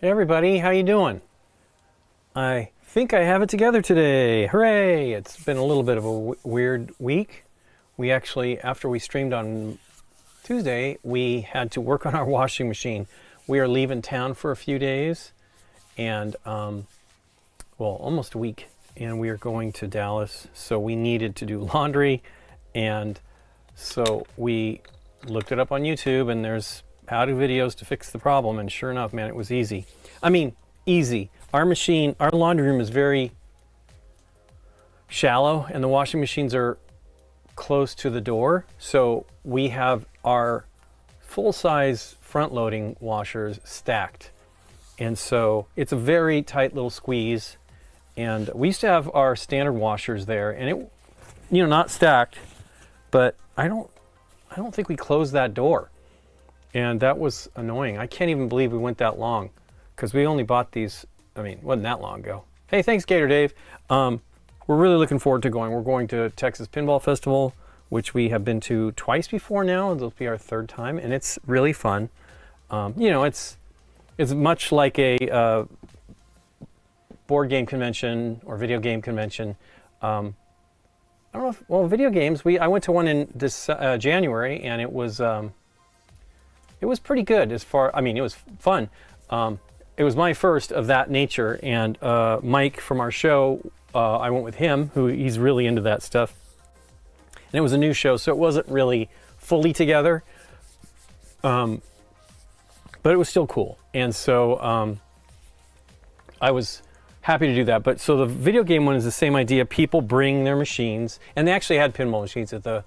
Hey everybody, how you doing? I think I have it together today. Hooray! It's been a little bit of a weird week. We actually, after we streamed on Tuesday, we had to work on our washing machine. We are leaving town for a few days and, well, almost a week. And we are going to Dallas, so we needed to do laundry. And so we looked it up on YouTube, and there's how-to videos to fix the problem, and sure enough, man, it was easy. I mean, easy. Our machine, our laundry room is very shallow, and the washing machines are close to the door, so we have our full-size front-loading washers stacked. And so it's a very tight little squeeze, and we used to have our standard washers there, and it, you know, not stacked, but I don't think we closed that door. And that was annoying. I can't even believe we went that long, because we only bought these, I mean, it wasn't that long ago. Hey, thanks, Gator Dave. We're really looking forward to going. We're going to Texas Pinball Festival, which we have been to twice before now. This will be our third time, and it's really fun. You know, it's much like a board game convention or video game convention. I don't know if, well, video games, I went to one in this January, and it was pretty good as far, I mean, it was fun. It was my first of that nature, and Mike from our show, I went with him, he's really into that stuff. And it was a new show, so it wasn't really fully together, but it was still cool. And so I was happy to do that. But so the video game one is the same idea. People bring their machines, and they actually had pinball machines at the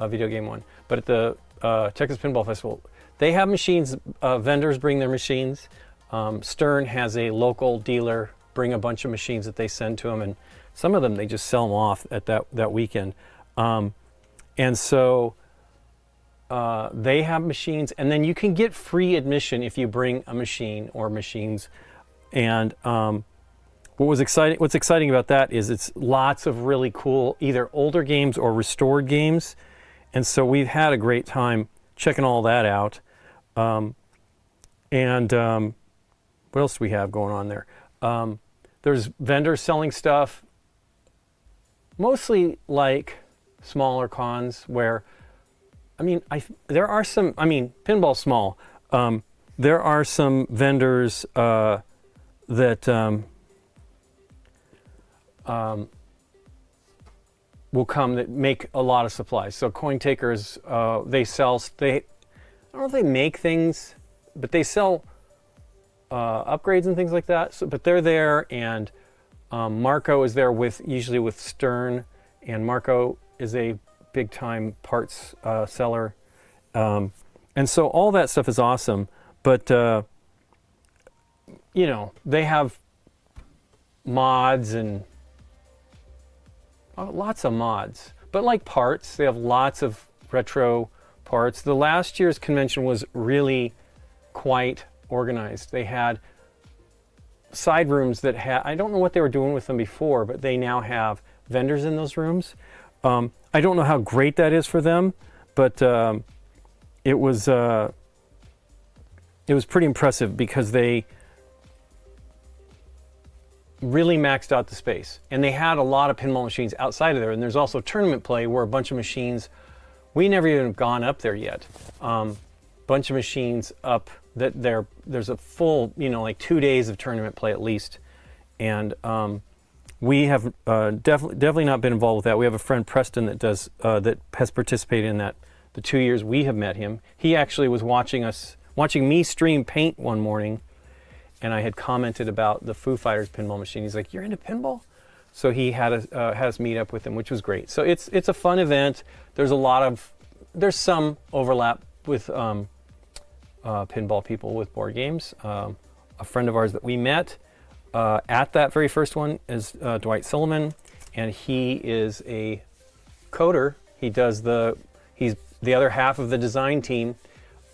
video game one, but at the Texas Pinball Festival, they have machines, vendors bring their machines. Stern has a local dealer bring a bunch of machines that they send to them, and some of them they just sell them off at that weekend. And so they have machines, and then you can get free admission if you bring a machine or machines. And what's exciting about that is it's lots of really cool either older games or restored games. And so we've had a great time checking all that out. What else do we have going on there? There's vendors selling stuff, mostly like smaller cons where, I mean, there are some, I mean, pinball's small. There are some vendors that will come that make a lot of supplies. So coin takers, they I don't know if they make things, but they sell upgrades and things like that. So, but they're there, and Marco is there usually with Stern, and Marco is a big-time parts seller, and so all that stuff is awesome. But you know, they have mods and lots of mods, but like parts, they have lots of retro parts. The last year's convention was really quite organized. They had side rooms that had, I don't know what they were doing with them before, but they now have vendors in those rooms. I don't know how great that is for them, but it was pretty impressive because they really maxed out the space, and they had a lot of pinball machines outside of there. And there's also tournament play where a bunch of machines, we never even gone up there yet. Bunch of machines up that there's a full, you know, like 2 days of tournament play at least. And we have definitely not been involved with that. We have a friend, Preston, that does that has participated in that the 2 years we have met him. He actually was watching me stream Paint one morning, and I had commented about the Foo Fighters pinball machine. He's like, "You're into pinball?" So he had us meet up with him, which was great. So it's a fun event. There's some overlap with pinball people with board games. A friend of ours that we met at that very first one is Dwight Silliman, and he is a coder. He's the other half of the design team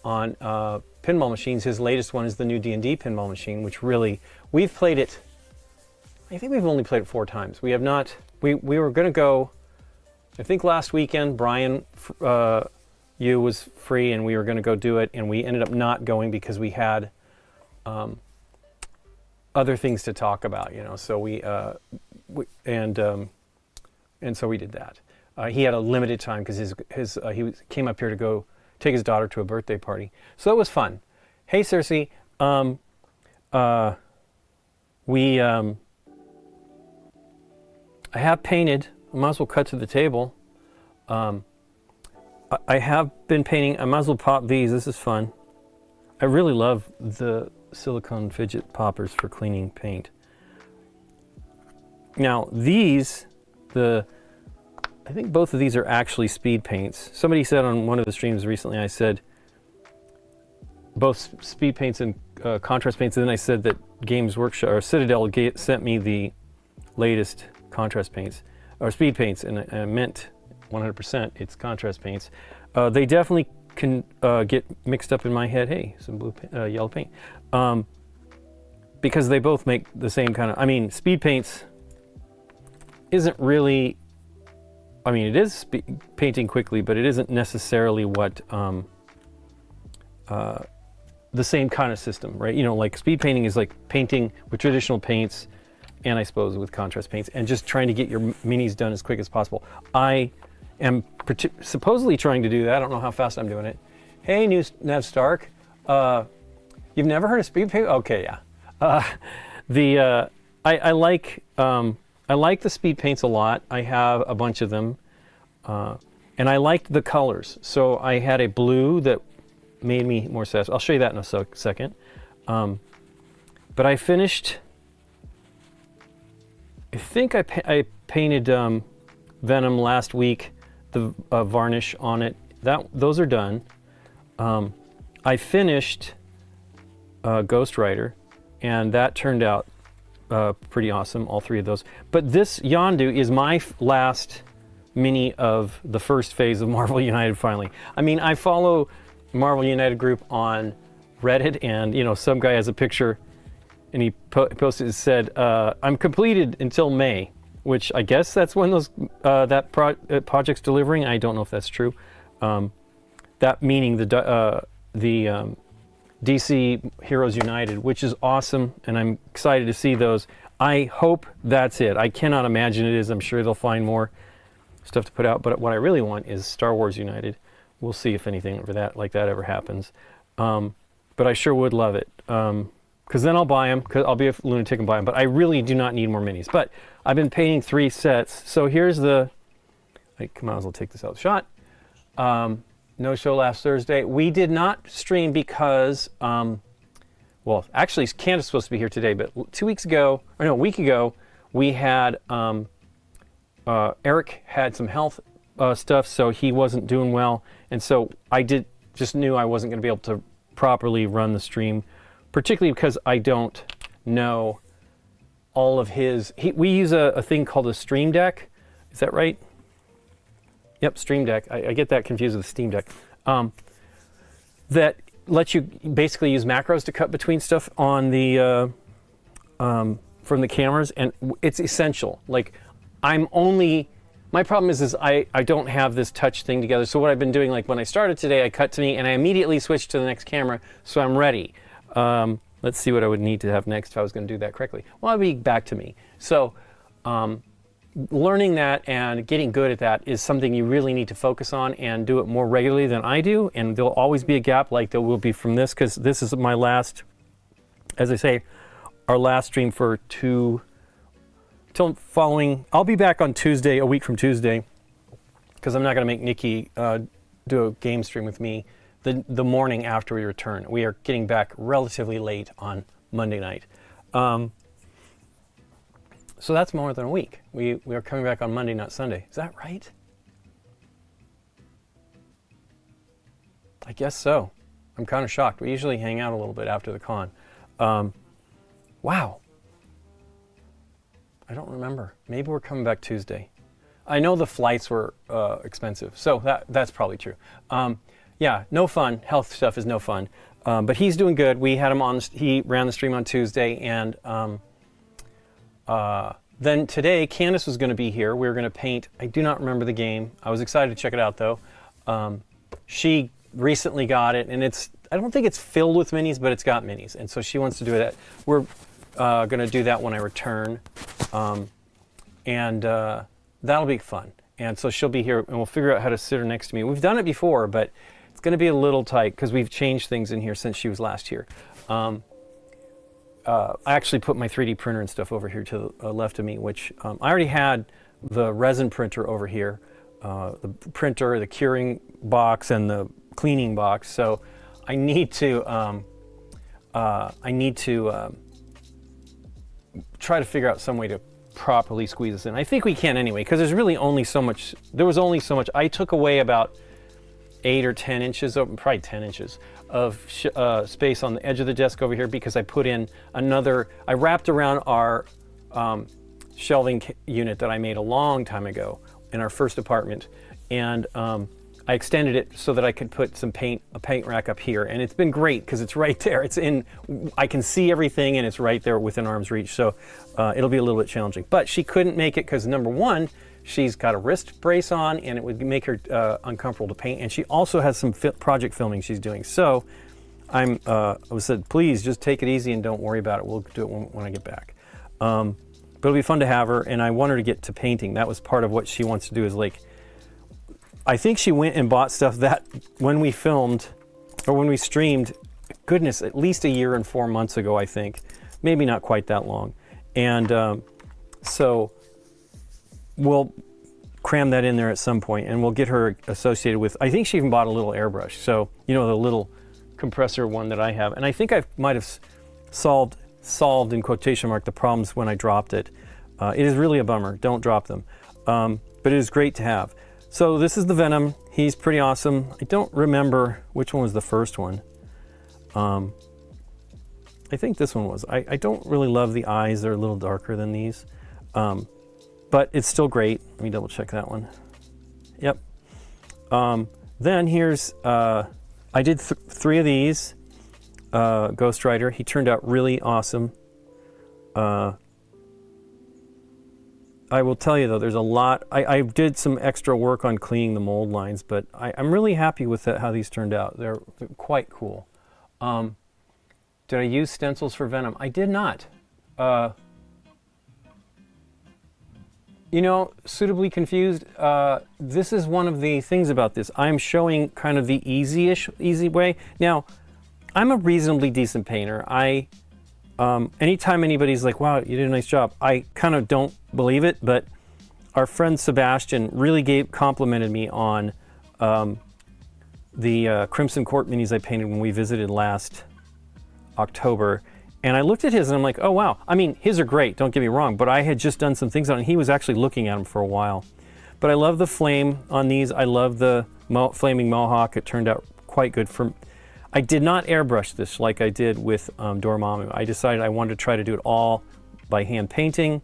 on pinball machines. His latest one is the new D&D pinball machine, which really, we've played it, I think we've only played it 4 times. We have not, we were going to go, I think last weekend, Brian was free and we were going to go do it, and we ended up not going because we had other things to talk about, you know. So and so we did that. He had a limited time because came up here to go take his daughter to a birthday party. So it was fun. Hey, Cersei, I have painted. I might as well cut to the table. I have been painting. I might as well pop these. This is fun. I really love the silicone fidget poppers for cleaning paint. Now these, I think both of these are actually speed paints. Somebody said on one of the streams recently, I said both speed paints and contrast paints, and then I said that Games Workshop or Citadel sent me the latest contrast paints or speed paints, and I meant 100% it's contrast paints. They definitely can get mixed up in my head. Hey, some blue yellow paint, because they both make the same kind of, I mean, speed paints isn't really, I mean, it is painting quickly, but it isn't necessarily what the same kind of system, right? You know, like speed painting is like painting with traditional paints, and I suppose with contrast paints, and just trying to get your minis done as quick as possible. I am supposedly trying to do that. I don't know how fast I'm doing it. Hey, Nev Stark, you've never heard of speed paint? Okay, yeah. I like the speed paints a lot. I have a bunch of them, and I liked the colors. So I had a blue that made me more satisfied. I'll show you that in a second. But I finished. I think I painted Venom last week. The varnish on it. Those are done. I finished Ghost Rider, and that turned out pretty awesome, all three of those. But this Yondu is my last mini of the first phase of Marvel United finally. I mean, I follow Marvel United group on Reddit, and you know, some guy has a picture and he posted, it said, I'm completed until May, which I guess that's when those that project's delivering. I don't know if that's true. That meaning the DC Heroes United, which is awesome, and I'm excited to see those. I hope that's it. I cannot imagine it is. I'm sure they'll find more stuff to put out, but what I really want is Star Wars United. We'll see if anything like that ever happens. But I sure would love it, because then I'll buy them, because I'll be a lunatic and buy them, but I really do not need more minis. But I've been painting 3 sets, so here's I might as well take this out of the shot. No show last Thursday. We did not stream because, well, actually, Candace was supposed to be here today, but a week ago, we had, Eric had some health stuff, so he wasn't doing well, and so I just knew I wasn't going to be able to properly run the stream, particularly because I don't know all of his. We use a thing called a Stream Deck. Is that right? Yep, Stream Deck. I get that confused with Steam Deck. That lets you basically use macros to cut between stuff on the from the cameras, and it's essential. Like, my problem is I don't have this touch thing together. So what I've been doing, like when I started today, I cut to me and I immediately switched to the next camera, so I'm ready. Let's see what I would need to have next if I was going to do that correctly. Well, I'll be back to me. So learning that and getting good at that is something you really need to focus on and do it more regularly than I do. And there'll always be a gap, like there will be from this, because this is my last, as I say, our last stream for till following. I'll be back on Tuesday, a week from Tuesday, because I'm not going to make Nikki do a game stream with me the morning after we return. We are getting back relatively late on Monday night. So that's more than a week. We are coming back on Monday, not Sunday. Is that right? I guess so. I'm kind of shocked. We usually hang out a little bit after the con. Wow. I don't remember. Maybe we're coming back Tuesday. I know the flights were expensive, so that's probably true. Yeah, no fun. Health stuff is no fun. But he's doing good. We had him on. He ran the stream on Tuesday, and then today, Candace was going to be here. We were going to paint. I do not remember the game. I was excited to check it out, though. She recently got it, and I don't think it's filled with minis, but it's got minis, and so she wants to do that. We're going to do that when I return. And that'll be fun. And so she'll be here, and we'll figure out how to sit her next to me. We've done it before, but it's going to be a little tight because we've changed things in here since she was last here. I actually put my 3D printer and stuff over here to the left of me, which I already had the resin printer over here, the printer, the curing box, and the cleaning box. So I need to try to figure out some way to properly squeeze this in. I think we can anyway, because there's really only so much. There was only so much. I took away about 8 or 10 inches, probably 10 inches of space on the edge of the desk over here because I put in another. I wrapped around our shelving unit that I made a long time ago in our first apartment, and I extended it so that I could put a paint rack up here, and it's been great because it's right there. It's in. I can see everything, and it's right there within arm's reach. So it'll be a little bit challenging. But she couldn't make it because number one, she's got a wrist brace on, and it would make her uncomfortable to paint. And she also has some project filming she's doing. So I was said, please just take it easy and don't worry about it. We'll do it when I get back. But it'll be fun to have her, and I want her to get to painting. That was part of what she wants to do. Is like. I think she went and bought stuff that when we filmed or when we streamed, goodness, at least a year and 4 months ago, I think. Maybe not quite that long. And so we'll cram that in there at some point, and we'll get her associated with, I think she even bought a little airbrush. So, you know, the little compressor one that I have. And I think I might have solved in quotation mark the problems when I dropped it. It is really a bummer. Don't drop them. But it is great to have. So this is the Venom. He's pretty awesome. I don't remember which one was the first one. I think this one was. I don't really love the eyes. They're a little darker than these. But it's still great. Let me double check that one. Yep. Then here's, I did 3 of these. Ghost Rider. He turned out really awesome. I will tell you though, there's a lot. I did some extra work on cleaning the mold lines, but I'm really happy with how these turned out. They're quite cool. Did I use stencils for Venom? I did not. You know, suitably confused. This is one of the things about this. I'm showing kind of the easy way. Now, I'm a reasonably decent painter. Anytime anybody's like, wow, you did a nice job, I kind of don't believe it, but our friend Sebastian really complimented me on the Crimson Court minis I painted when we visited last October. And I looked at his and I'm like, oh wow. I mean, his are great, don't get me wrong, but I had just done some things on it and he was actually looking at them for a while. But I love the flame on these. I love the flaming mohawk. It turned out quite good for. I did not airbrush this like I did with Dormammu. I decided I wanted to try to do it all by hand painting.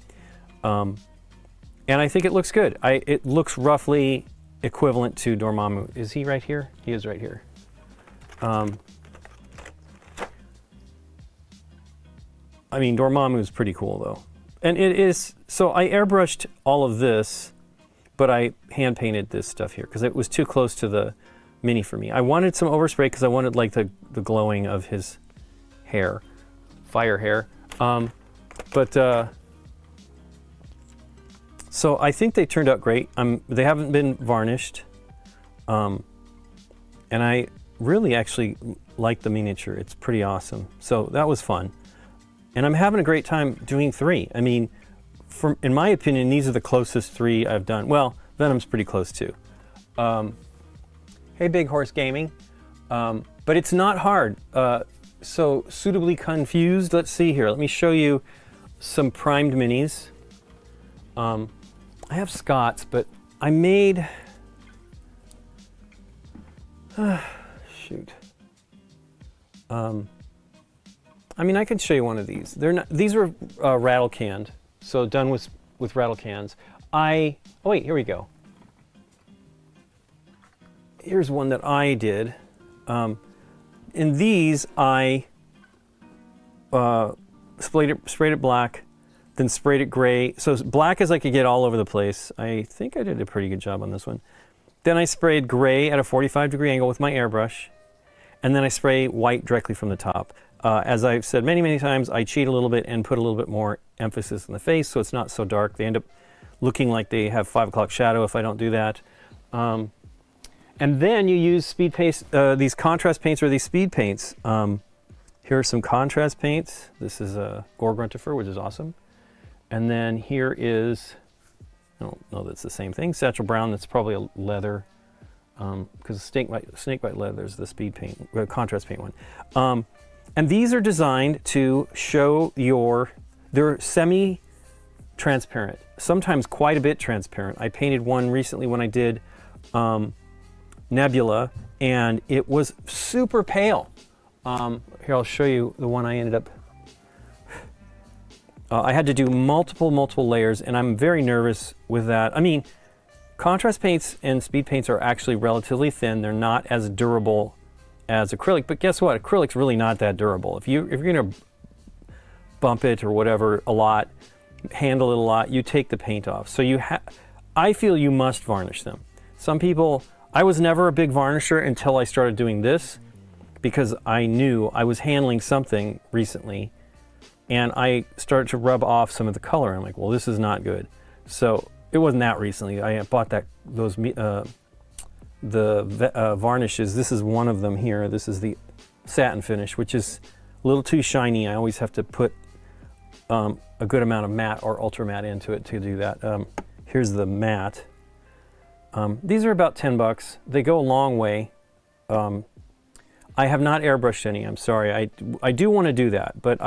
And I think it looks good. It looks roughly equivalent to Dormammu. Is he right here? He is right here. I mean, Dormammu is pretty cool though. And it is, so I airbrushed all of this, but I hand painted this stuff here because it was too close to the mini for me. I wanted some overspray because I wanted like the glowing of his hair, fire hair. So I think they turned out great. They haven't been varnished. And I really actually like the miniature. It's pretty awesome. So that was fun. And I'm having a great time doing 3. I mean, in my opinion, these are the closest 3 I've done. Well, Venom's pretty close too. Hey, Big Horse Gaming. But it's not hard. So suitably confused, let's see here. Let me show you some primed minis. I have Scott's, but I made, shoot. I mean, I could show you one of these. They're not, these were rattle canned, so done with rattle cans. Oh wait, here we go. Here's one that I did. In these, I sprayed it black, then sprayed it gray. So as black as I could get all over the place. I think I did a pretty good job on this one. Then I sprayed gray at a 45-degree angle with my airbrush, and then I spray white directly from the top. As I've said many, many times, I cheat a little bit and put a little bit more emphasis in the face so it's not so dark. They end up looking like they have 5 o'clock shadow if I don't do that. And then you use speed paints, these contrast paints or these speed paints. Here are some contrast paints. This is a Gore-Gruntifer, which is awesome. And then here is, I don't know that's the same thing, Satchel Brown. That's probably a leather, because snakebite leather is the speed paint, contrast paint one. And these are designed to show they're semi-transparent, sometimes quite a bit transparent. I painted one recently when I did Nebula, and it was super pale. Here, I'll show you the one I ended up. I had to do multiple layers, and I'm very nervous with that. I mean, contrast paints and speed paints are actually relatively thin. They're not as durable as acrylic, but guess what? Acrylic's really not that durable. If you're gonna bump it or whatever a lot, handle it a lot, you take the paint off. So I feel you must varnish them. Some people, I was never a big varnisher until I started doing this, because I knew I was handling something recently and I started to rub off some of the color. I'm like, well, this is not good. So it wasn't that recently. I bought the varnishes. This is one of them here. This is the satin finish, which is a little too shiny. I always have to put a good amount of matte or ultra matte into it to do that. Here's the matte. These are about 10 bucks. They go a long way. I have not airbrushed any, I'm sorry. I do want to do that, but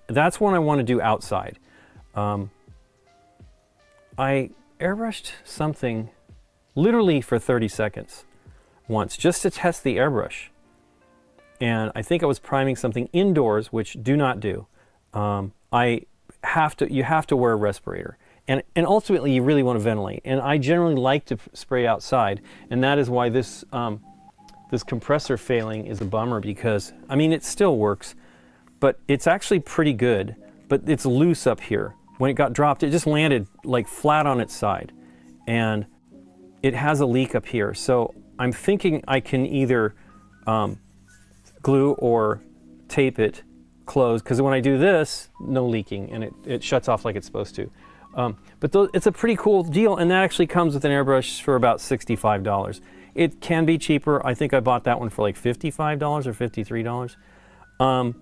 that's one I want to do outside. I airbrushed something literally for 30 seconds once, just to test the airbrush. And I think I was priming something indoors, which do not do. You have to wear a respirator. And ultimately, you really want to ventilate. And I generally like to spray outside, and that is why this compressor failing is a bummer, because, I mean, it still works, but it's actually pretty good, but it's loose up here. When it got dropped, it just landed like flat on its side, and it has a leak up here. So I'm thinking I can either glue or tape it closed, because when I do this, no leaking, and it shuts off like it's supposed to. But it's a pretty cool deal, and that actually comes with an airbrush for about $65. It can be cheaper. I think I bought that one for like $55 or $53.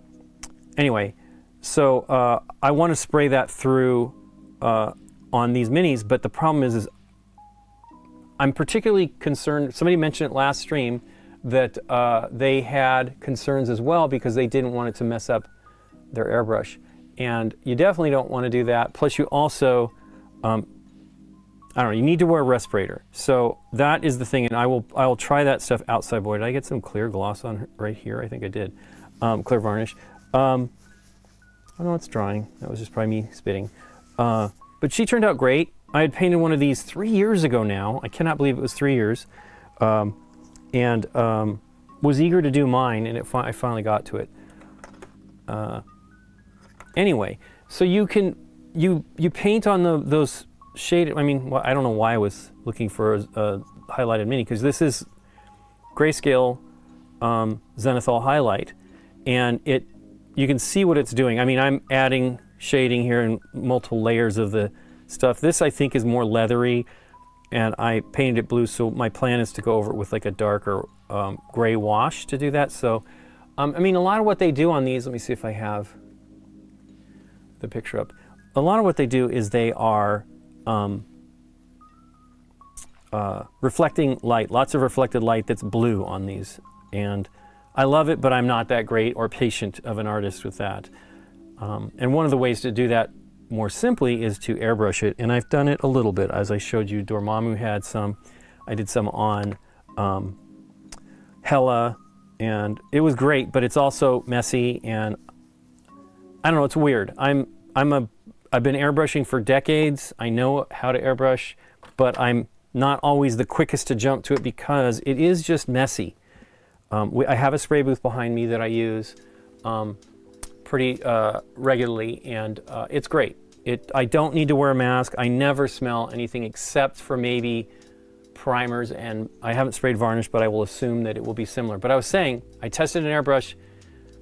Anyway, so I want to spray that through on these minis, but the problem is I'm particularly concerned. Somebody mentioned it last stream that they had concerns as well because they didn't want it to mess up their airbrush. And you definitely don't want to do that. Plus you also, I don't know, you need to wear a respirator. So that is the thing, and I will try that stuff outside. Boy, did I get some clear gloss on right here? I think I did. Clear varnish. Oh no, it's drying. That was just probably me spitting. But she turned out great. I had painted one of these 3 years ago now. I cannot believe it was 3 years. And was eager to do mine, and I finally got to it. Anyway, so you paint on those shaded, I mean, well, I don't know why I was looking for a highlighted mini, because this is grayscale zenithal highlight, and you can see what it's doing. I mean, I'm adding shading here and multiple layers of the stuff. This I think is more leathery, and I painted it blue, so my plan is to go over it with like a darker gray wash to do that. So, I mean, a lot of what they do on these, let me see if I have the picture up. A lot of what they do is they are reflecting light, lots of reflected light that's blue on these. And I love it, but I'm not that great or patient of an artist with that. And one of the ways to do that more simply is to airbrush it. And I've done it a little bit. As I showed you, Dormammu had some. I did some on Hela, and it was great, but it's also messy, and I don't know, it's weird. I've been airbrushing for decades. I know how to airbrush, but I'm not always the quickest to jump to it because it is just messy. I have a spray booth behind me that I use pretty regularly, and it's great. I don't need to wear a mask. I never smell anything except for maybe primers, and I haven't sprayed varnish, but I will assume that it will be similar. But I was saying, I tested an airbrush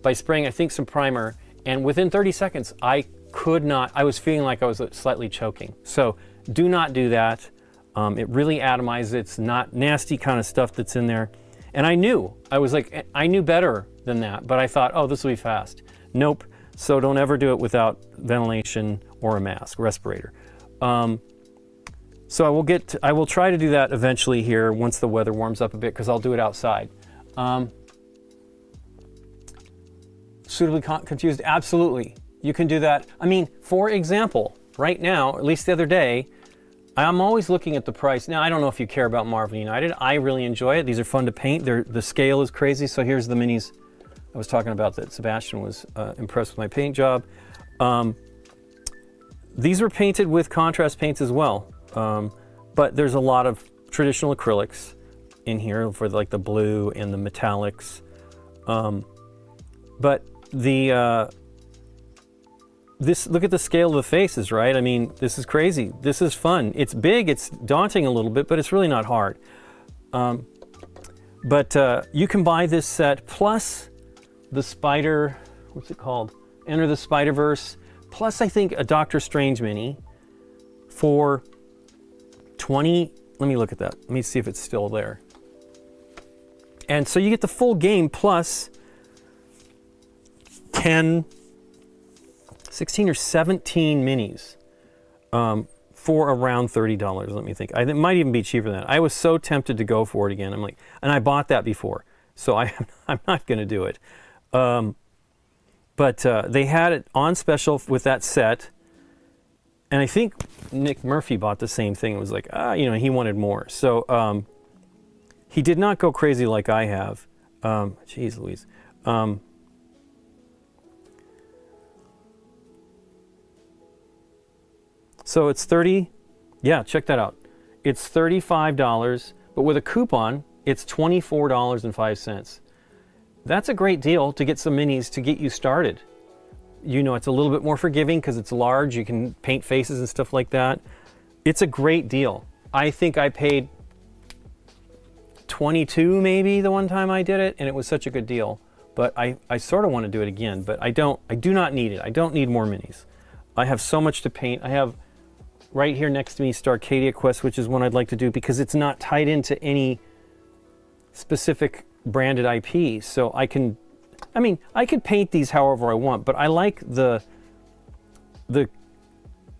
by spraying, I think, some primer, and within 30 seconds, I was feeling like I was slightly choking. So do not do that. It really atomizes. It's not nasty kind of stuff that's in there. And I knew better than that, but I thought, oh, this will be fast. Nope. So don't ever do it without ventilation or a mask, respirator. So I will try to do that eventually here once the weather warms up a bit, because I'll do it outside. Suitably confused? Absolutely. You can do that. I mean, for example, right now, at least the other day, I'm always looking at the price. Now, I don't know if you care about Marvel United. I really enjoy it. These are fun to paint. The scale is crazy. So here's the minis I was talking about that Sebastian was impressed with my paint job. These were painted with contrast paints as well. But there's a lot of traditional acrylics in here for like the blue and the metallics. But look at the scale of the faces, right? I mean, this is crazy. This is fun. It's big, it's daunting a little bit, but it's really not hard. But you can buy this set plus the Spider, what's it called? Enter the Spider-Verse, plus I think a Doctor Strange mini for 20, let me look at that. Let me see if it's still there. And so you get the full game plus 10, 16 or 17 minis for around $30. Let me think. It might even be cheaper than that. I was so tempted to go for it again. I'm like, and I bought that before, so I'm not going to do it. But they had it on special with that set, and I think Nick Murphy bought the same thing. It was like, he wanted more. So he did not go crazy like I have. Geez Louise. So it's 30, yeah, check that out. It's $35, but with a coupon, it's $24.05. That's a great deal to get some minis to get you started. You know, it's a little bit more forgiving because it's large. You can paint faces and stuff like that. It's a great deal. I think I paid $22 maybe the one time I did it, and it was such a good deal. But I sort of want to do it again, but I do not need it. I don't need more minis. I have so much to paint. I have right here next to me Starcadia Quest, which is one I'd like to do because it's not tied into any specific branded IP. So I could paint these however I want, but I like the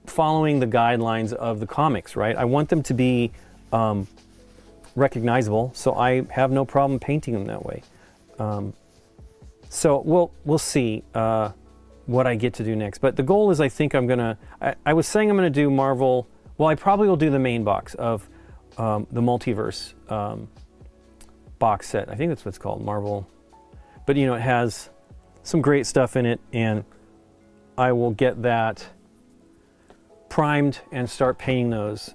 following the guidelines of the comics, right? I want them to be recognizable, so I have no problem painting them that way. So we'll see what I get to do next. But the goal is, I think I was saying I'm gonna do Marvel. Well, I probably will do the main box of the Multiverse box set. I think that's what it's called, Marvel. But it has some great stuff in it, and I will get that primed and start painting those.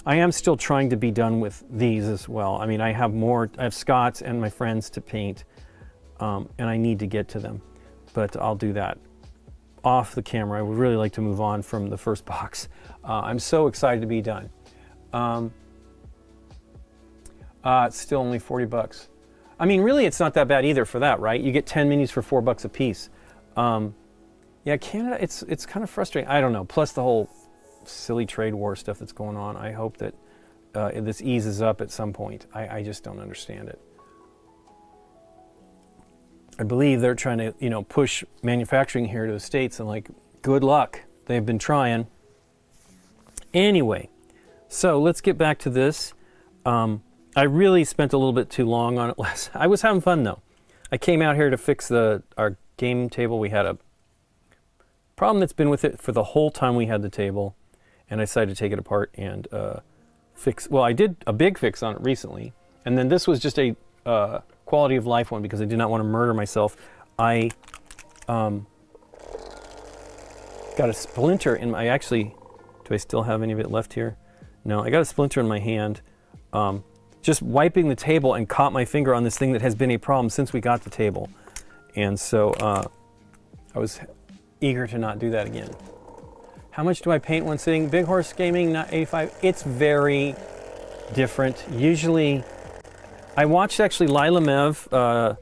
I am still trying to be done with these as well. I mean, I have Scott's and my friends to paint, and I need to get to them. But I'll do that off the camera. I would really like to move on from the first box. I'm so excited to be done. It's still only $40. I mean, really, it's not that bad either for that, right? You get 10 minis for $4 a piece. Yeah, Canada, it's kind of frustrating. I don't know. Plus the whole silly trade war stuff that's going on. I hope that this eases up at some point. I just don't understand it. I believe they're trying to, push manufacturing here to the States, and like, good luck. They've been trying. Anyway, so let's get back to this. I really spent a little bit too long on it last. I was having fun though. I came out here to fix our game table. We had a problem that's been with it for the whole time we had the table, and I decided to take it apart and fix. Well, I did a big fix on it recently, and then this was just a quality of life one because I did not want to murder myself. I got a splinter in my. Do I still have any of it left here? No, I got a splinter in my hand. Just wiping the table and caught my finger on this thing that has been a problem since we got the table. And so I was eager to not do that again. How much do I paint one sitting? Big Horse Gaming, not 85. It's very different. Usually, I watched actually Lila Mev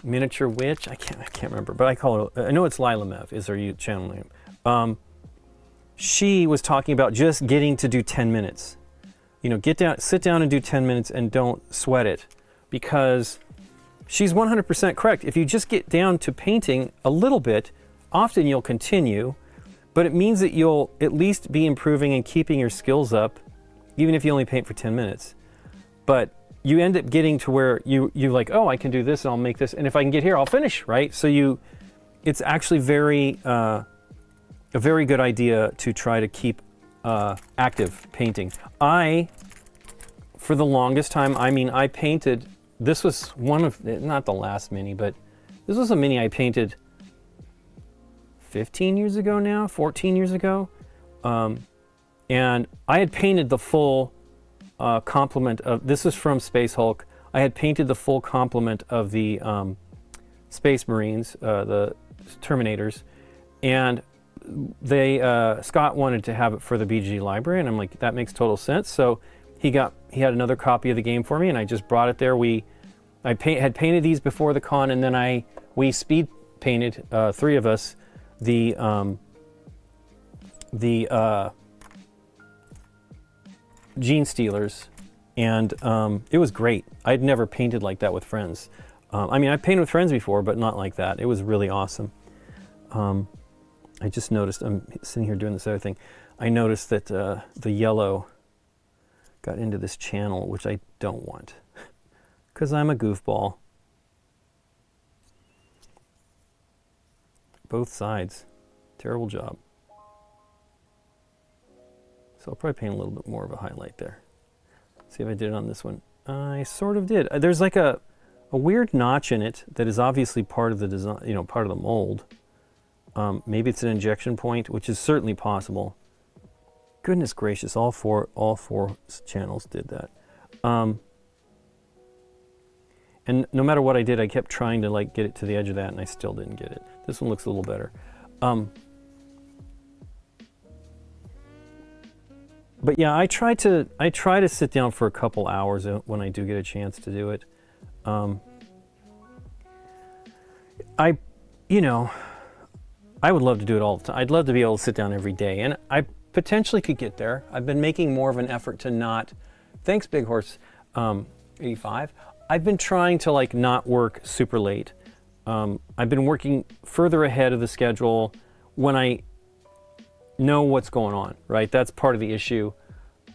Miniature Witch. I can't remember, but I call her. I know it's Lila Mev is her channel name. She was talking about just getting to do 10 minutes. You know, sit down and do 10 minutes and don't sweat it, because she's 100% correct. If you just get down to painting a little bit, often you'll continue, but it means that you'll at least be improving and keeping your skills up, even if you only paint for 10 minutes. But you end up getting to where you like, oh, I can do this and I'll make this, and if I can get here, I'll finish, right? So it's actually a very good idea to try to keep active painting. For the longest time, I painted, this was one of, not the last mini, but this was a mini I painted 15 years ago now, 14 years ago. And I had painted the full complement of, this is from Space Hulk. I had painted the full complement of the Space Marines, the Terminators, and Scott wanted to have it for the BG library, and I'm like, that makes total sense. So he had another copy of the game for me, and I just brought it there. I had painted these before the con, and then we speed painted, three of us, the Gene Stealers, and it was great. I'd never painted like that with friends. I painted with friends before, but not like that. It was really awesome. I just noticed, I'm sitting here doing this other thing, I noticed that the yellow got into this channel, which I don't want, because I'm a goofball. Both sides. Terrible job. So I'll probably paint a little bit more of a highlight there. See if I did it on this one. I sort of did. There's like a weird notch in it that is obviously part of the design, part of the mold. Maybe it's an injection point, which is certainly possible. Goodness gracious, all four channels did that. And no matter what I did, I kept trying to like get it to the edge of that, and I still didn't get it. This one looks a little better. But yeah, I try to sit down for a couple hours when I do get a chance to do it. I would love to do it all the time. I'd love to be able to sit down every day, and I potentially could get there. I've been making more of an effort to not, thanks Big Horse 85, I've been trying to like not work super late. I've been working further ahead of the schedule when I know what's going on, right? That's part of the issue,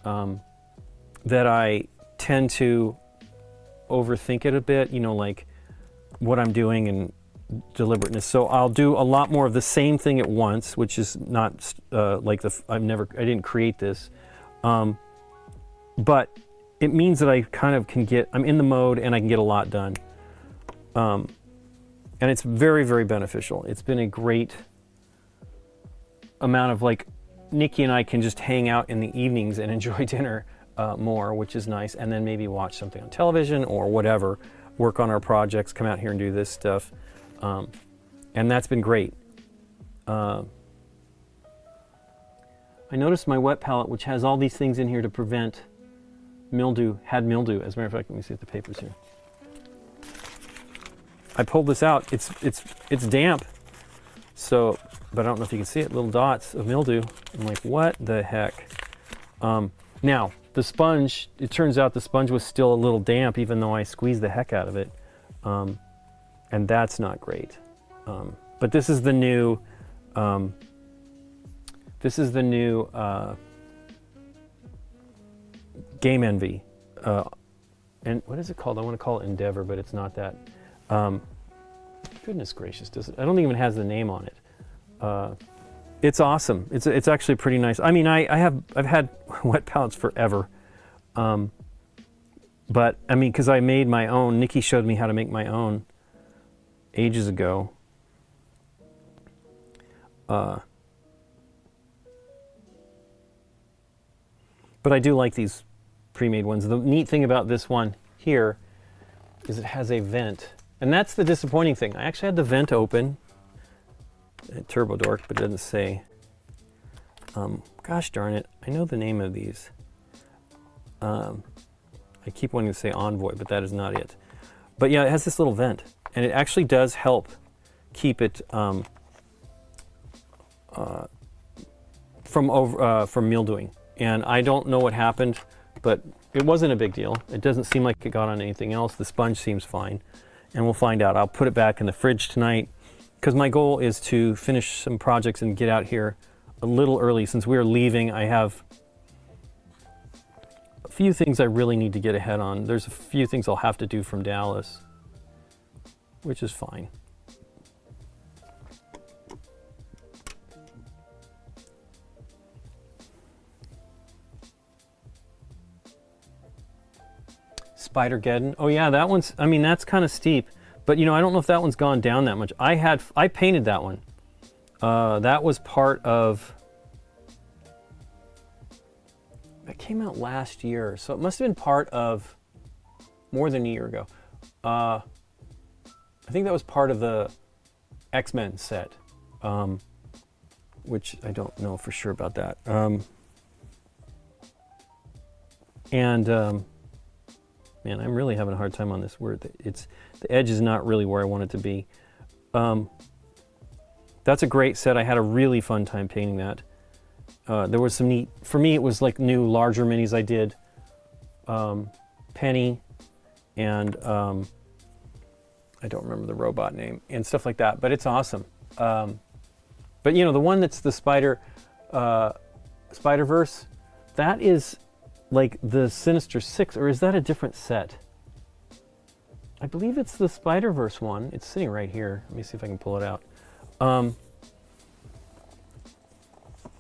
that I tend to overthink it a bit, like what I'm doing and deliberateness. So I'll do a lot more of the same thing at once, which is not like I didn't create this, but it means that I kind of I'm in the mode and I can get a lot done. And it's very, very beneficial. It's been a great amount of like, Nikki and I can just hang out in the evenings and enjoy dinner more, which is nice, and then maybe watch something on television or whatever, work on our projects, come out here and do this stuff. And that's been great. I noticed my wet palette, which has all these things in here to prevent mildew, had mildew. As a matter of fact, let me see if the paper's here. I pulled this out. It's damp. So, but I don't know if you can see it. Little dots of mildew. I'm like, what the heck? Now the sponge. It turns out the sponge was still a little damp, even though I squeezed the heck out of it. And that's not great. But this is the new. Game Envy. And what is it called? I want to call it Endeavor, but it's not that. Goodness gracious, I don't think it even has the name on it. It's awesome. It's actually pretty nice. I've had wet palettes forever. But because I made my own. Nikki showed me how to make my own ages ago. But I do like these pre-made ones. The neat thing about this one here is it has a vent. And that's the disappointing thing. I actually had the vent open at Turbo Dork, but it doesn't say. Gosh darn it, I know the name of these. I keep wanting to say Envoy, but that is not it. But yeah, it has this little vent. and it actually does help keep it from mildewing. And I don't know what happened, but it wasn't a big deal. It doesn't seem like it got on anything else. The sponge seems fine, and we'll find out. I'll put it back in the fridge tonight because my goal is to finish some projects and get out here a little early. Since we are leaving, I have a few things I really need to get ahead on. There's a few things I'll have to do from Dallas, which is fine. Spider-Geddon. Oh yeah, that one's, I mean, that's kind of steep, but you know, I don't know if that one's gone down that much. I painted that one. That was part of, that came out last year, so it must have been part of more than a year ago. I think that was part of the X-Men set, which I don't know for sure about that. Man, I'm really having a hard time on this word. The edge is not really where I want it to be. That's a great set. I had a really fun time painting that. There was some neat, for me it was like new larger minis I did. Penny and I don't remember the robot name and stuff like that, but it's awesome. But you know, the one that's the Spider-Verse, that is like the Sinister Six, or is that a different set? I believe it's the Spider-Verse one. It's sitting right here. Let me see if I can pull it out.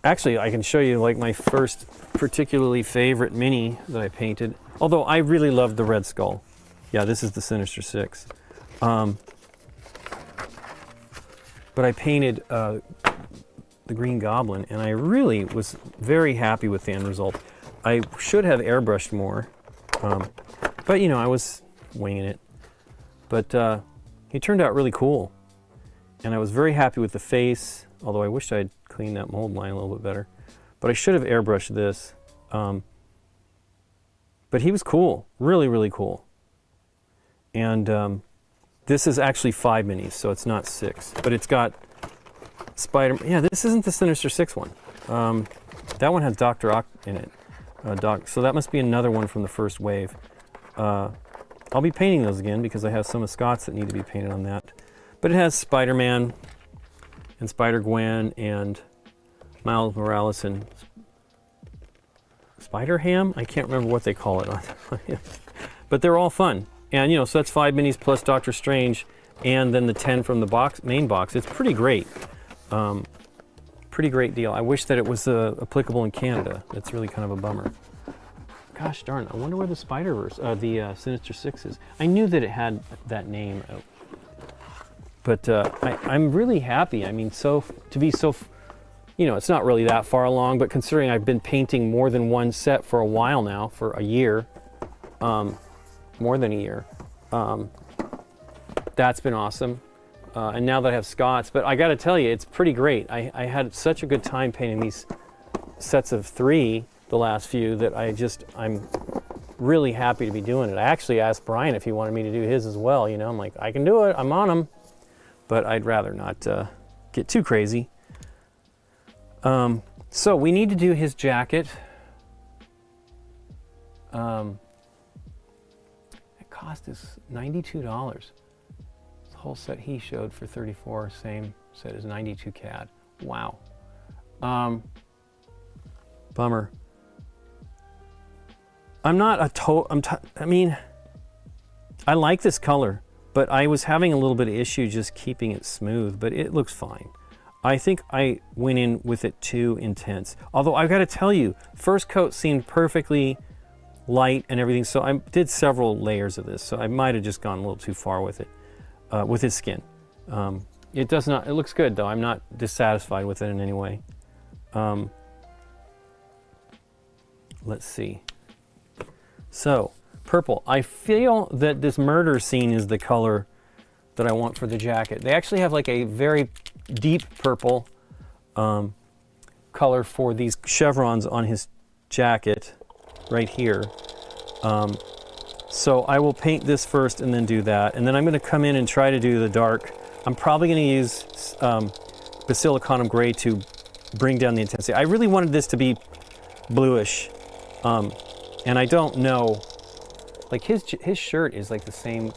Actually, I can show you like my first particularly favorite mini that I painted. Although I really loved the Red Skull. Yeah, this is the Sinister Six. But I painted the Green Goblin, and I really was very happy with the end result. I should have airbrushed more, but you know, I was winging it. But he turned out really cool, and I was very happy with the face, although I wished I'd cleaned that mold line a little bit better. But I should have airbrushed this. But he was cool, really, really cool. And this is actually 5 minis, so it's not 6, but it's got Spider-Man. Yeah, this isn't the Sinister Six one. That one has Dr. Ock in it. So that must be another one from the first wave. I'll be painting those again because I have some of Scott's that need to be painted on that. But it has Spider-Man and Spider-Gwen and Miles Morales and Spider-Ham? I can't remember what they call it. But they're all fun. And you know, so that's 5 minis plus Doctor Strange and then the 10 from the main box. It's pretty great. Pretty great deal. I wish that it was applicable in Canada. That's really kind of a bummer. Gosh darn, I wonder where the Spider-Verse, the Sinister Six is. I knew that it had that name, but I'm really happy. I mean, you know, it's not really that far along, but considering I've been painting more than one set for a while now, for a year, more than a year, that's been awesome. And now that I have Scott's, but I got to tell you, it's pretty great. I had such a good time painting these sets of 3, the last few, that I'm really happy to be doing it. I actually asked Brian if he wanted me to do his as well. You know, I'm like, I can do it. I'm on them, but I'd rather not get too crazy. So we need to do his jacket. It cost us $92. Whole set he showed for 34, same set as 92 CAD. Wow. Bummer. I'm not a I mean, I like this color, but I was having a little bit of issue just keeping it smooth, but it looks fine. I think I went in with it too intense. Although I've got to tell you, first coat seemed perfectly light and everything, so I did several layers of this, so I might have just gone a little too far with it. With his skin. It does not, it looks good though. I'm not dissatisfied with it in any way. Let's see. So, purple. I feel that this murder scene is the color that I want for the jacket. They actually have like a very deep purple color for these chevrons on his jacket right here. So I will paint this first and then do that. And then I'm gonna come in and try to do the dark. I'm probably gonna use Basilicanum Gray to bring down the intensity. I really wanted this to be bluish. And I don't know, like his shirt is like the same,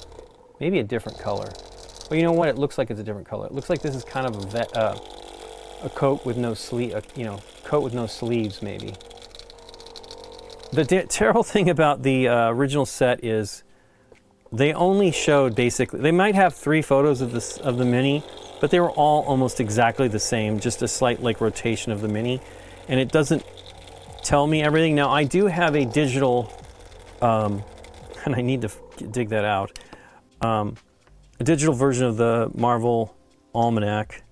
maybe a different color. But you know what? It looks like it's a different color. It looks like this is kind of a coat with no sleeve, coat with no sleeves, maybe. The terrible thing about the original set is they only showed basically, they might have 3 photos of this of the Mini, but they were all almost exactly the same, just a slight like rotation of the Mini, and it doesn't tell me everything. Now I do have a digital, and I need to dig that out, a digital version of the Marvel Almanac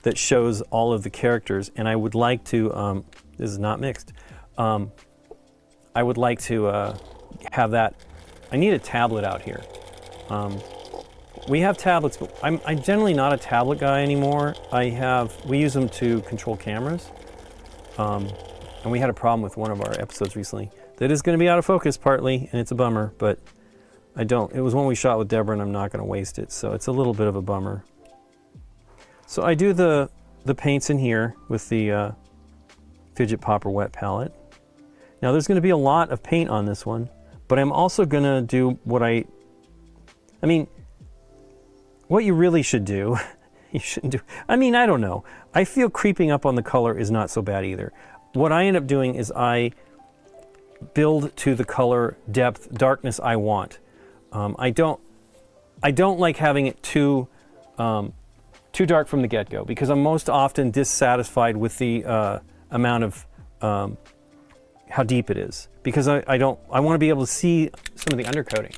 that shows all of the characters, and I would like to, this is not mixed, I would like to have that. I need a tablet out here. We have tablets, but I'm generally not a tablet guy anymore. We use them to control cameras. And we had a problem with one of our episodes recently that is going to be out of focus partly, and it's a bummer, but it was one we shot with Deborah, and I'm not going to waste it, so it's a little bit of a bummer. So I do the paints in here with the Fidget Popper wet palette. Now there's going to be a lot of paint on this one, but I'm also going to do what I mean, what you really should do, you shouldn't do, I mean, I don't know. I feel creeping up on the color is not so bad either. What I end up doing is I build to the color depth, darkness I want. I don't like having it too dark from the get-go, because I'm most often dissatisfied with the amount of how deep it is, because I want to be able to see some of the undercoating.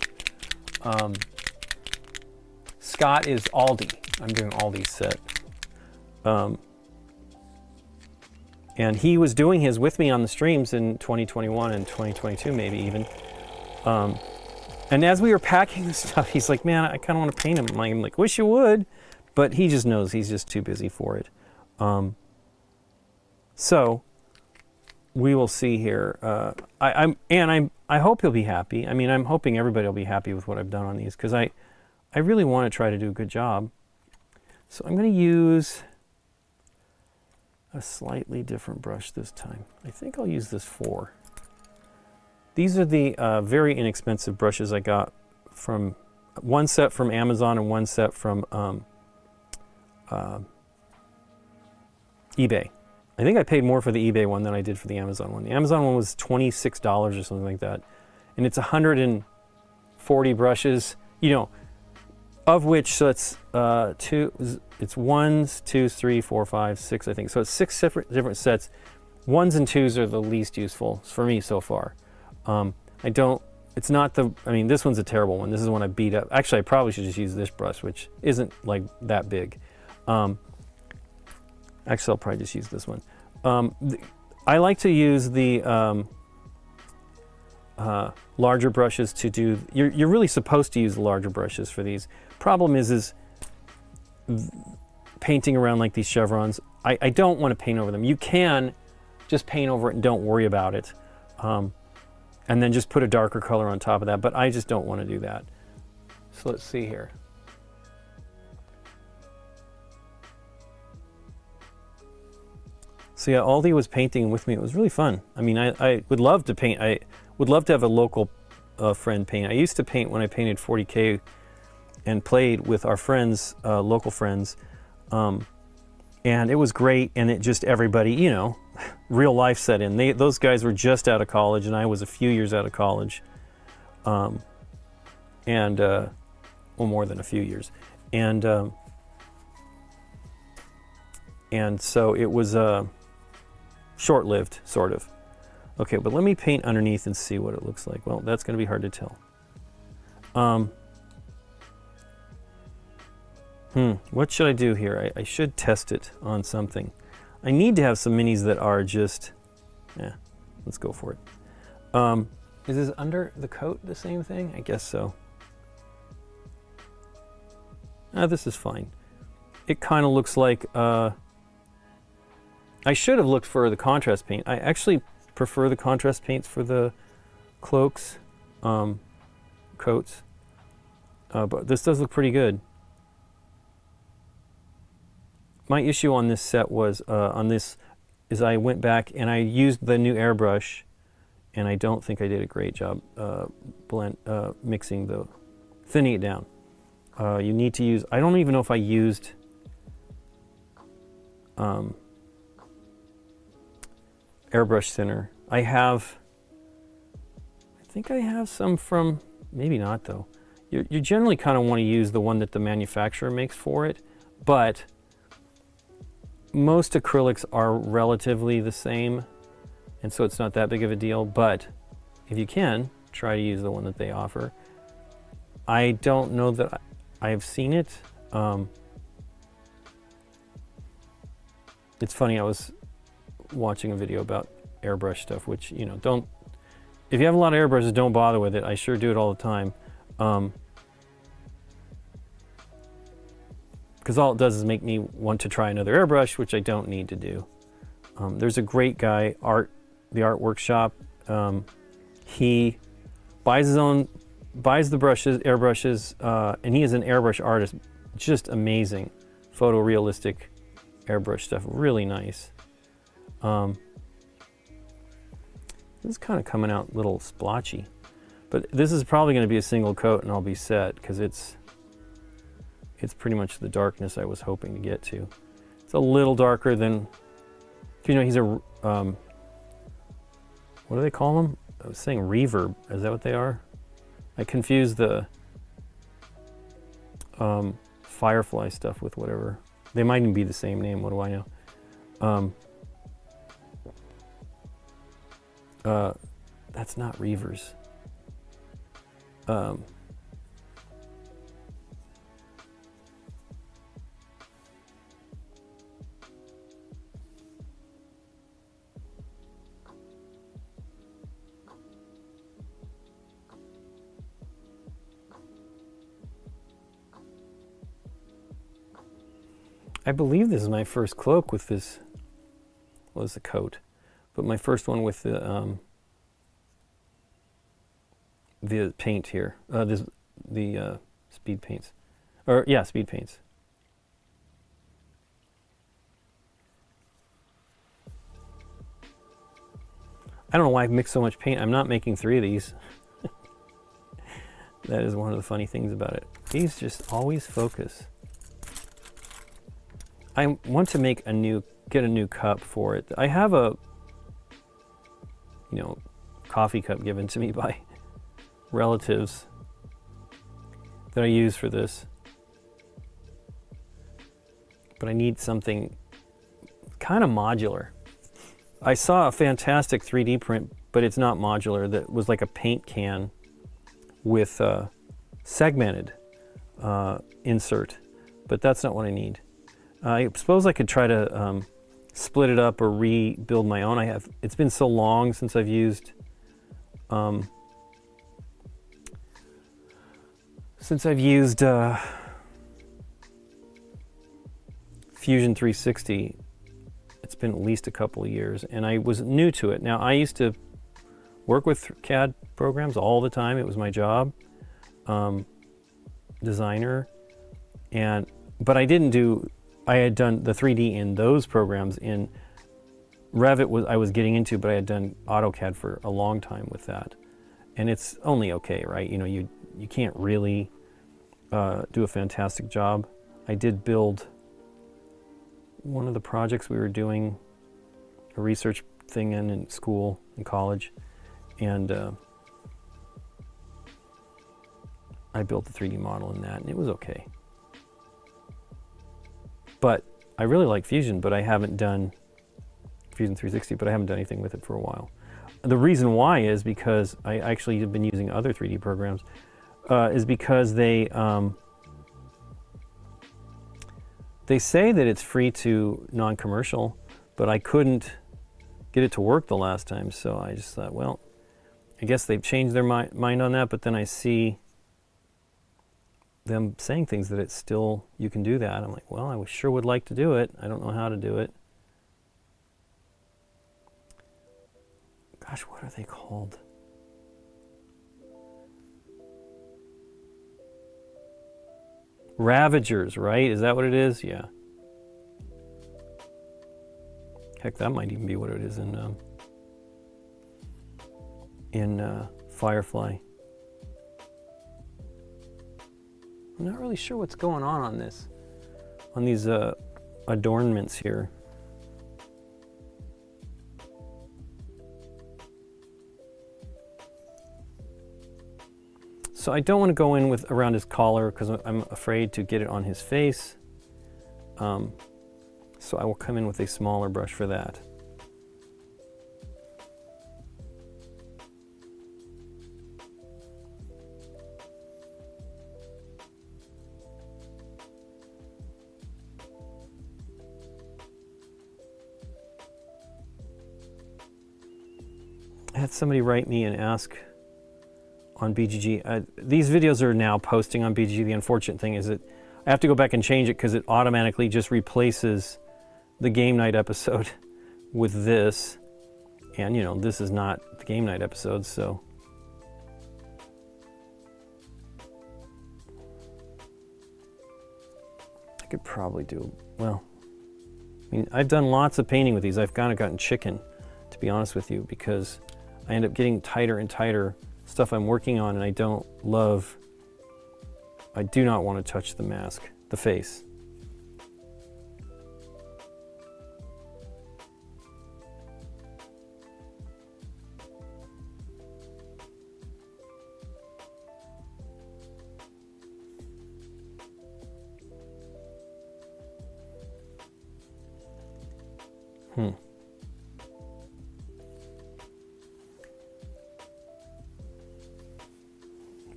Scott is Aldi. I'm doing Aldi's set. And he was doing his with me on the streams in 2021 and 2022, maybe even. And as we were packing the stuff, he's like, man, I kind of want to paint him. I'm like, wish you would. But he just knows he's just too busy for it. So we will see here. I hope he'll be happy. I mean, I'm hoping everybody will be happy with what I've done on these, because I really want to try to do a good job. So I'm going to use a slightly different brush this time. I think I'll use this 4. These are the very inexpensive brushes I got from one set from Amazon and one set from eBay. I think I paid more for the eBay one than I did for the Amazon one. The Amazon one was $26 or something like that. And it's 140 brushes, of which, so it's it's 1s, 2s, 3, 4, 5, 6, I think. So it's 6 different sets. 1s and 2s are the least useful for me so far. It's not this one's a terrible one. This is one I beat up. Actually, I probably should just use this brush, which isn't like that big. Actually, I'll probably just use this one. I like to use the larger brushes to do, you're really supposed to use the larger brushes for these. Problem is painting around like these chevrons, I don't want to paint over them. You can just paint over it and don't worry about it. And then just put a darker color on top of that, but I just don't want to do that. So let's see here. So yeah, Aldi was painting with me. It was really fun. I mean, I would love to paint. I would love to have a local friend paint. I used to paint when I painted 40K and played with our friends, local friends. And it was great, and it just, everybody, real life set in. Those guys were just out of college, and I was a few years out of college. Well, more than a few years. And so it was short-lived, sort of. Okay, but let me paint underneath and see what it looks like. Well, that's going to be hard to tell. What should I do here? I should test it on something. I need to have some minis that are just, let's go for it. Is this under the coat the same thing? I guess so. This is fine. It kind of looks like, I should have looked for the contrast paint. I actually prefer the contrast paints for the cloaks. coats. But this does look pretty good. My issue on this set was, is I went back and I used the new airbrush, and I don't think I did a great job thinning it down. You need to use, I don't even know if I used airbrush thinner. I think I have some from, maybe not though. You generally kind of want to use the one that the manufacturer makes for it, but most acrylics are relatively the same, and so it's not that big of a deal. But if you can, try to use the one that they offer. I don't know that I've seen it. It's funny, I was watching a video about airbrush stuff, which, you know, don't, if you have a lot of airbrushes, don't bother with it. I sure do it all the time. Because all it does is make me want to try another airbrush, which I don't need to do. There's a great guy, the Art Workshop. He buys the airbrushes, and he is an airbrush artist. Just amazing, photorealistic airbrush stuff, really nice. This is kind of coming out a little splotchy, but this is probably going to be a single coat and I'll be set, because it's pretty much the darkness I was hoping to get to. It's a little darker than, you know, he's a, what do they call them? I was saying reverb, is that what they are? I confused the Firefly stuff with whatever. They might even be the same name, what do I know? That's not Reavers. I believe this is my first cloak with this, was the coat, but my first one with the paint here, the speed paints, or yeah, speed paints. I don't know why I've mixed so much paint. I'm not making 3 of these. That is one of the funny things about it. These just always focus. I want to make get a new cup for it. I have a, you know, coffee cup given to me by relatives that I use for this. But I need something kind of modular. I saw a fantastic 3D print, but it's not modular, that was like a paint can with a segmented insert, but that's not what I need. I suppose I could try to split it up or rebuild my own. It's been so long since I've used Fusion 360. It's been at least a couple of years, and I was new to it. Now, I used to work with CAD programs all the time. It was my job, designer, but I had done the 3D in those programs. In Revit I was getting into, but I had done AutoCAD for a long time with that. And it's only okay, right? You know, you can't really do a fantastic job. I did build one of the projects we were doing, a research thing in school, in college, and I built the 3D model in that, and it was okay. But I really like Fusion, but I haven't done Fusion 360, but I haven't done anything with it for a while. The reason why is because I actually have been using other 3D programs, is because they say that it's free to non-commercial, but I couldn't get it to work the last time, so I just thought, well, I guess they've changed their mind on that, but then I see them saying things that it's still, you can do that. I'm like, well, I sure would like to do it. I don't know how to do it. Gosh, what are they called? Ravagers, right? Is that what it is? Yeah. Heck, that might even be what it is in Firefly. I'm not really sure what's going on this, on these adornments here. So I don't want to go in with around his collar because I'm afraid to get it on his face. So I will come in with a smaller brush for that. I had somebody write me and ask on BGG. These videos are now posting on BGG. The unfortunate thing is that I have to go back and change it because it automatically just replaces the Game Night episode with this. And, you know, this is not the Game Night episode, so. I could probably do, well, I mean, I've done lots of painting with these. I've kind of gotten chicken, to be honest with you, because I end up getting tighter and tighter stuff I'm working on, and I do not want to touch the mask, the face.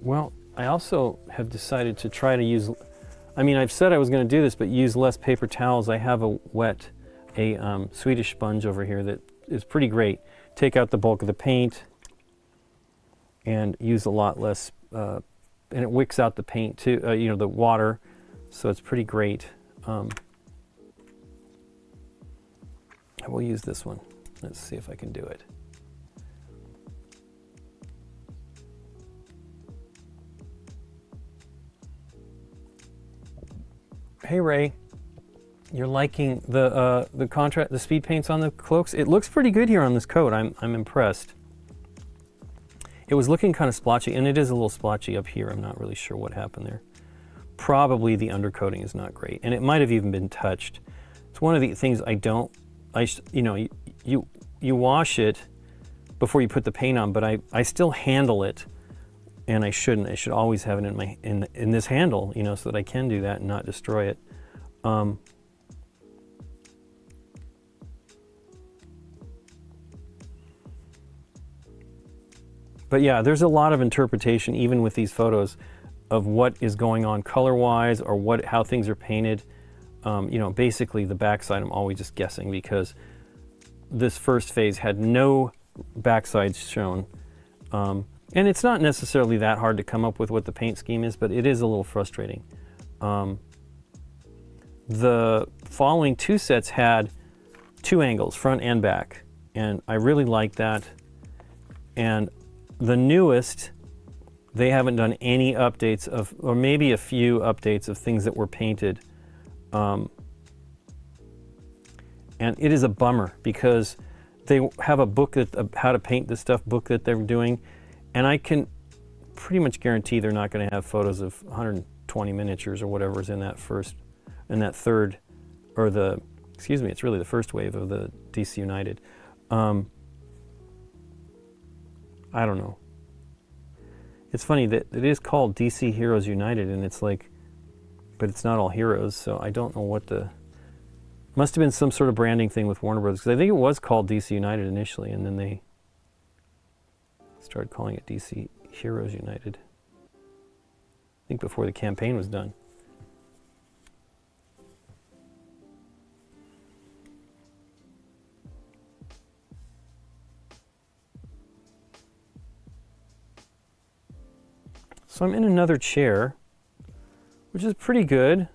Well, I also have decided to try to use, I mean, I've said I was going to do this, but use less paper towels. I have a Swedish sponge over here that is pretty great. Take out the bulk of the paint and use a lot less, and it wicks out the paint too, you know, the water, so it's pretty great. I will use this one. Let's see if I can do it. Hey Ray, you're liking the contrast, the speed paints on the cloaks? It looks pretty good here on this coat. I'm impressed. It was looking kind of splotchy, and it is a little splotchy up here. I'm not really sure what happened there. Probably the undercoating is not great, and it might have even been touched. It's one of the things you know, you wash it before you put the paint on, but I still handle it, and I shouldn't. I should always have it in this handle, you know, so that I can do that and not destroy it. But yeah, there's a lot of interpretation, even with these photos, of what is going on color-wise or how things are painted. You know, basically the backside I'm always just guessing because this first phase had no backsides shown. And it's not necessarily that hard to come up with what the paint scheme is, but it is a little frustrating. The following two sets had two angles, front and back, and I really like that. And the newest, they haven't done any updates of, or maybe a few updates of things that were painted. And it is a bummer because they have a book that how to paint this stuff book that they're doing, and I can pretty much guarantee they're not going to have photos of 120 miniatures or whatever is in that third, or excuse me, it's really the first wave of the DC United. I don't know. It's funny that it is called DC Heroes United, and it's like, but it's not all heroes, so I don't know what must have been some sort of branding thing with Warner Brothers, because I think it was called DC United initially, and then they started calling it DC Heroes United. I think before the campaign was done. So I'm in another chair, which is pretty good.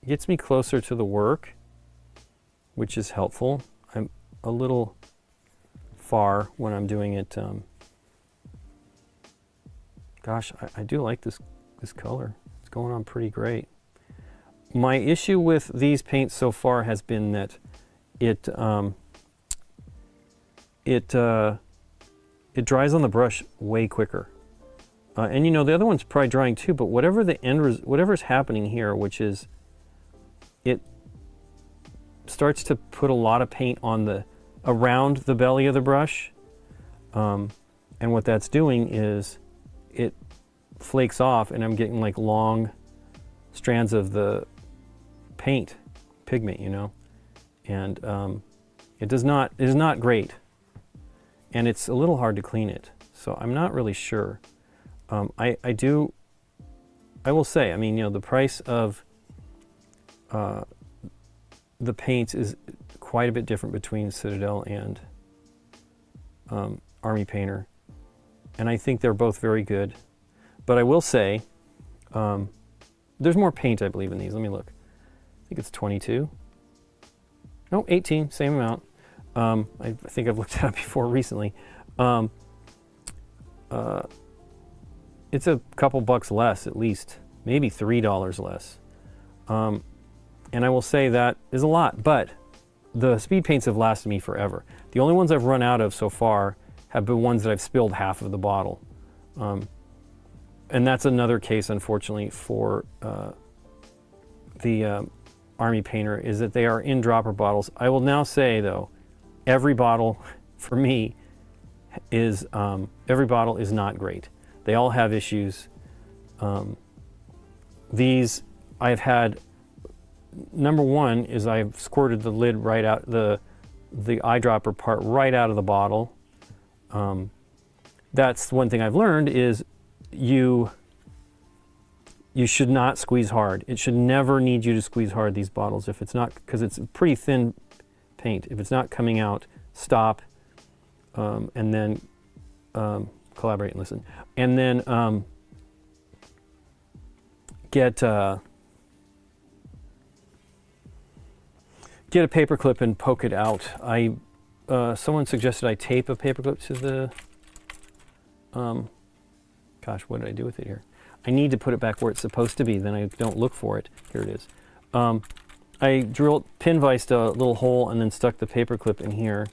It gets me closer to the work, which is helpful. I'm a little far when I'm doing it. Gosh, I do like this color. It's going on pretty great. My issue with these paints so far has been that it dries on the brush way quicker. And you know, the other one's probably drying too, but whatever the whatever's happening here, which is it starts to put a lot of paint on around the belly of the brush. And what that's doing is it flakes off and I'm getting like long strands of the pigment, you know, and it is not great, and it's a little hard to clean it, so I'm not really sure. I will say, I mean, you know, the price of the paints is quite a bit different between Citadel and Army Painter, and I think they're both very good. But I will say, there's more paint, I believe, in these. Let me look. I think it's 22. No, 18, same amount. I think I've looked at it before recently. It's a couple bucks less, at least, maybe $3 less. And I will say that is a lot, but the speed paints have lasted me forever. The only ones I've run out of so far have been ones that I've spilled half of the bottle. And that's another case, unfortunately, for the Army Painter, is that they are in dropper bottles. I will now say, though, every bottle for me is every bottle is not great. They all have issues. These I've had. Number one is I've squirted the lid right out, the eyedropper part right out of the bottle. That's one thing I've learned is you should not squeeze hard. It should never need you to squeeze hard, these bottles, if it's not, because it's pretty thin paint. If it's not coming out, stop, and then collaborate and listen. And then get a paper clip and poke it out. Someone suggested I tape a paper clip to the, gosh, what did I do with it here? I need to put it back where it's supposed to be, then I don't look for it. Here it is. I pin-viced a little hole and then stuck the paper clip in here.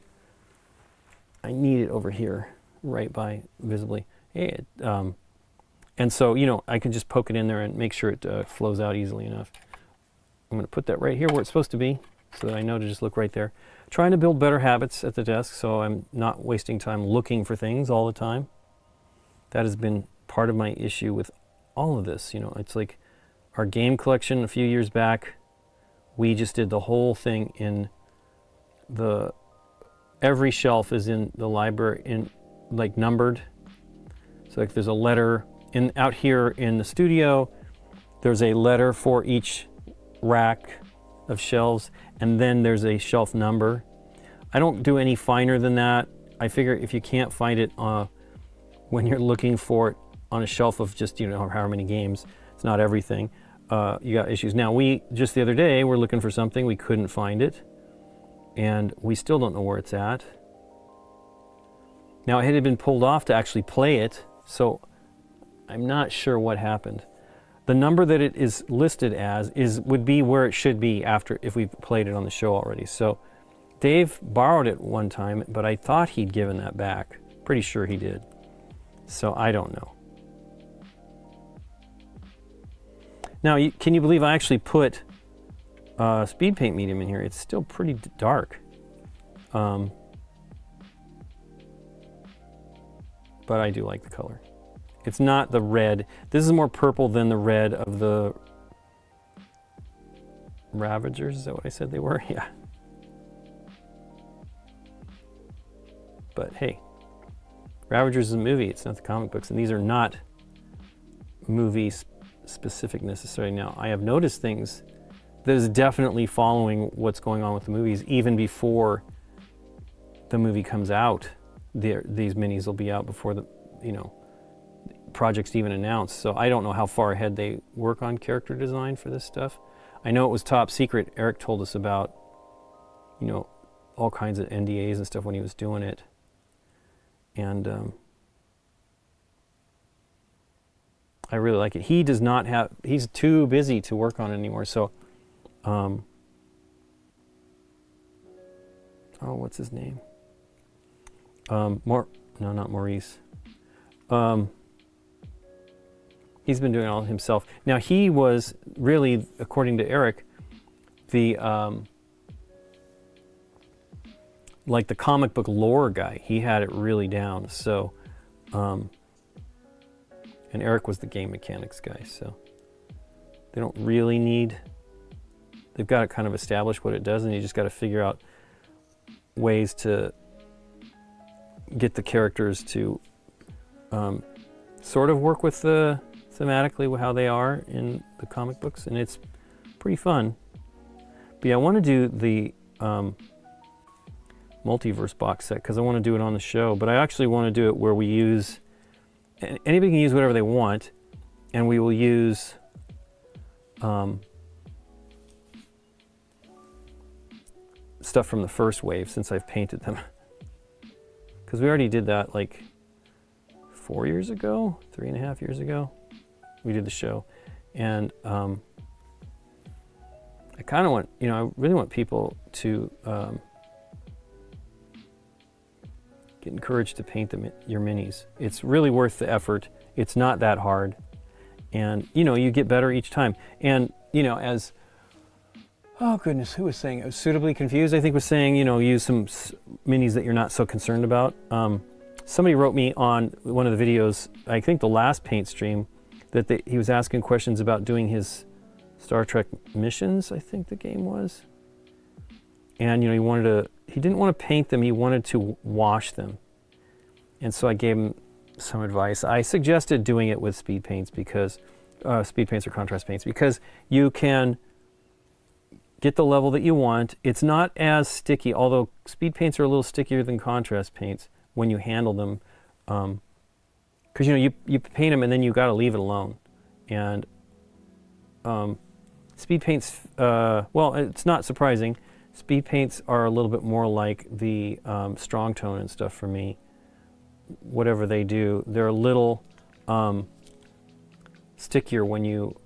I need it over here, right by visibly. And so, you know, I can just poke it in there and make sure it flows out easily enough. I'm going to put that right here where it's supposed to be, so that I know to just look right there. Trying to build better habits at the desk so I'm not wasting time looking for things all the time. That has been part of my issue with all of this. You know, it's like our game collection a few years back, we just did the whole thing in every shelf is in the library in like numbered. So like there's a letter out here in the studio, there's a letter for each rack of shelves, and then there's a shelf number. I don't do any finer than that. I figure if you can't find it when you're looking for it on a shelf of just, you know, however many games, it's not everything, you got issues. Now, just the other day, we're looking for something, we couldn't find it, and we still don't know where it's at. Now, it had been pulled off to actually play it, so I'm not sure what happened. The number that it is listed as would be where it should be if we've played it on the show already. So Dave borrowed it one time, but I thought he'd given that back. Pretty sure he did. So I don't know. Now, can you believe I actually put speed paint medium in here? It's still pretty dark. But I do like the color. It's not the red. This is more purple than the red of the Ravagers. Is that what I said they were? Yeah. But hey, Ravagers is a movie. It's not the comic books. And these are not movie specific necessarily. Now, I have noticed things that is definitely following what's going on with the movies even before the movie comes out. These minis will be out before the, you know, project's even announced. So I don't know how far ahead they work on character design for this stuff. I know it was top secret. Eric told us about, you know, all kinds of NDAs and stuff when he was doing it. And I really like it. He does not have, he's too busy to work on it anymore. So, oh, what's his name? No, not Maurice. He's been doing it all himself. Now, he was really, according to Eric, the like the comic book lore guy. He had it really down. So, and Eric was the game mechanics guy. So they don't really need, they've got to kind of establish what it does, and you just got to figure out ways to get the characters to sort of work with the thematically how they are in the comic books, and it's pretty fun. But yeah, I want to do the multiverse box set because I want to do it on the show, but I actually want to do it where we use, anybody can use whatever they want, and we will use stuff from the first wave since I've painted them. Because we already did that like 4 years ago, 3.5 years ago. We did the show. And I kind of want, you know, I really want people to get encouraged to paint your minis. It's really worth the effort. It's not that hard. And, you know, you get better each time. And, you know, as, oh goodness, who was saying it? Suitably Confused, I think, was saying, you know, use some minis that you're not so concerned about. Somebody wrote me on one of the videos, I think the last paint stream, that he was asking questions about doing his Star Trek missions, I think the game was. And, you know, he didn't want to paint them, he wanted to wash them. And so I gave him some advice. I suggested doing it with speed paints because, speed paints or contrast paints, because you can get the level that you want. It's not as sticky, although speed paints are a little stickier than contrast paints when you handle them. Because, you know, you paint them and then you got to leave it alone. And speed paints, well, it's not surprising. Speed paints are a little bit more like the strong tone and stuff for me. Whatever they do, they're a little stickier when you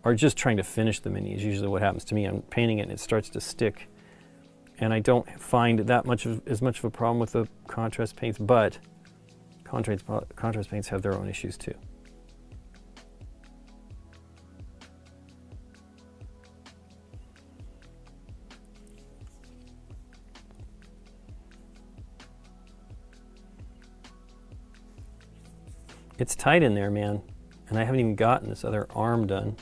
are just trying to finish the mini is usually what happens to me. I'm painting it and it starts to stick. And I don't find that as much of a problem with the contrast paints, but contrast paints have their own issues too. It's tight in there, man. And I haven't even gotten this other arm done.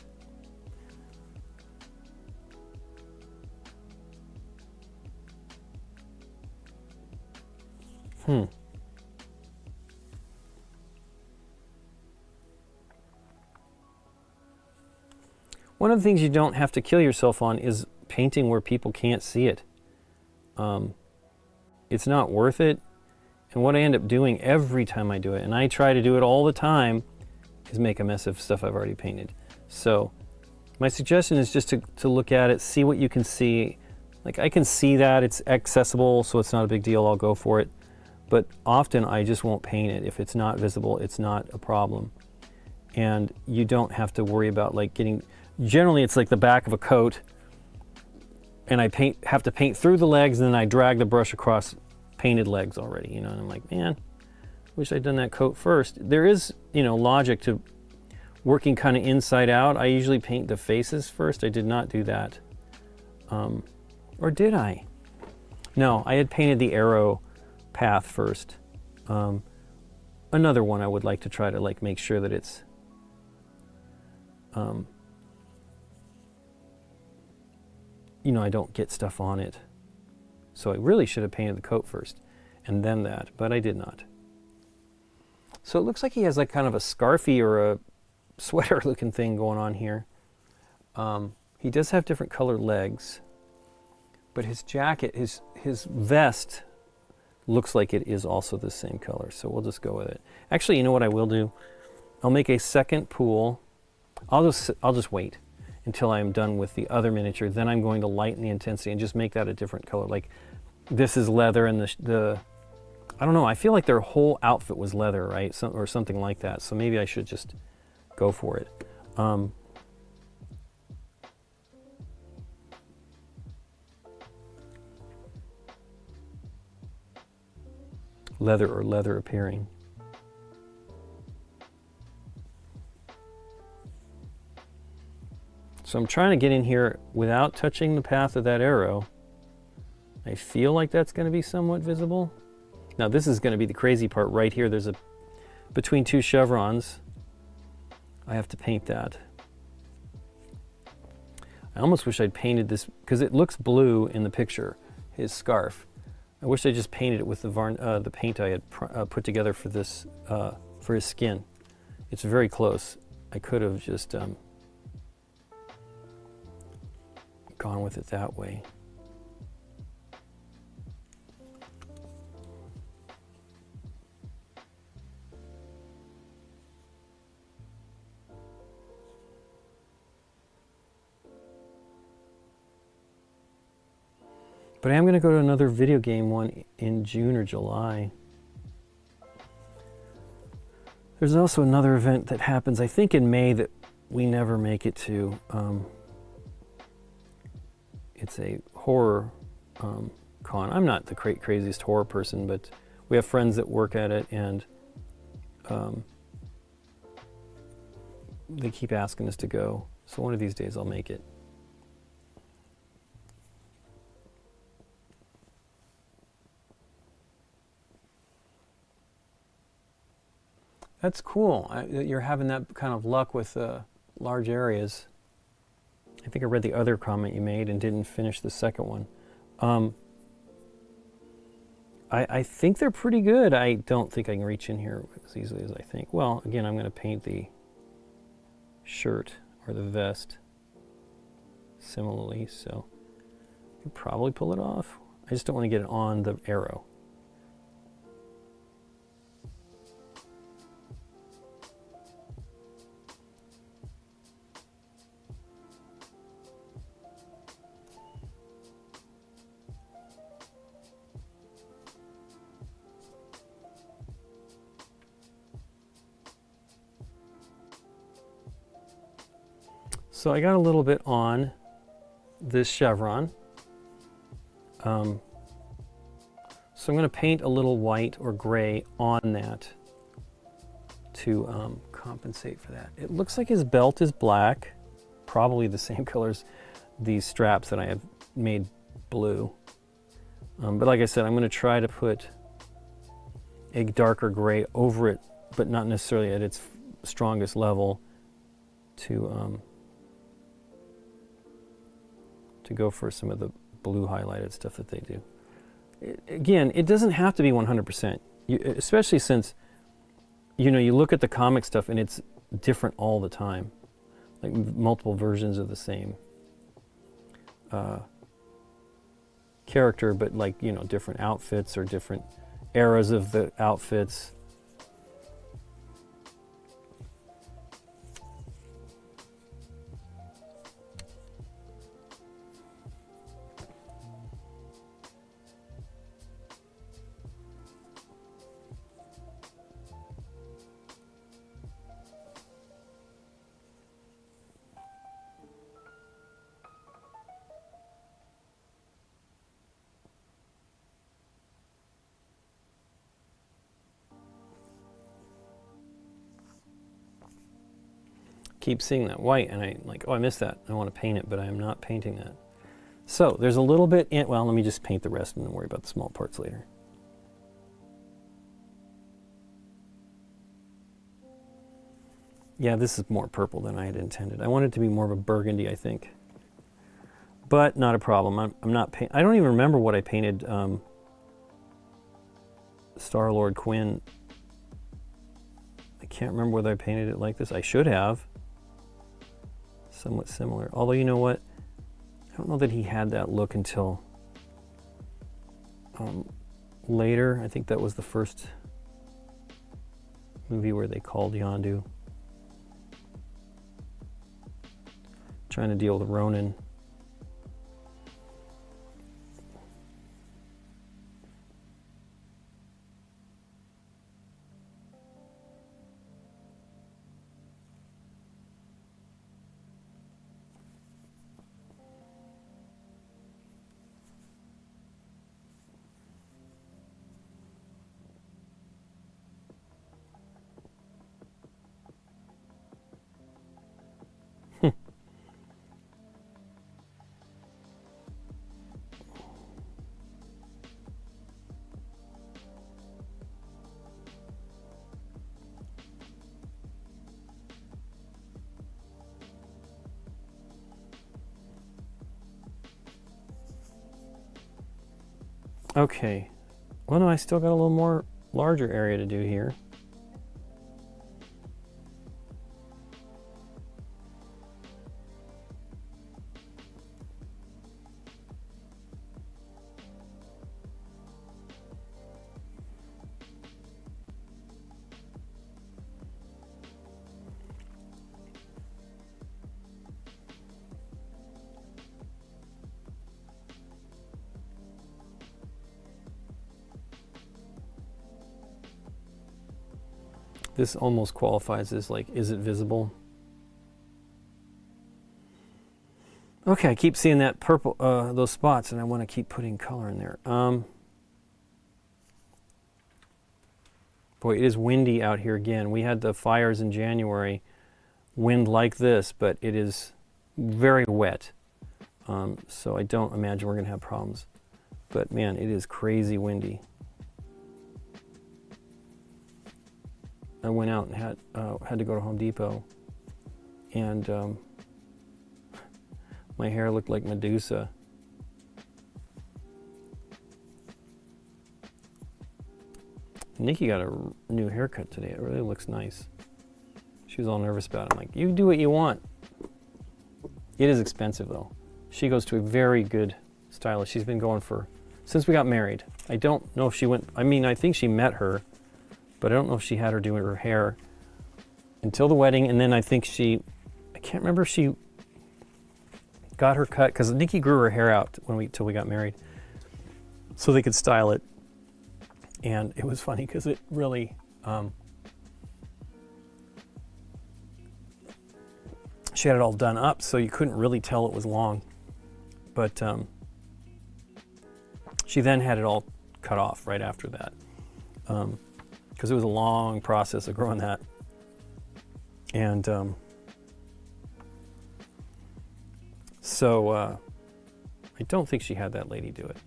One of the things you don't have to kill yourself on is painting where people can't see it. It's not worth it. And what I end up doing every time I do it, and I try to do it all the time, is make a mess of stuff I've already painted. So my suggestion is just to look at it, see what you can see. Like, I can see that it's accessible, so it's not a big deal, I'll go for it. But often I just won't paint it. If it's not visible, it's not a problem. And you don't have to worry about like generally it's like the back of a coat, and I have to paint through the legs, and then I drag the brush across painted legs already, you know, and I'm like, man, wish I'd done that coat first. There is, you know, logic to working kind of inside out. I usually paint the faces first. I did not do that. Or did I? No, I had painted the arrow path first. Another one I would like to try to like make sure that it's you know, I don't get stuff on it. So I really should have painted the coat first and then that, but I did not. So it looks like he has like kind of a scarfy or a sweater looking thing going on here. He does have different colored legs, but his jacket, his vest looks like it is also the same color. So we'll just go with it. Actually, you know what I will do? I'll make a second pool. I'll just wait until I'm done with the other miniature. Then I'm going to lighten the intensity and just make that a different color. Like this is leather, and the I don't know, I feel like their whole outfit was leather, right? Or something like that. So maybe I should just go for it. Leather or leather appearing. So I'm trying to get in here without touching the path of that arrow. I feel like that's going to be somewhat visible. Now this is going to be the crazy part right here. There's a, between two chevrons, I have to paint that. I almost wish I'd painted this, because it looks blue in the picture, his scarf. I wish I just painted it with the paint I had put together for this, for his skin. It's very close. I could have just gone with it that way. But I am going to go to another video game one in June or July. There's also another event that happens, I think in May, that we never make it to. It's a horror con. I'm not the craziest horror person, but we have friends that work at it, and they keep asking us to go. So one of these days I'll make it. That's cool that you're having that kind of luck with large areas. I think I read the other comment you made and didn't finish the second one. I think they're pretty good. I don't think I can reach in here as easily as I think. Well, again, I'm going to paint the shirt or the vest similarly, so I could probably pull it off. I just don't want to get it on the arrow. So I got a little bit on this chevron. So I'm going to paint a little white or gray on that to compensate for that. It looks like his belt is black, probably the same color as these straps that I have made blue. But like I said, I'm going to try to put a darker gray over it, but not necessarily at its strongest level to go for some of the blue highlighted stuff that they do. Again, it doesn't have to be 100%, especially since, you know, you look at the comic stuff and it's different all the time, like multiple versions of the same character, but like, you know, different outfits or different eras of the outfits. Keep seeing that white and I like, oh, I missed that. I want to paint it, but I am not painting that. So there's a little bit in, well, let me just paint the rest and then worry about the small parts later. Yeah, this is more purple than I had intended. I wanted it to be more of a burgundy, I think. But not a problem. I'm not I don't even remember what I painted Star-Lord Quinn. I can't remember whether I painted it like this. I should have. Somewhat similar. Although, you know what? I don't know that he had that look until later. I think that was the first movie where they called Yondu. Trying to deal with Ronin. Okay. Well, no, I still got a little more larger area to do here. This almost qualifies as like, is it visible? Okay, I keep seeing that purple, those spots, and I want to keep putting color in there. Boy, it is windy out here again. We had the fires in January, wind like this, but it is very wet. So I don't imagine we're going to have problems. But man, it is crazy windy. I went out and had to go to Home Depot, and my hair looked like Medusa. Nikki got a new haircut today. It really looks nice. She was all nervous about it. I'm like, you do what you want. It is expensive though. She goes to a very good stylist. She's been going since we got married. I don't know if she went, I mean, I think she met her, but I don't know if she had her doing her hair until the wedding. And then I think I can't remember if she got her cut, because Nikki grew her hair out till we got married, so they could style it. And it was funny because it really, she had it all done up, so you couldn't really tell it was long. But she then had it all cut off right after that, because it was a long process of growing that. And so I don't think she had that lady do it.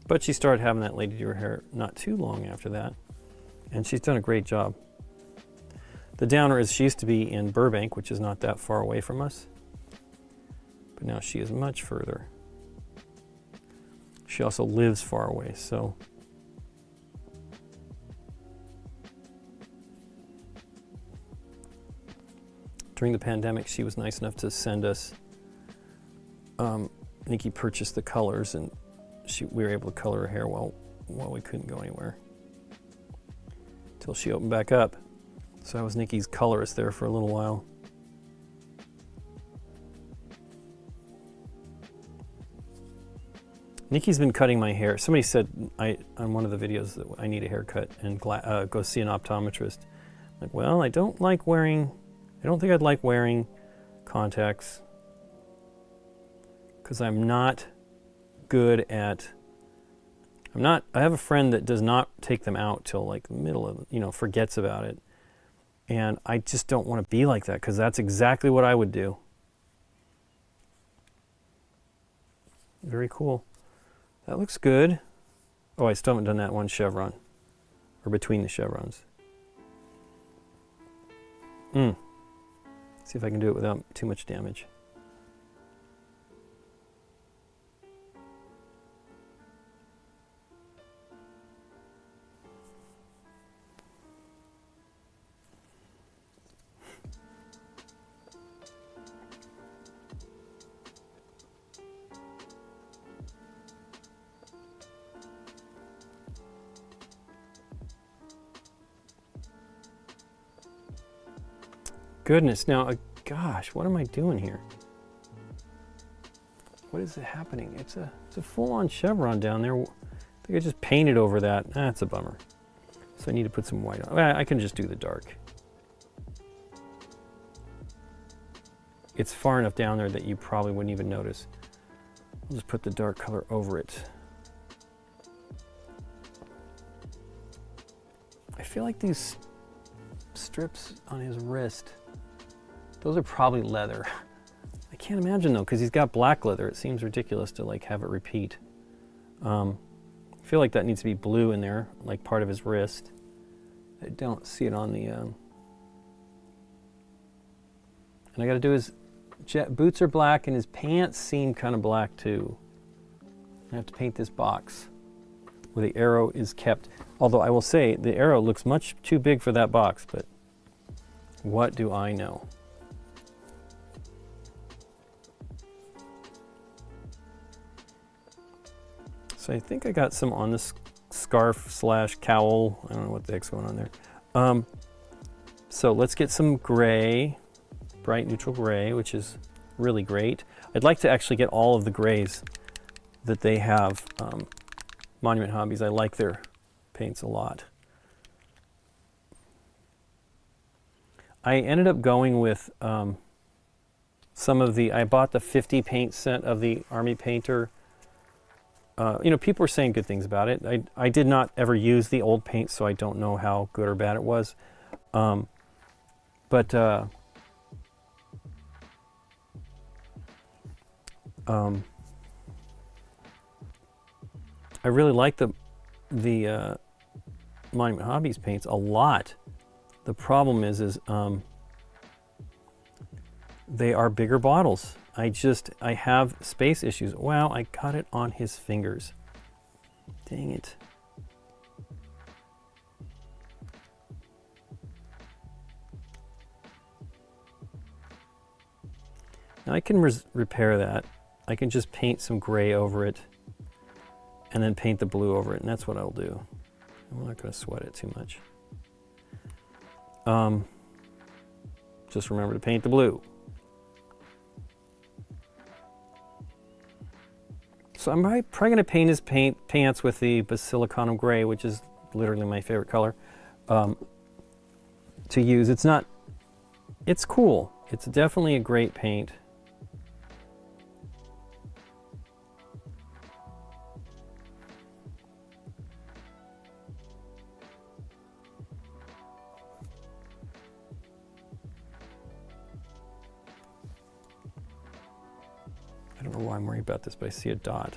But she started having that lady do her hair not too long after that. And she's done a great job. The downer is, she used to be in Burbank, which is not that far away from us. But now she is much further. She also lives far away, so. During the pandemic, she was nice enough to send us, Nikki purchased the colors, and we were able to color her hair while we couldn't go anywhere. Till she opened back up. So I was Nikki's colorist there for a little while. Nikki's been cutting my hair. Somebody said on one of the videos that I need a haircut and go see an optometrist. I'm like, well, I don't think I'd like wearing contacts, because I'm not good at, I have a friend that does not take them out till like the middle of, forgets about it. And I just don't want to be like that, because that's exactly what I would do. Very cool. That looks good. Oh, I still haven't done that one chevron, or between the chevrons. See if I can do it without too much damage. Goodness, now, gosh, what am I doing here? What is happening? It's a full-on chevron down there. I think I just painted over that. That's a bummer. So I need to put some white on. I can just do the dark. It's far enough down there that you probably wouldn't even notice. I'll just put the dark color over it. I feel like these strips on his wrist, those are probably leather. I can't imagine though, because he's got black leather. It seems ridiculous to like have it repeat. I feel like that needs to be blue in there, like part of his wrist. I don't see it on the, and I gotta do his boots are black and his pants seem kind of black too. I have to paint this box. where the arrow is kept. Although I will say the arrow looks much too big for that box, but what do I know? So I think I got some on this scarf slash cowl. I don't know what the heck's going on there. So let's get some gray, bright neutral gray, which is really great. I'd like to actually get all of the grays that they have. Monument Hobbies, I like their paints a lot. I ended up going with some of the, I bought the 50 paint set of the Army Painter. You know, people were saying good things about it. I did not ever use the old paint, so I don't know how good or bad it was. I really like the Monument Hobbies paints a lot. The problem is they are bigger bottles. I have space issues. Wow, I got it on his fingers. Dang it. Now I can repair that. I can just paint some gray over it and then paint the blue over it, and that's what I'll do. I'm not going to sweat it too much. Just remember to paint the blue. So I'm probably going to paint his pants with the Basilicanum Gray, which is literally my favorite color to use. It's cool. It's definitely a great paint. I don't know why I'm worried about this, but I see a dot.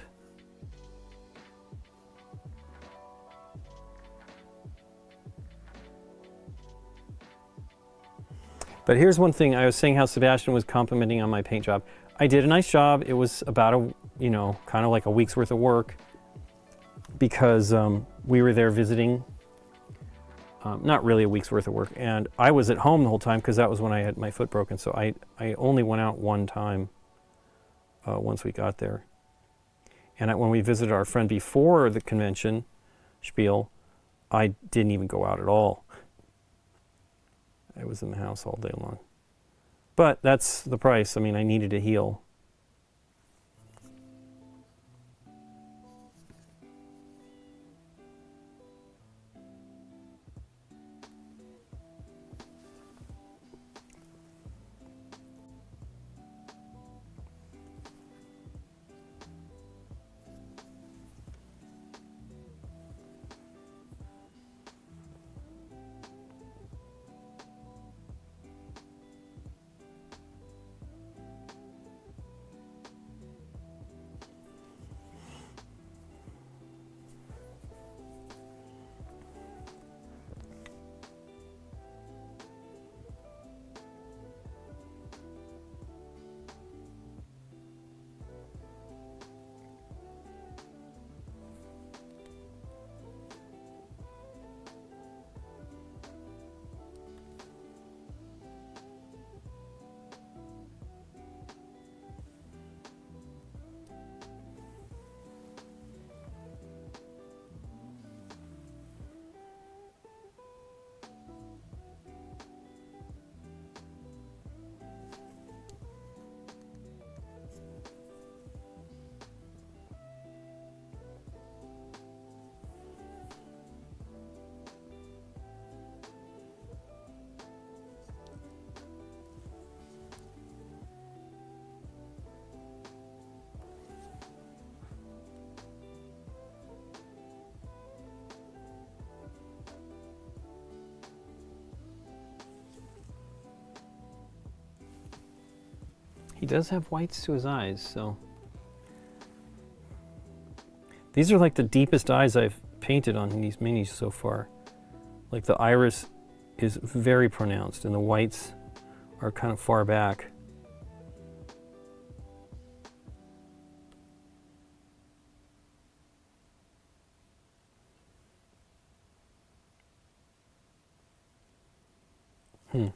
But here's one thing. I was saying how Sebastian was complimenting on my paint job. I did a nice job. It was about kind of like a week's worth of work because we were there visiting. Not really a week's worth of work. And I was at home the whole time because that was when I had my foot broken. So I only went out one time. Once we got there. And when we visited our friend before the convention spiel, I didn't even go out at all. I was in the house all day long. But that's the price. I mean, I needed to heal. He does have whites to his eyes, so. These are like the deepest eyes I've painted on these minis so far. Like the iris is very pronounced and the whites are kind of far back. I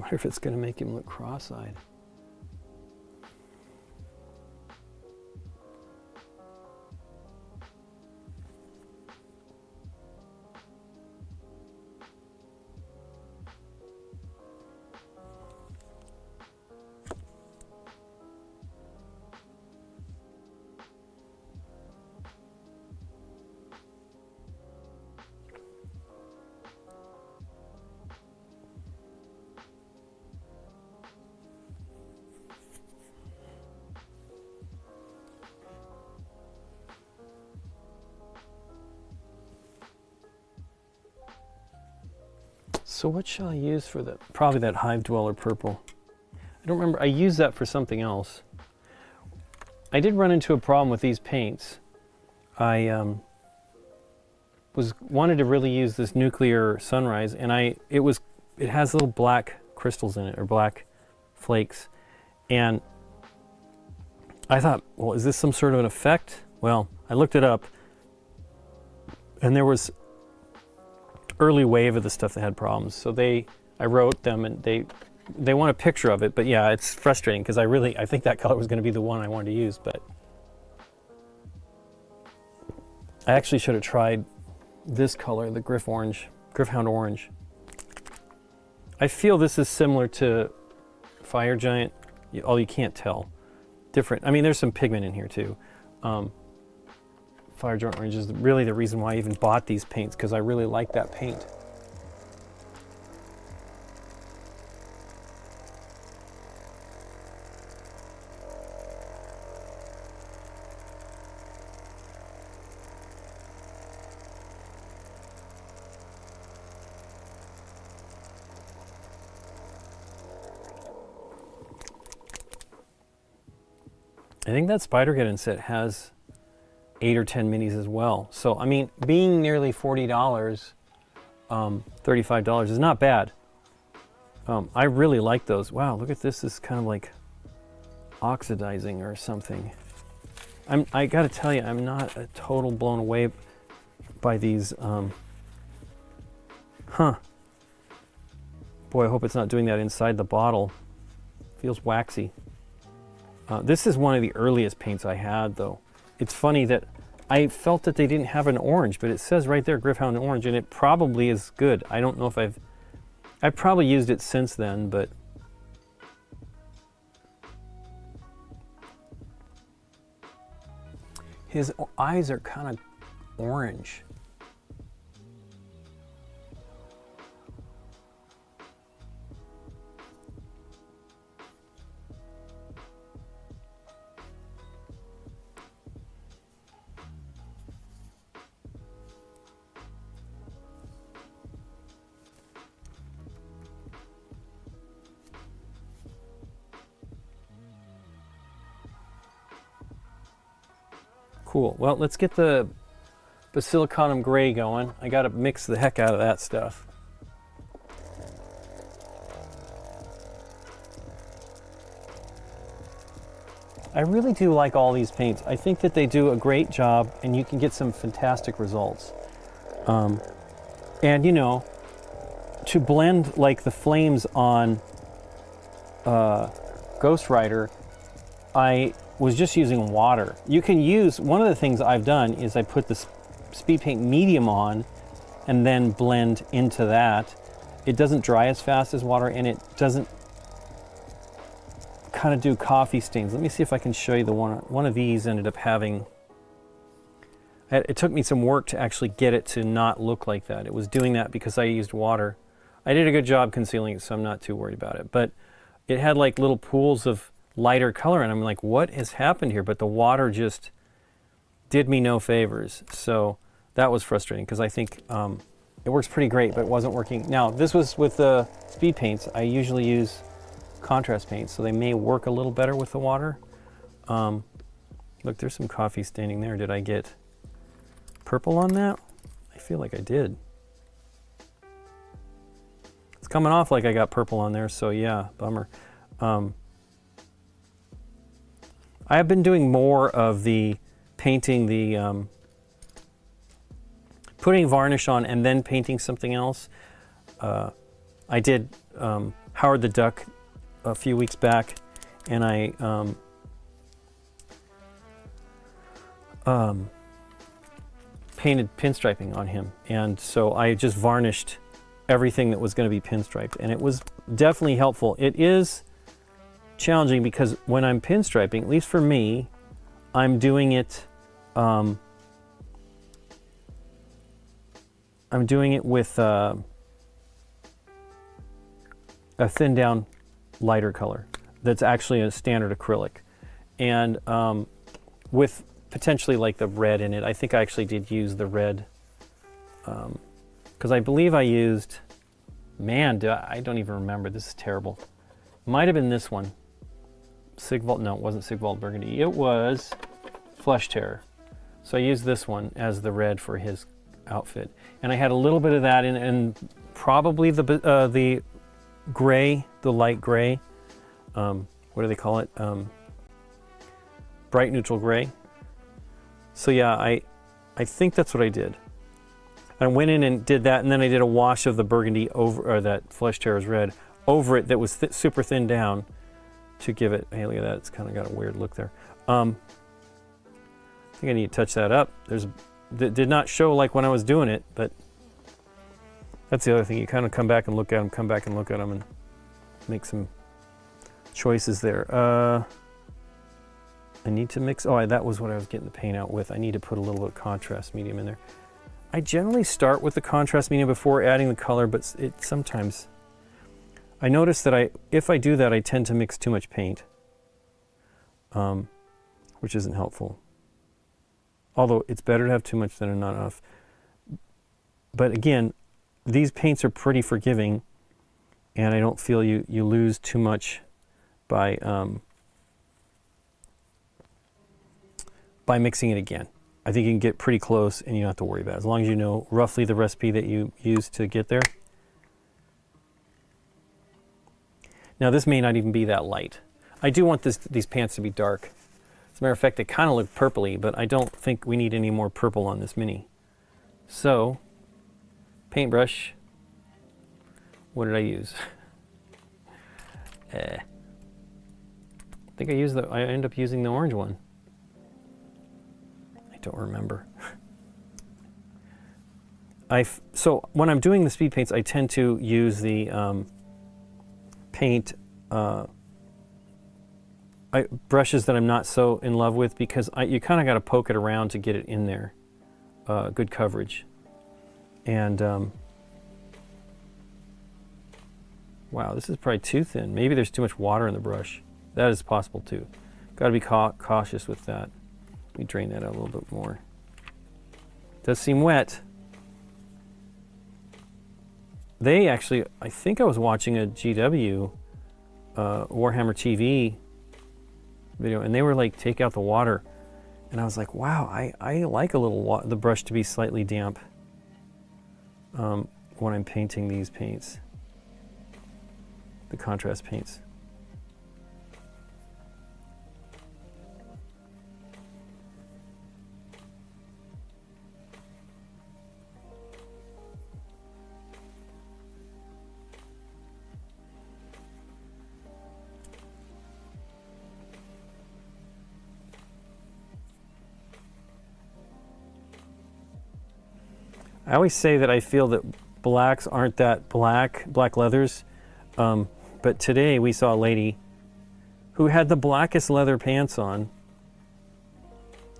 wonder if it's going to make him look cross-eyed. So what shall I use for the, probably that Hive Dweller purple. I don't remember, I used that for something else. I did run into a problem with these paints. I wanted to really use this Nuclear Sunrise, and it has little black crystals in it, or black flakes. And I thought, well, is this some sort of an effect? Well, I looked it up, and there was early wave of the stuff that had problems. So I wrote them, and they want a picture of it, but yeah, it's frustrating because I think that color was going to be the one I wanted to use, but I actually should have tried this color, the Gryph-hound Orange. I feel this is similar to Fire Giant, although you can't tell. Different. I mean, there's some pigment in here too. Fire Giant Orange is really the reason why I even bought these paints, because I really like that paint. I think that Spider-Geddon set has 8 or 10 minis as well. So, I mean, being nearly $40, $35 is not bad. I really like those. Wow, look at this. This is kind of like oxidizing or something. I gotta tell you, I'm not a total blown away by these. Boy, I hope it's not doing that inside the bottle. Feels waxy. This is one of the earliest paints I had, though. It's funny that I felt that they didn't have an orange, but it says right there, Gryph-hound Orange, and it probably is good. I don't know if I've probably used it since then, but his eyes are kind of orange. Cool. Well, let's get the Basilicanum Gray going. I got to mix the heck out of that stuff. I really do like all these paints. I think that they do a great job, and you can get some fantastic results. And you know, to blend like the flames on Ghost Rider, I was just using water. You can use, one of the things I've done is I put the speed paint medium on and then blend into that. It doesn't dry as fast as water, and it doesn't kind of do coffee stains. Let me see if I can show you the one of these ended up having, it took me some work to actually get it to not look like that. It was doing that because I used water. I did a good job concealing it, so I'm not too worried about it. But it had like little pools of lighter color, and I'm like, what has happened here? But the water just did me no favors. So that was frustrating, because I think it works pretty great, but it wasn't working. Now, this was with the speed paints. I usually use contrast paints, so they may work a little better with the water. Look, there's some coffee standing there. Did I get purple on that? I feel like I did. It's coming off like I got purple on there, so yeah, bummer. I have been doing more of the painting the, putting varnish on and then painting something else. I did Howard the Duck a few weeks back, and I painted pinstriping on him, and so I just varnished everything that was going to be pinstriped, and it was definitely helpful. It is challenging because when I'm pinstriping, at least for me, I'm doing it with a thinned down lighter color that's actually a standard acrylic, and with potentially like the red in it. I think I actually did use the red because I believe I used, man, I don't even remember. This is terrible. Might have been this one. Sigvald, no, it wasn't Sigvald Burgundy. It was Flesh Terror. So I used this one as the red for his outfit. And I had a little bit of that in, and probably the gray, the light gray. What do they call it? Bright neutral gray. So yeah, I think that's what I did. I went in and did that, and then I did a wash of the burgundy over, or that Flesh Terror's red, over it that was super thin down to give it, hey, look at that, it's kind of got a weird look there. I think I need to touch that up. That did not show like when I was doing it, but that's the other thing. You kind of come back and look at them, and make some choices there. I need to mix, that was what I was getting the paint out with. I need to put a little bit of contrast medium in there. I generally start with the contrast medium before adding the color, but sometimes I notice that if I do that, I tend to mix too much paint, which isn't helpful. Although it's better to have too much than not enough. But again, these paints are pretty forgiving, and I don't feel you lose too much by mixing it again. I think you can get pretty close and you don't have to worry about it, as long as you know roughly the recipe that you use to get there. Now this may not even be that light. I do want these pants to be dark. As a matter of fact, they kind of look purpley, but I don't think we need any more purple on this mini. So, paintbrush. What did I use? I think I ended up using the orange one. I don't remember. So when I'm doing the speed paints, I tend to use the paint brushes that I'm not so in love with, because you kind of got to poke it around to get it in there. Good coverage. And wow, this is probably too thin. Maybe there's too much water in the brush. That is possible too. Got to be cautious with that. Let me drain that out a little bit more. Does seem wet. They actually, I think I was watching a GW Warhammer TV video, and they were like, take out the water, and I was like, wow, I like a little the brush to be slightly damp when I'm painting these paints, the contrast paints. I always say that I feel that blacks aren't that black leathers, but today we saw a lady who had the blackest leather pants on.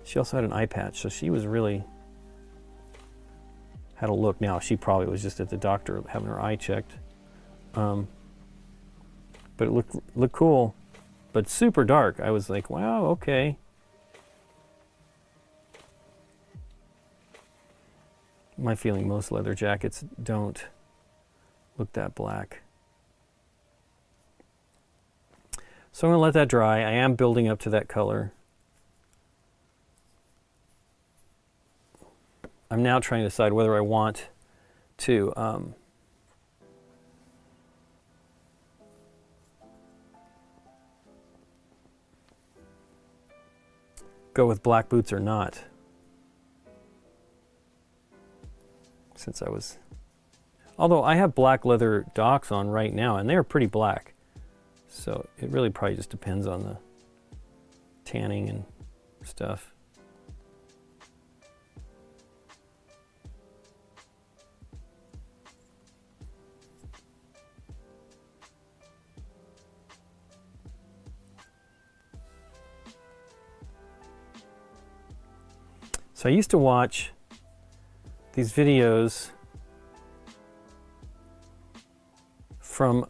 She also had an eye patch, so she was really, had a look. Now, she probably was just at the doctor having her eye checked. But it looked cool, but super dark. I was like, wow, okay. My feeling, most leather jackets don't look that black. So I'm going to let that dry. I am building up to that color. I'm now trying to decide whether I want to go with black boots or not. Since I was... Although I have black leather docks on right now, and they're pretty black. So it really probably just depends on the tanning and stuff. So I used to watch these videos from,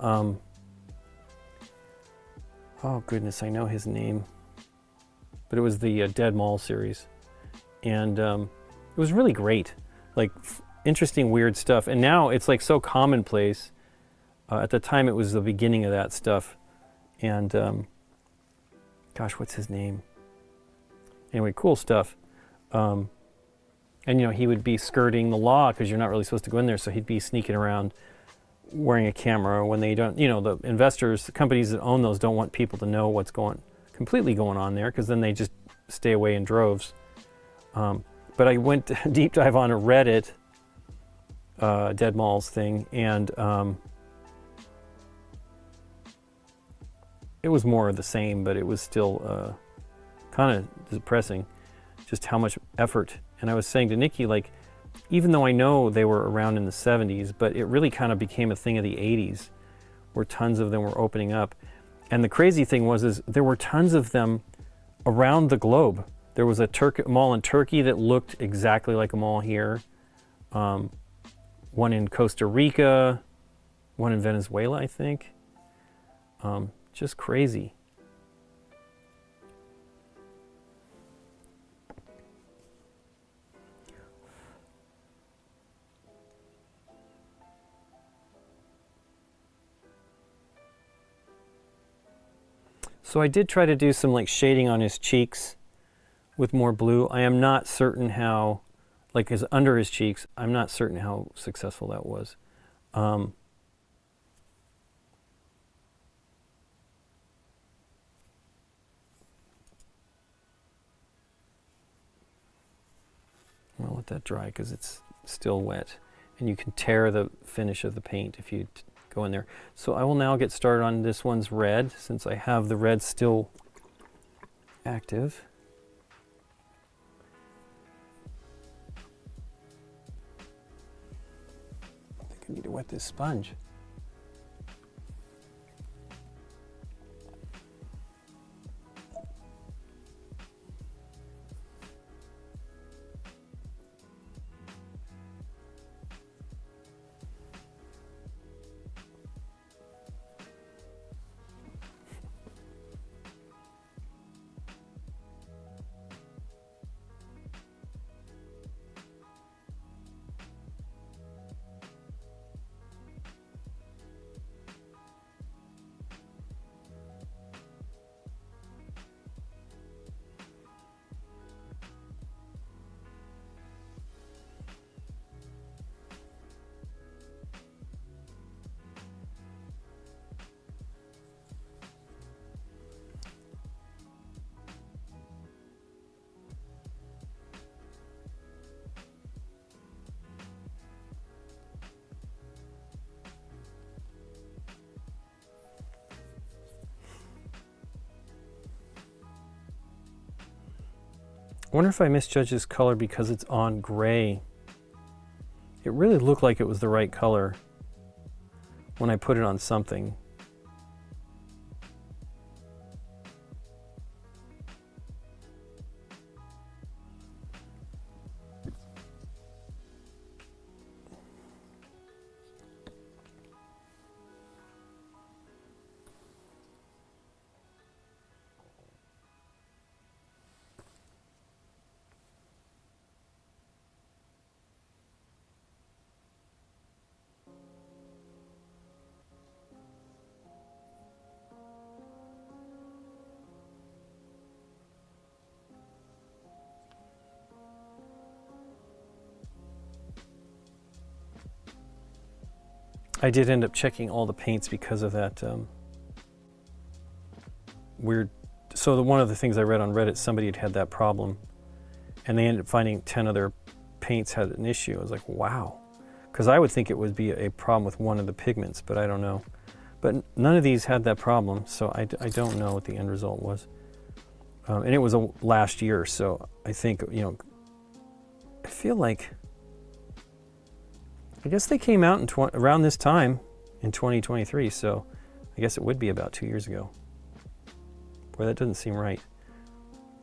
oh goodness, I know his name, but it was the Dead Mall series. And it was really great, like interesting, weird stuff. And now it's like so commonplace. At the time it was the beginning of that stuff. And gosh, what's his name? Anyway, cool stuff. And you know, he would be skirting the law because you're not really supposed to go in there, so he'd be sneaking around wearing a camera when they don't, you know, the investors, the companies that own those don't want people to know what's completely going on there, because then they just stay away in droves. But I went deep dive on a Reddit, Dead Malls thing, and it was more of the same, but it was still kind of depressing, just how much effort. And I was saying to Nikki, like, even though I know they were around in the 70s, but it really kind of became a thing of the 80s, where tons of them were opening up. And the crazy thing is there were tons of them around the globe. There was a mall in Turkey that looked exactly like a mall here. One in Costa Rica, one in Venezuela, I think. Just crazy. So I did try to do some like shading on his cheeks with more blue. I am not certain how, like his under his cheeks, I'm not certain how successful that was. I'll let that dry because it's still wet, and you can tear the finish of the paint if you go in there. So I will now get started on this one's red, since I have the red still active. I think I need to wet this sponge. I wonder if I misjudged this color because it's on gray. It really looked like it was the right color when I put it on something. I did end up checking all the paints because of that weird. So one of the things I read on Reddit, somebody had had that problem, and they ended up finding 10 other paints had an issue. I was like, wow, because I would think it would be a problem with one of the pigments, but I don't know. But none of these had that problem, so I don't know what the end result was. And it was last year, so I think, you know, I feel like, I guess they came out in around this time in 2023, so I guess it would be about 2 years ago. Boy, that doesn't seem right.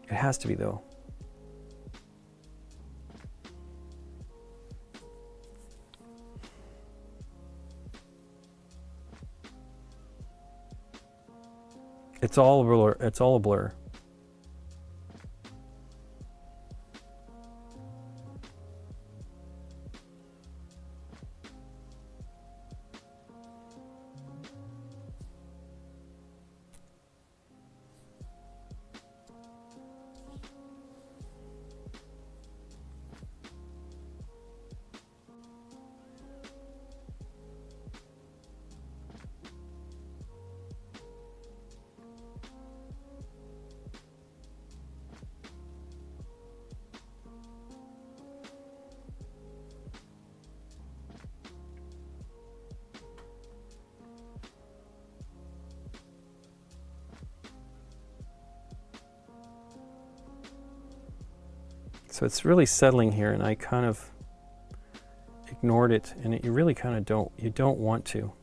It has to be, though. It's all a blur. It's all a blur. So it's really settling here, and I kind of ignored it, and you really kind of don't want to. You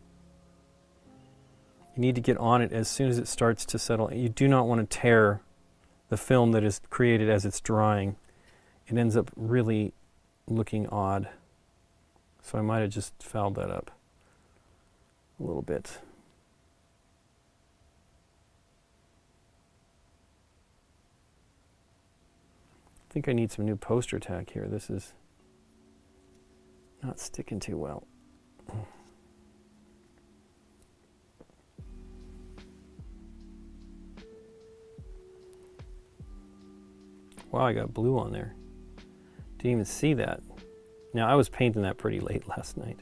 need to get on it as soon as it starts to settle. You do not want to tear the film that is created as it's drying. It ends up really looking odd. So I might have just fouled that up a little bit. I think I need some new poster tack here. This is not sticking too well. Wow, I got blue on there. Didn't even see that. Now, I was painting that pretty late last night.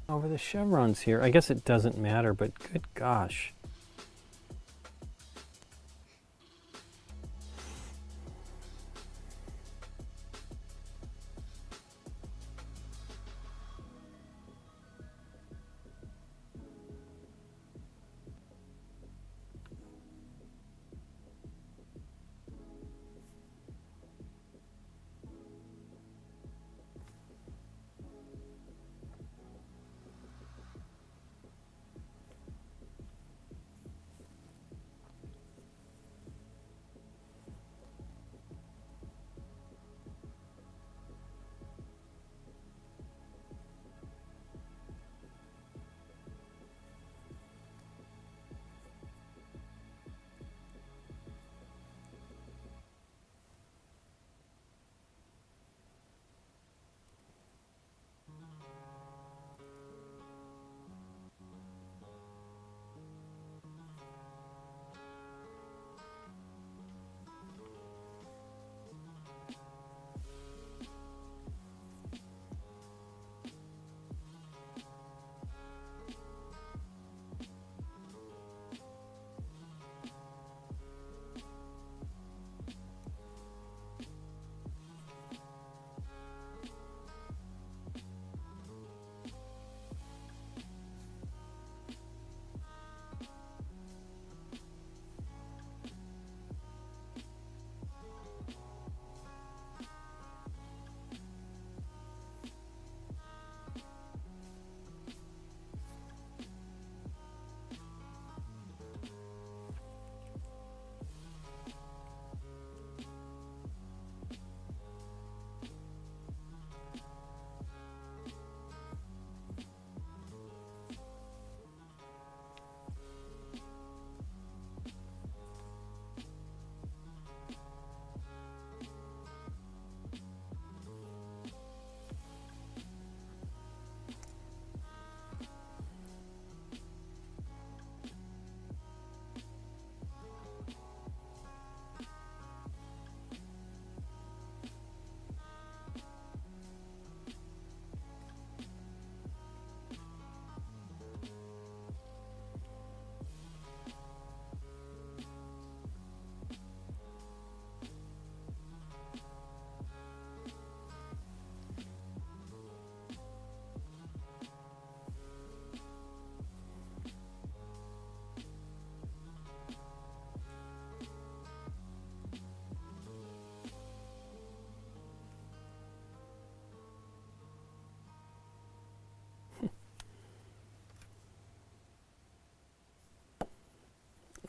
Over the chevrons here, I guess it doesn't matter, but good gosh.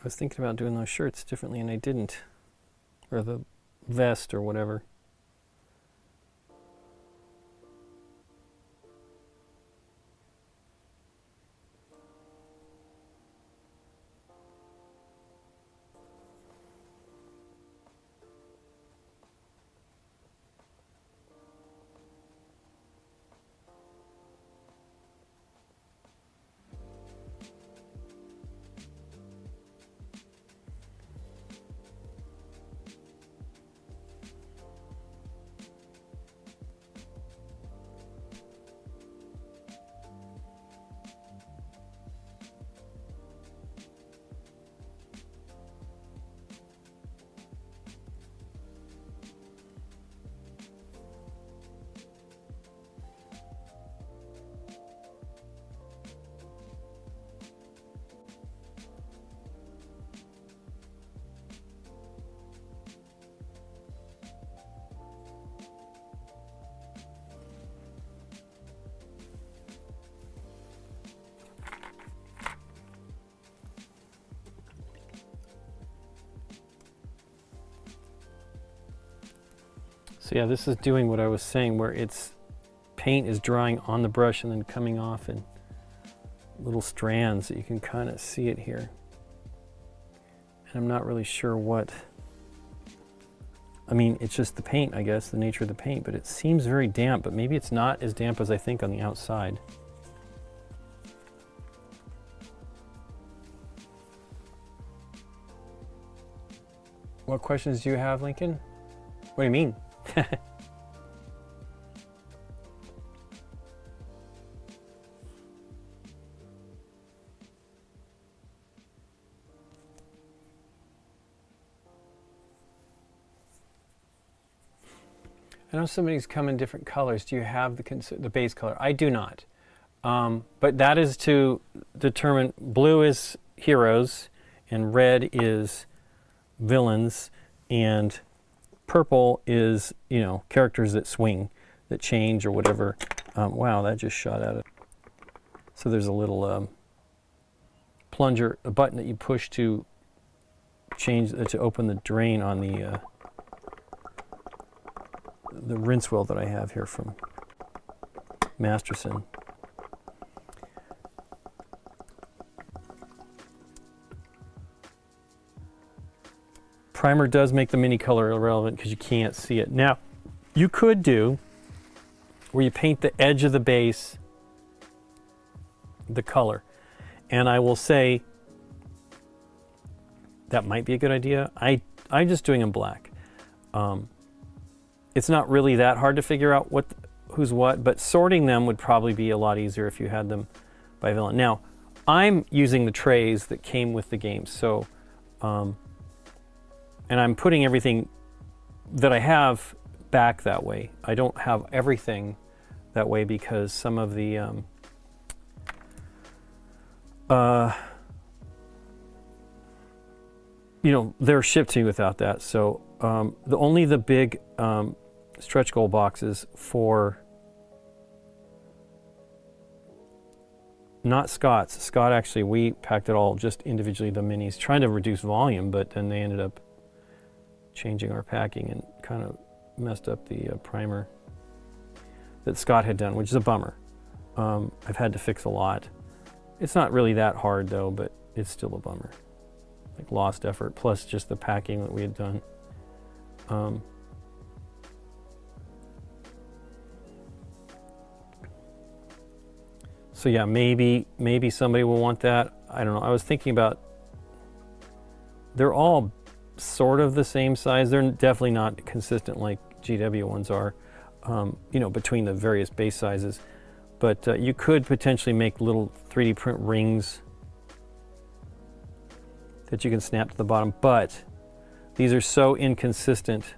was thinking about doing those shirts differently and I didn't. Or the vest or whatever. So yeah, this is doing what I was saying, where it's paint is drying on the brush and then coming off in little strands that you can kind of see it here. And I'm not really sure what, I mean, it's just the paint, I guess, the nature of the paint, but it seems very damp, but maybe it's not as damp as I think on the outside. What questions do you have, Lincoln? What do you mean? I know somebody's come in different colors. Do you have the base color? I do not. But that is to determine, blue is heroes and red is villains and purple is, you know, characters that swing, that change or whatever. Wow, that just shot out of. So there's a little plunger, a button that you push to change, to open the drain on the rinse wheel that I have here from Masterson. Primer does make the mini color irrelevant because you can't see it. Now, you could do where you paint the edge of the base the color. And I will say that might be a good idea. I'm just doing them black. It's not really that hard to figure out who's what, but sorting them would probably be a lot easier if you had them by villain. Now, I'm using the trays that came with the game, so and I'm putting everything that I have back that way. I don't have everything that way because some of the you know, they're shipped to me without that. So only the big stretch goal boxes for, not Scott's. Scott actually, we packed it all just individually, the minis, trying to reduce volume, but then they ended up changing our packing and kind of messed up the primer that Scott had done, which is a bummer. I've had to fix a lot. It's not really that hard though, but it's still a bummer. Like lost effort, plus just the packing that we had done. So yeah, maybe somebody will want that. I don't know. I was thinking about, they're all sort of the same size. They're definitely not consistent like GW ones are, you know, between the various base sizes. But you could potentially make little 3D print rings that you can snap to the bottom. But these are so inconsistent,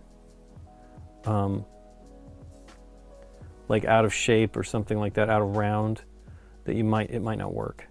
like out of shape or something like that, out of round, that it might not work.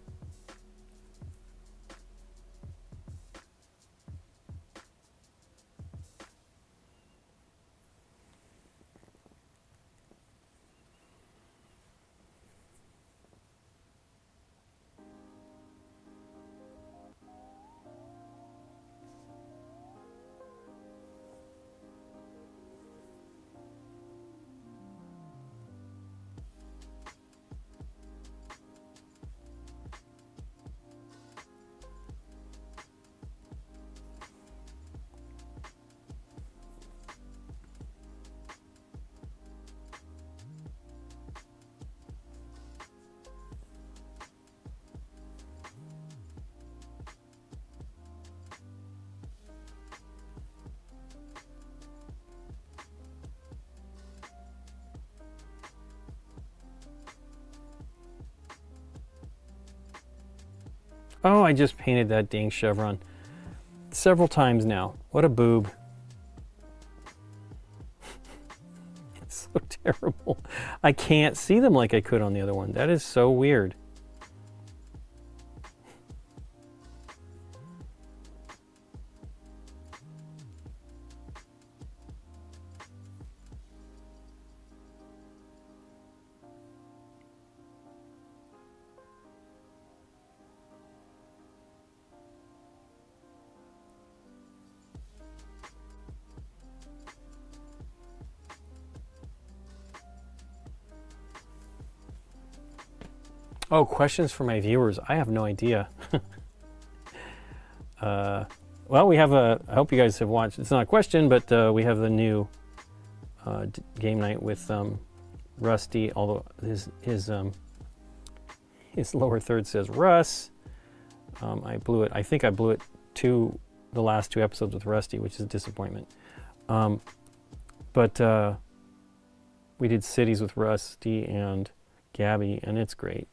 Oh, I just painted that dang chevron several times now. What a boob. It's so terrible. I can't see them like I could on the other one. That is so weird. Oh, questions for my viewers. I have no idea. Well, we have I hope you guys have watched. It's not a question, but we have the new game night with Rusty. Although his lower third says Russ. I blew it. I think I blew it the last 2 episodes with Rusty, which is a disappointment. But we did Cities with Rusty and Gabby, and it's great.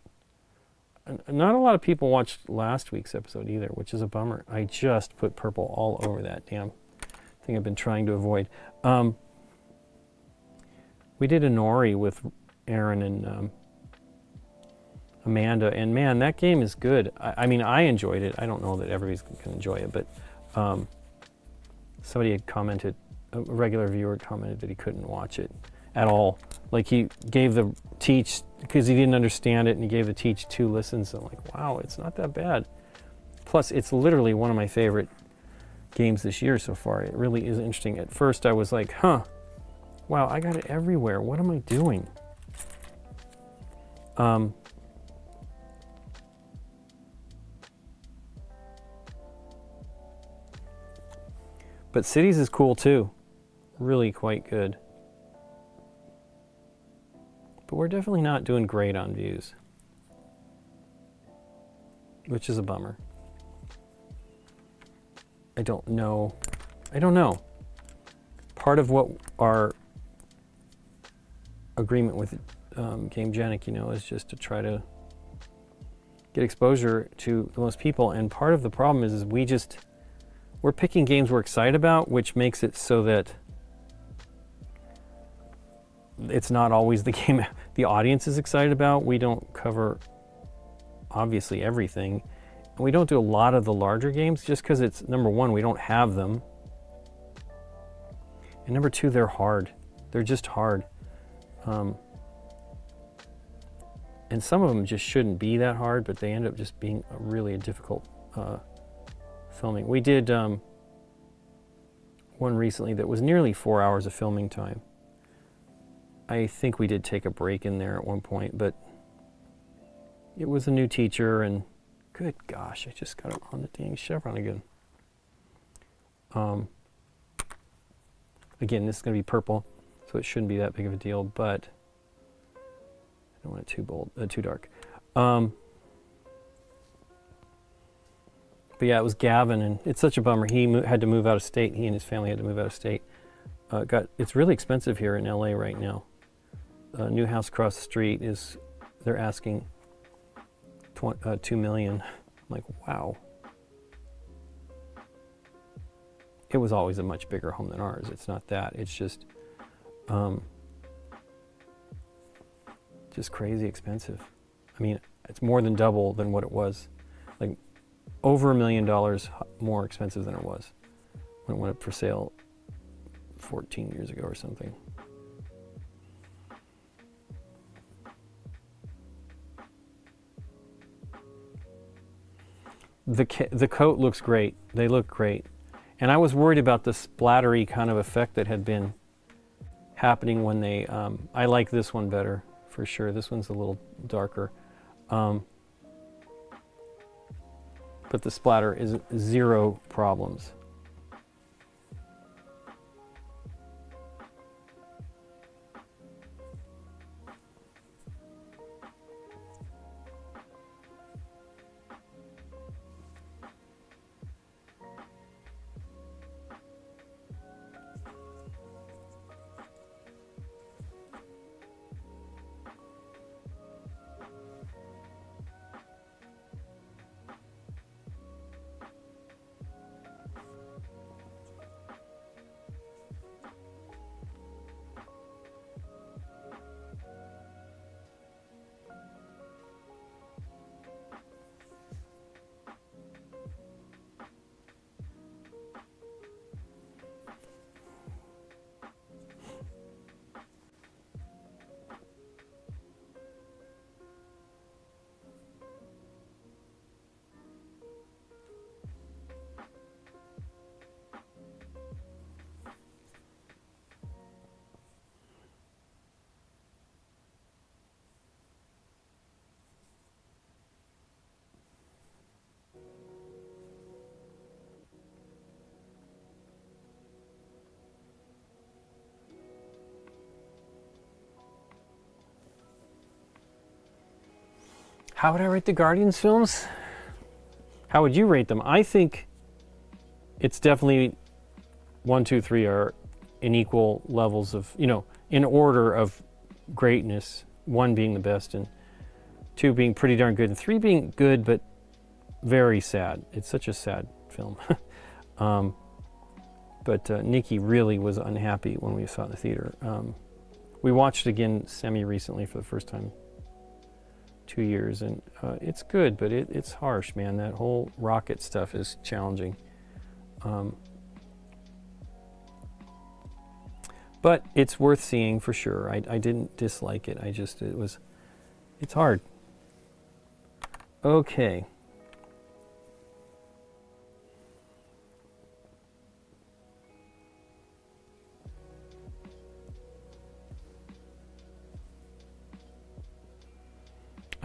Not a lot of people watched last week's episode either, which is a bummer. I just put purple all over that damn thing I've been trying to avoid. We did a Nori with Aaron and Amanda, and man, that game is good. I mean, I enjoyed it. I don't know that everybody's going to enjoy it, but somebody had commented, a regular viewer commented that he couldn't watch it at all. Like, he gave the teach, because he didn't understand it, and he gave the teach 2 listens. I'm like, wow, it's not that bad. Plus, it's literally one of my favorite games this year so far. It really is interesting. At first, I was like, huh, wow, I got it everywhere. What am I doing? But Cities is cool too. Really quite good. But we're definitely not doing great on views, which is a bummer. I don't know. Part of what our agreement with GameGenic, is just to try to get exposure to the most people. And part of the problem is we're picking games we're excited about, which makes it so that it's not always the game the audience is excited about. We don't cover, obviously, everything. And we don't do a lot of the larger games just because it's, number one, we don't have them. And number two, they're hard. They're just hard. And some of them just shouldn't be that hard, but they end up just being really a difficult filming. We did one recently that was nearly 4 hours of filming time. I think we did take a break in there at one point, but it was a new teacher, and good gosh, I just got it on the dang chevron again. Again, this is going to be purple, so it shouldn't be that big of a deal, but I don't want it too bold, too dark. But yeah, it was Gavin, and it's such a bummer. He had to move out of state. He and his family had to move out of state. It's really expensive here in LA right now. New house across the street they're asking $2 million. I'm like, wow. It was always a much bigger home than ours. It's not that. It's just crazy expensive. I mean, it's more than double than what it was. Like, over $1 million more expensive than it was when it went up for sale 14 years ago or something. The coat looks great. They look great. And I was worried about the splattery kind of effect that had been happening when they, I like this one better, for sure. This one's a little darker. But the splatter is 0 problems. How would I rate the Guardians films? How would you rate them? I think it's definitely 1, 2, 3 are in equal levels of, you know, in order of greatness. 1 being the best and 2 being pretty darn good and 3 being good but very sad. It's such a sad film. But Nikki really was unhappy when we saw it in the theater. We watched it again semi-recently for the first time 2 years, and it's good, but it's harsh, man. That whole rocket stuff is challenging. But it's worth seeing for sure. I didn't dislike it. It's hard. Okay.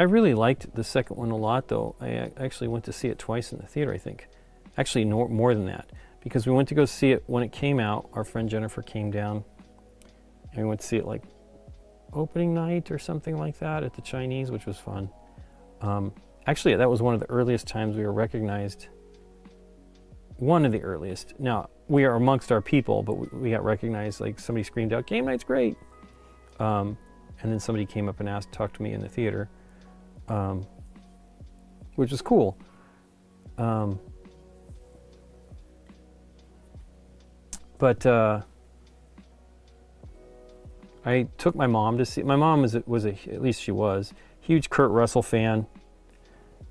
I really liked the second one a lot, though. I actually went to see it twice in the theater, I think. Actually, more than that. Because we went to go see it when it came out. Our friend Jennifer came down. And we went to see it like opening night or something like that at the Chinese, which was fun. Actually, that was one of the earliest times we were recognized. One of the earliest. Now, we are amongst our people, but we got recognized. Like somebody screamed out, "GameNight's great!" And then somebody came up and talked to me in the theater. Which is cool. But I took my mom to see. My mom at least she was huge Kurt Russell fan,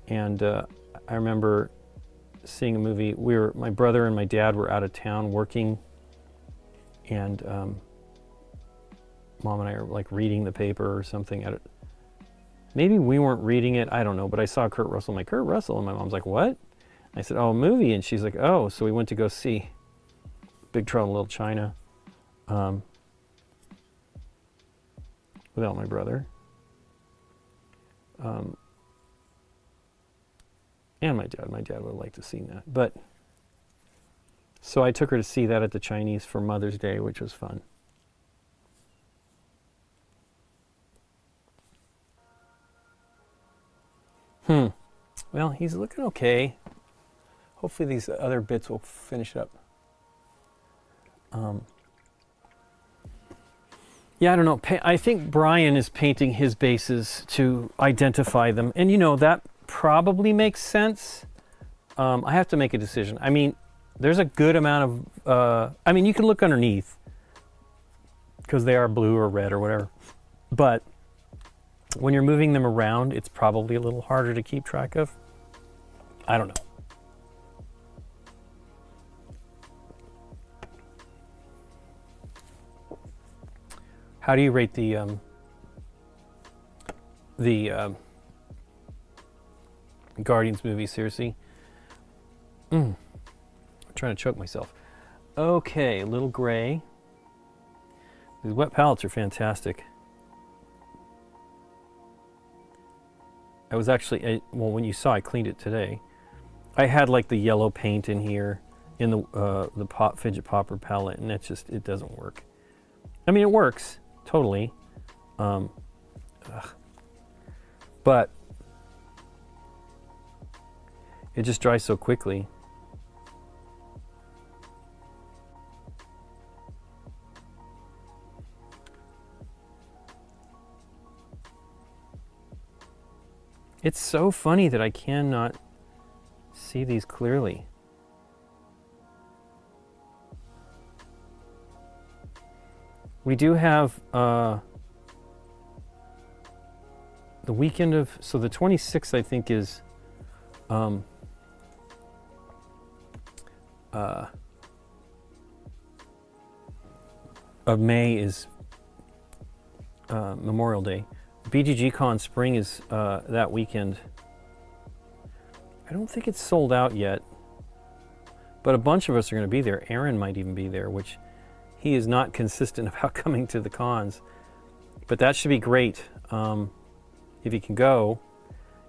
and I remember seeing a movie. My brother and my dad were out of town working, and Mom and I are like reading the paper or something. Maybe we weren't reading it, I don't know, but I saw Kurt Russell. I'm like, Kurt Russell? And my mom's like, what? I said, oh, a movie. And she's like, oh. So we went to go see Big Trouble in Little China without my brother. And my dad. My dad would have liked to have seen that. But so I took her to see that at the Chinese for Mother's Day, which was fun. Well, he's looking okay. Hopefully these other bits will finish up. Yeah, I don't know. I think Brian is painting his bases to identify them. And, you know, that probably makes sense. I have to make a decision. I mean, there's a good amount of... I mean, you can look underneath because they are blue or red or whatever. But when you're moving them around, it's probably a little harder to keep track of. I don't know. How do you rate the Guardians movie? Seriously? I'm trying to choke myself. Okay, a little gray. These wet palettes are fantastic. I was actually, well, when you saw, I cleaned it today. I had like the yellow paint in here in the fidget popper palette, and it doesn't work. I mean, it works totally, but it just dries so quickly. It's so funny that I cannot see these clearly. We do have the weekend of, so the 26th I think is of May is Memorial Day. BGG Con Spring is that weekend. I don't think it's sold out yet, but a bunch of us are going to be there. Aaron might even be there, which he is not consistent about coming to the cons. But that should be great. If you can go,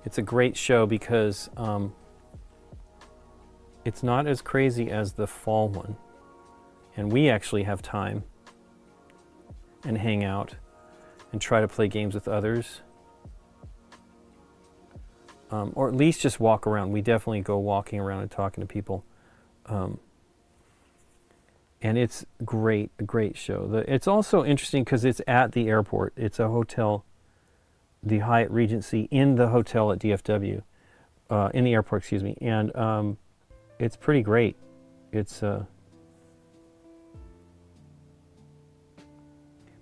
it's a great show because it's not as crazy as the fall one. And we actually have time and hang out and try to play games with others. or at least just walk around. We definitely go walking around and talking to people. And it's a great show. It's also interesting because it's at the airport. It's a hotel, the Hyatt Regency, in the hotel at DFW, in the airport, excuse me. And it's pretty great. It's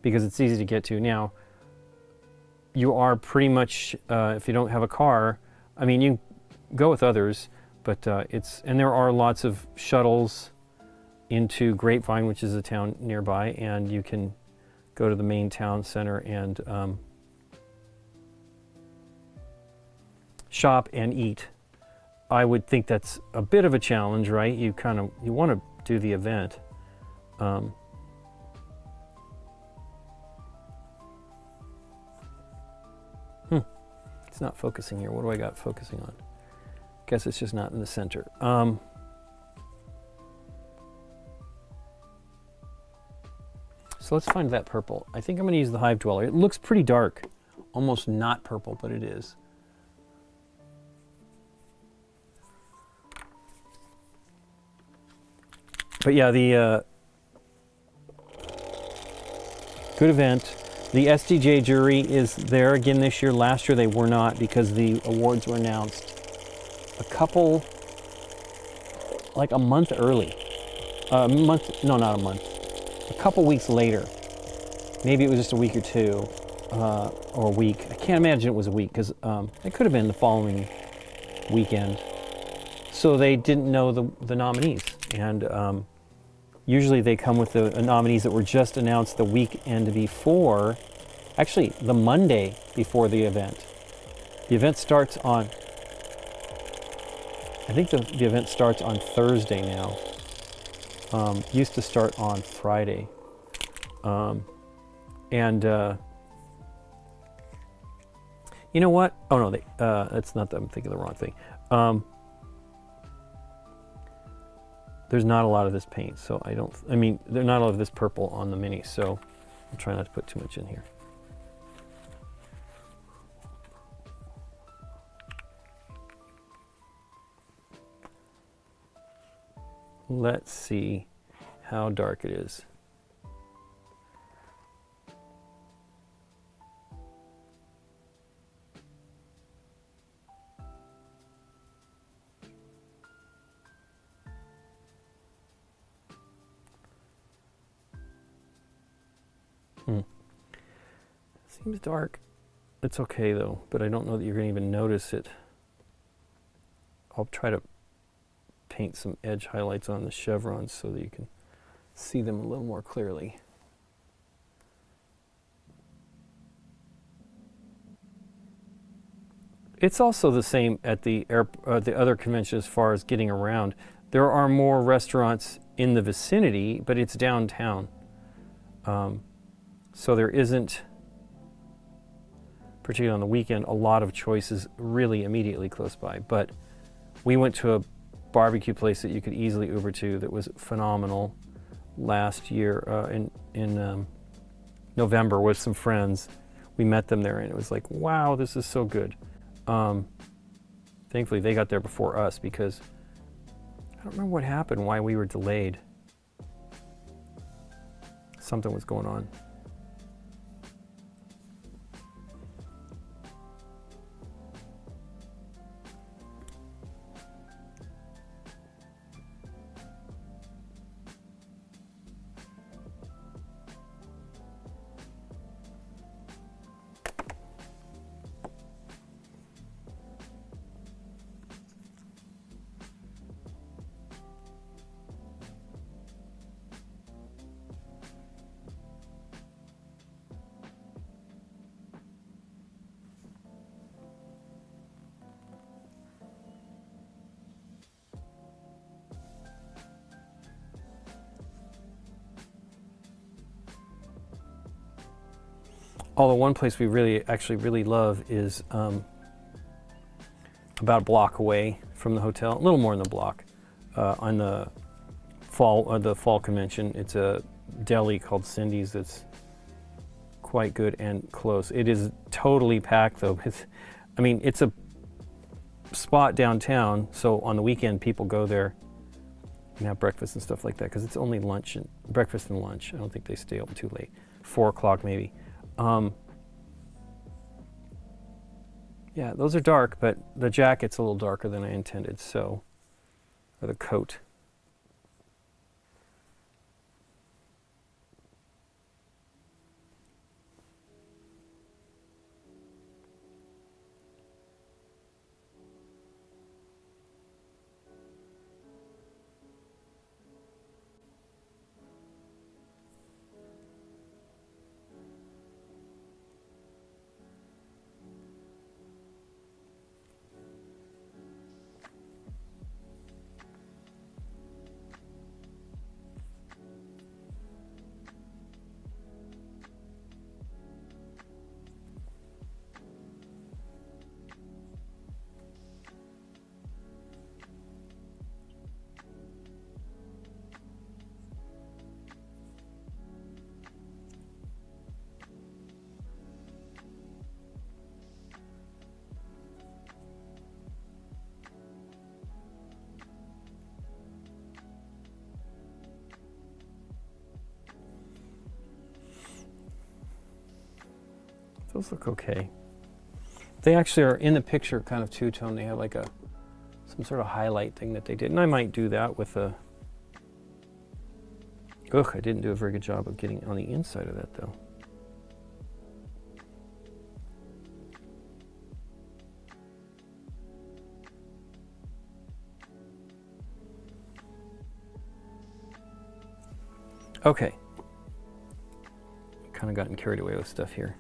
because it's easy to get to. Now, you are pretty much, if you don't have a car, I mean, you go with others, but and there are lots of shuttles into Grapevine, which is a town nearby, and you can go to the main town center and shop and eat. I would think that's a bit of a challenge, right? You want to do the event. It's not focusing here. What do I got focusing on? Guess it's just not in the center. So let's find that purple. I think I'm going to use the Hive Dweller. It looks pretty dark. Almost not purple, but it is. But yeah, the good event. The SDJ jury is there again this year. Last year they were not because the awards were announced like a month early. A couple weeks later. Maybe it was just a week or two, or a week. I can't imagine it was a week because it could have been the following weekend. So they didn't know the nominees. And usually they come with the nominees that were just announced the weekend before, actually the Monday before the event. The event starts on, I think the event starts on Thursday now. Used to start on Friday. You know what? Oh no, that's not that, I'm thinking the wrong thing. There's not a lot of this paint, so there's not a lot of this purple on the Mini, so I'll try not to put too much in here. Let's see how dark it is. Seems dark. It's okay though, but I don't know that you're going to even notice it. I'll try to paint some edge highlights on the chevrons so that you can see them a little more clearly. It's also the same at the other convention as far as getting around. There are more restaurants in the vicinity, but it's downtown. So there isn't, particularly on the weekend, a lot of choices really immediately close by. But we went to a barbecue place that you could easily Uber to that was phenomenal last year in November with some friends. We met them there and it was like, wow, this is so good. Thankfully they got there before us because I don't remember what happened, why we were delayed. Something was going on. Although one place we really love is about a block away from the hotel, a little more than a block, on the fall convention. It's a deli called Cindy's that's quite good and close. It is totally packed though. It's a spot downtown, so on the weekend people go there and have breakfast and stuff like that, because it's only lunch and breakfast and lunch. I don't think they stay open too late. 4 o'clock maybe. Yeah, those are dark, but the jacket's a little darker than I intended, so, or the coat. Those look okay. They actually are in the picture kind of two-tone. They have like some sort of highlight thing that they did. And I might do that with a... Ugh, I didn't do a very good job of getting on the inside of that though. Okay. Kind of gotten carried away with stuff here.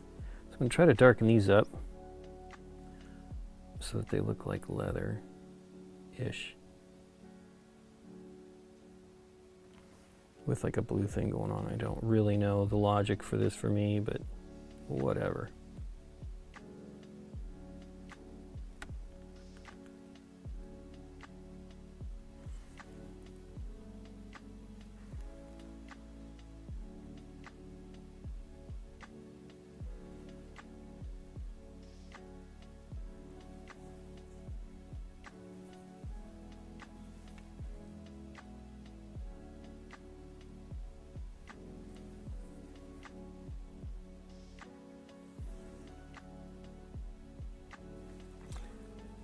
I'm going to try to darken these up so that they look like leather-ish. With like a blue thing going on. I don't really know the logic for this for me, but whatever.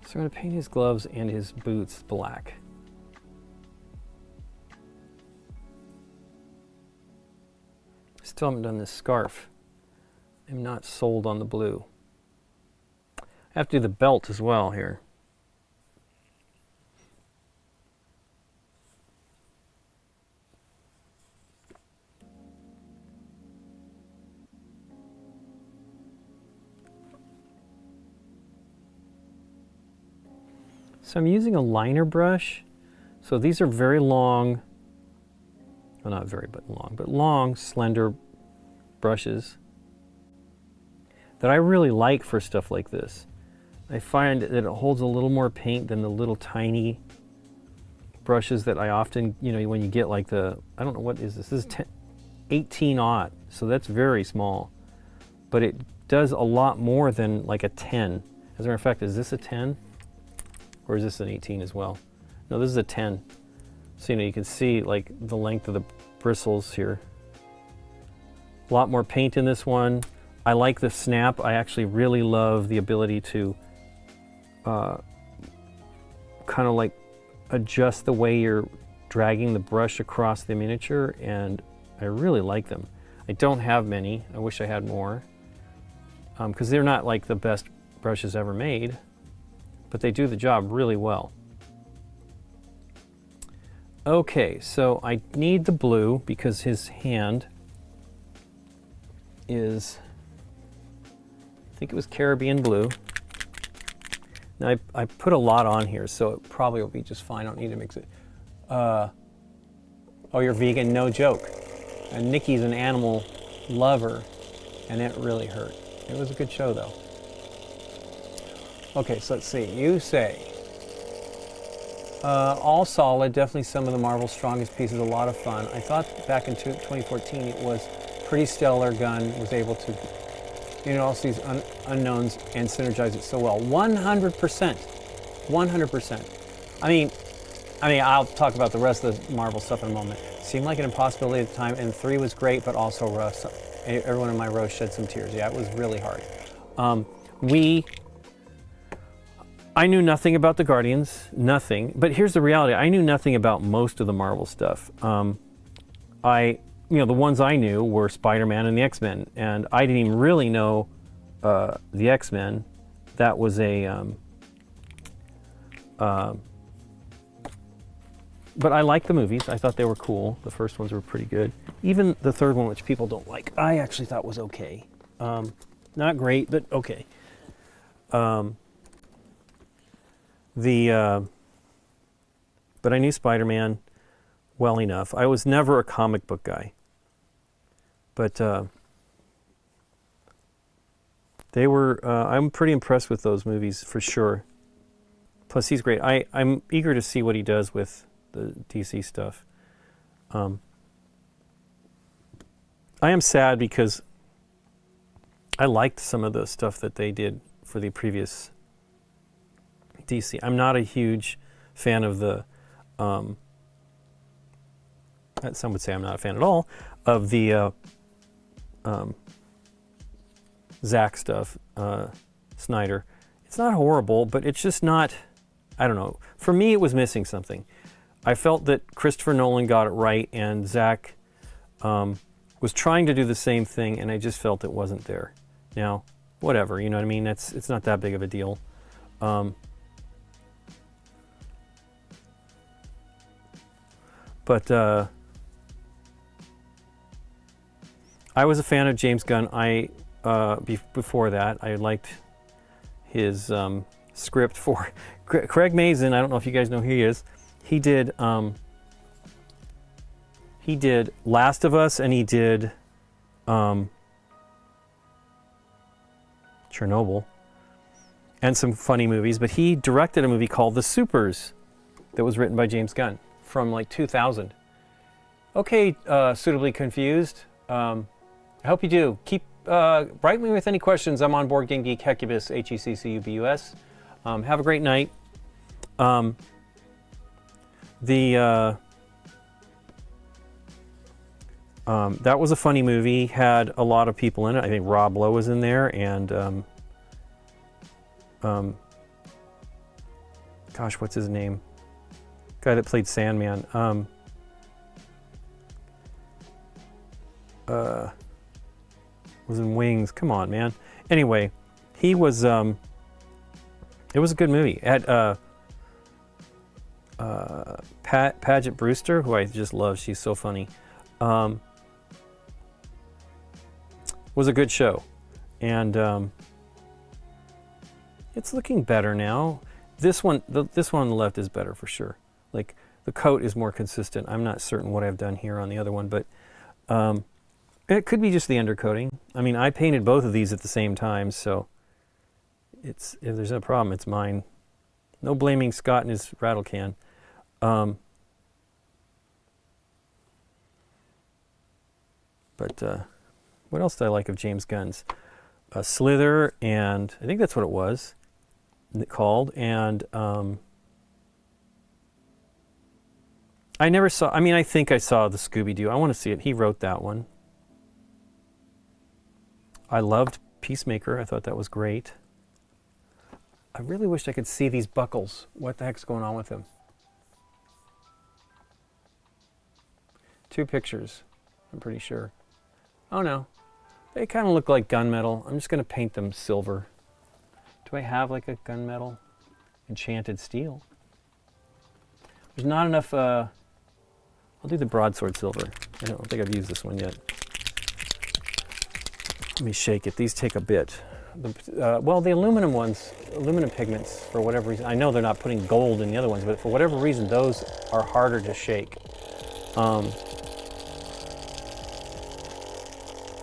So I'm going to paint his gloves and his boots black. Still haven't done this scarf. I'm not sold on the blue. I have to do the belt as well here. So I'm using a liner brush. So these are very long, well not very but long, slender brushes that I really like for stuff like this. I find that it holds a little more paint than the little tiny brushes that I often, you know, when you get like the, I don't know what is this, this is 18-aught, so that's very small. But it does a lot more than like a 10. As a matter of fact, is this a 10? Or is this an 18 as well? No, this is a 10. So, you know, you can see like the length of the bristles here. A lot more paint in this one. I like the snap. I actually really love the ability to kind of like adjust the way you're dragging the brush across the miniature, and I really like them. I don't have many. I wish I had more. Because they're not like the best brushes ever made, but they do the job really well. Okay, so I need the blue because his hand is, I think it was Caribbean blue. Now I put a lot on here, so it probably will be just fine. I don't need to mix it. Oh, you're vegan? No joke. And Nikki's an animal lover, and it really hurt. It was a good show, though. Okay, so let's see. You say all solid. Definitely some of the Marvel's strongest pieces. A lot of fun. I thought back in 2014 it was pretty stellar. Gunn was able to, you know, all these unknowns and synergize it so well. 100%. 100%. I mean, I'll talk about the rest of the Marvel stuff in a moment. Seemed like an impossibility at the time, and 3 was great, but also rough. So everyone in my row shed some tears. Yeah, it was really hard. I knew nothing about the Guardians, nothing. But here's the reality: I knew nothing about most of the Marvel stuff. The ones I knew were Spider-Man and the X-Men, and I didn't even really know the X-Men. That was a but I liked the movies. I thought they were cool. The first ones were pretty good. Even the third one, which people don't like, I actually thought was okay. Not great, but okay. But I knew Spider-Man well enough. I was never a comic book guy. But they were, I'm pretty impressed with those movies for sure. Plus, he's great. I'm eager to see what he does with the DC stuff. I am sad because I liked some of the stuff that they did for the previous DC. I'm not a huge fan of the, some would say I'm not a fan at all, of the Zack stuff, Snyder. It's not horrible, but it's just not, I don't know. For me, it was missing something. I felt that Christopher Nolan got it right, and Zack was trying to do the same thing, and I just felt it wasn't there. Now, whatever, you know what I mean? It's not that big of a deal. But I was a fan of James Gunn. Before that, I liked his script for Craig Mazin. I don't know if you guys know who he is. He did Last of Us, and he did Chernobyl, and some funny movies. But he directed a movie called The Supers that was written by James Gunn from like 2000. Okay, suitably confused. I hope you do. Write me with any questions. I'm on Board Game Geek, Hecubus, HECCUBUS. Have a great night. That was a funny movie. Had a lot of people in it. I think Rob Lowe was in there, and gosh, what's his name? Guy that played Sandman. Was in Wings. Come on, man. Anyway, he was. It was a good movie. It had Paget Brewster, who I just love. She's so funny. Was a good show, and it's looking better now. This one on the left is better for sure. Like, the coat is more consistent. I'm not certain what I've done here on the other one, but it could be just the undercoating. I mean, I painted both of these at the same time, so if there's no problem, it's mine. No blaming Scott and his rattle can. But what else did I like of James Gunn's? Slither, and I think that's what it was called. And I never saw, I mean, I think I saw the Scooby-Doo. I want to see it. He wrote that one. I loved Peacemaker. I thought that was great. I really wished I could see these buckles. What the heck's going on with them? 2 pictures, I'm pretty sure. Oh no, they kind of look like gunmetal. I'm just going to paint them silver. Do I have like a gunmetal enchanted steel? There's not enough, I'll do the broadsword silver. I don't think I've used this one yet. Let me shake it. These take a bit. Well, the aluminum ones, aluminum pigments, for whatever reason, I know they're not putting gold in the other ones, but for whatever reason, those are harder to shake.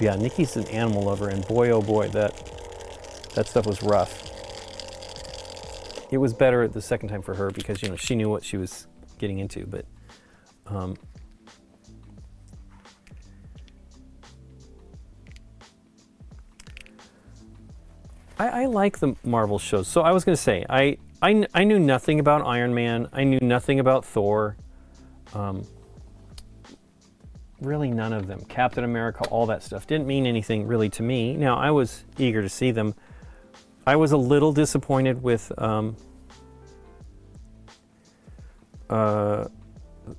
Yeah, Nikki's an animal lover, and boy, oh boy, that stuff was rough. It was better the second time for her because, you know, she knew what she was getting into, but I like the Marvel shows. So I was going to say, I knew nothing about Iron Man. I knew nothing about Thor. Really none of them. Captain America, all that stuff didn't mean anything really to me. Now, I was eager to see them. I was a little disappointed with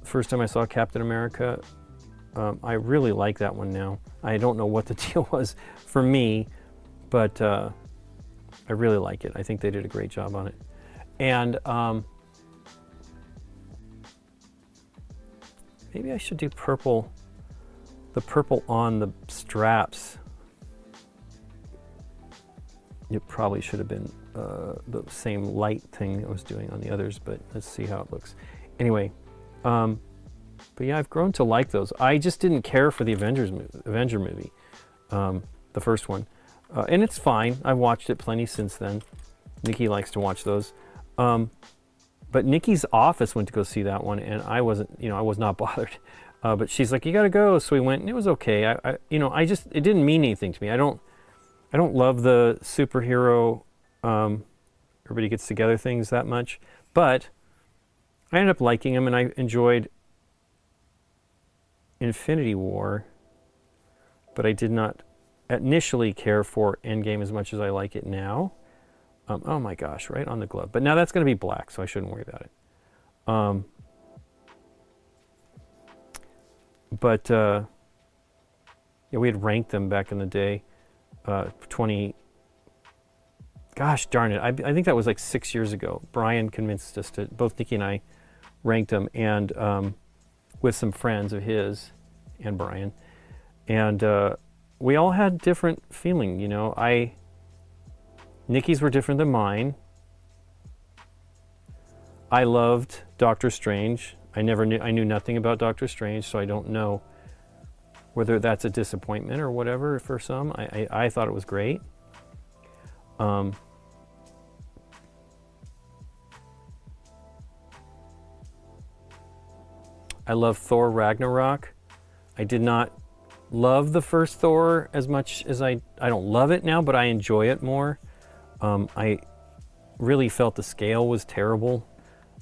first time I saw Captain America. I really like that one now. I don't know what the deal was for me, but I really like it. I think they did a great job on it. And maybe I should do purple. The purple on the straps. It probably should have been the same light thing I was doing on the others, but let's see how it looks. Anyway, but yeah, I've grown to like those. I just didn't care for the Avenger movie, the first one. And it's fine. I've watched it plenty since then. Nikki likes to watch those. But Nikki's office went to go see that one, and I wasn't, I was not bothered. But she's like, you gotta go. So we went, and it was okay. It didn't mean anything to me. I don't love the superhero, everybody gets together things that much, but I ended up liking them, and I enjoyed Infinity War, but I did not initially care for Endgame as much as I like it now. Oh my gosh, right on the glove. But now that's gonna be black, so I shouldn't worry about it. Yeah, we had ranked them back in the day, 20, gosh darn it, I think that was like 6 years ago. Brian convinced us to, both Nikki and I ranked them, and with some friends of his and Brian, and we all had different feeling, Nikki's were different than mine. I loved Doctor Strange. I knew nothing about Doctor Strange, so I don't know whether that's a disappointment or whatever for some. I thought it was great. I love Thor Ragnarok. I did not love the first Thor as much as I don't love it now, but I enjoy it more. I really felt the scale was terrible.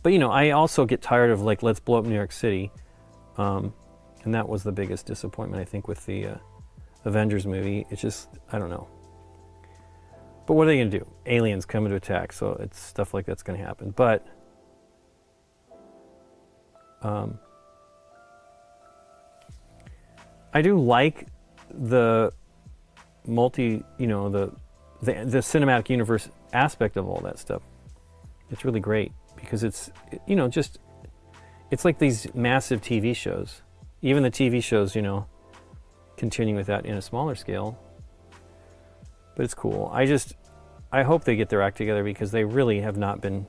But I also get tired of let's blow up New York City. And that was the biggest disappointment, I think, with the Avengers movie. It's just, I don't know. But what are they going to do? Aliens coming to attack, so it's stuff like that's going to happen. But I do like the the cinematic universe aspect of all that stuff. It's really great because it's, it's like these massive TV shows. Even the TV shows, continuing with that in a smaller scale. But it's cool. I hope they get their act together because they really have not been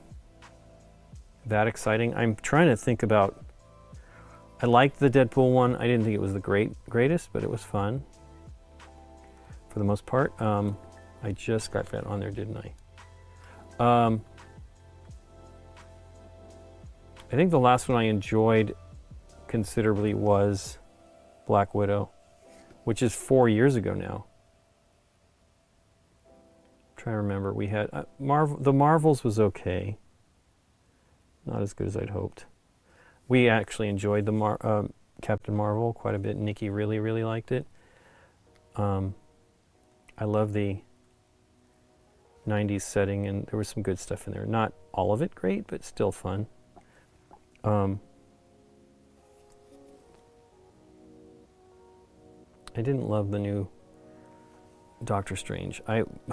that exciting. I'm trying to think about, I liked the Deadpool one. I didn't think it was the greatest, but it was fun for the most part. I just got that on there, didn't I? I think the last one I enjoyed considerably was Black Widow, which is 4 years ago now. I'm trying to remember. We had the Marvels was okay, not as good as I'd hoped. We actually enjoyed the Captain Marvel quite a bit. Nikki really, really liked it. I love the 90s setting, and there was some good stuff in there. Not all of it great, but still fun. I didn't love the new Doctor Strange.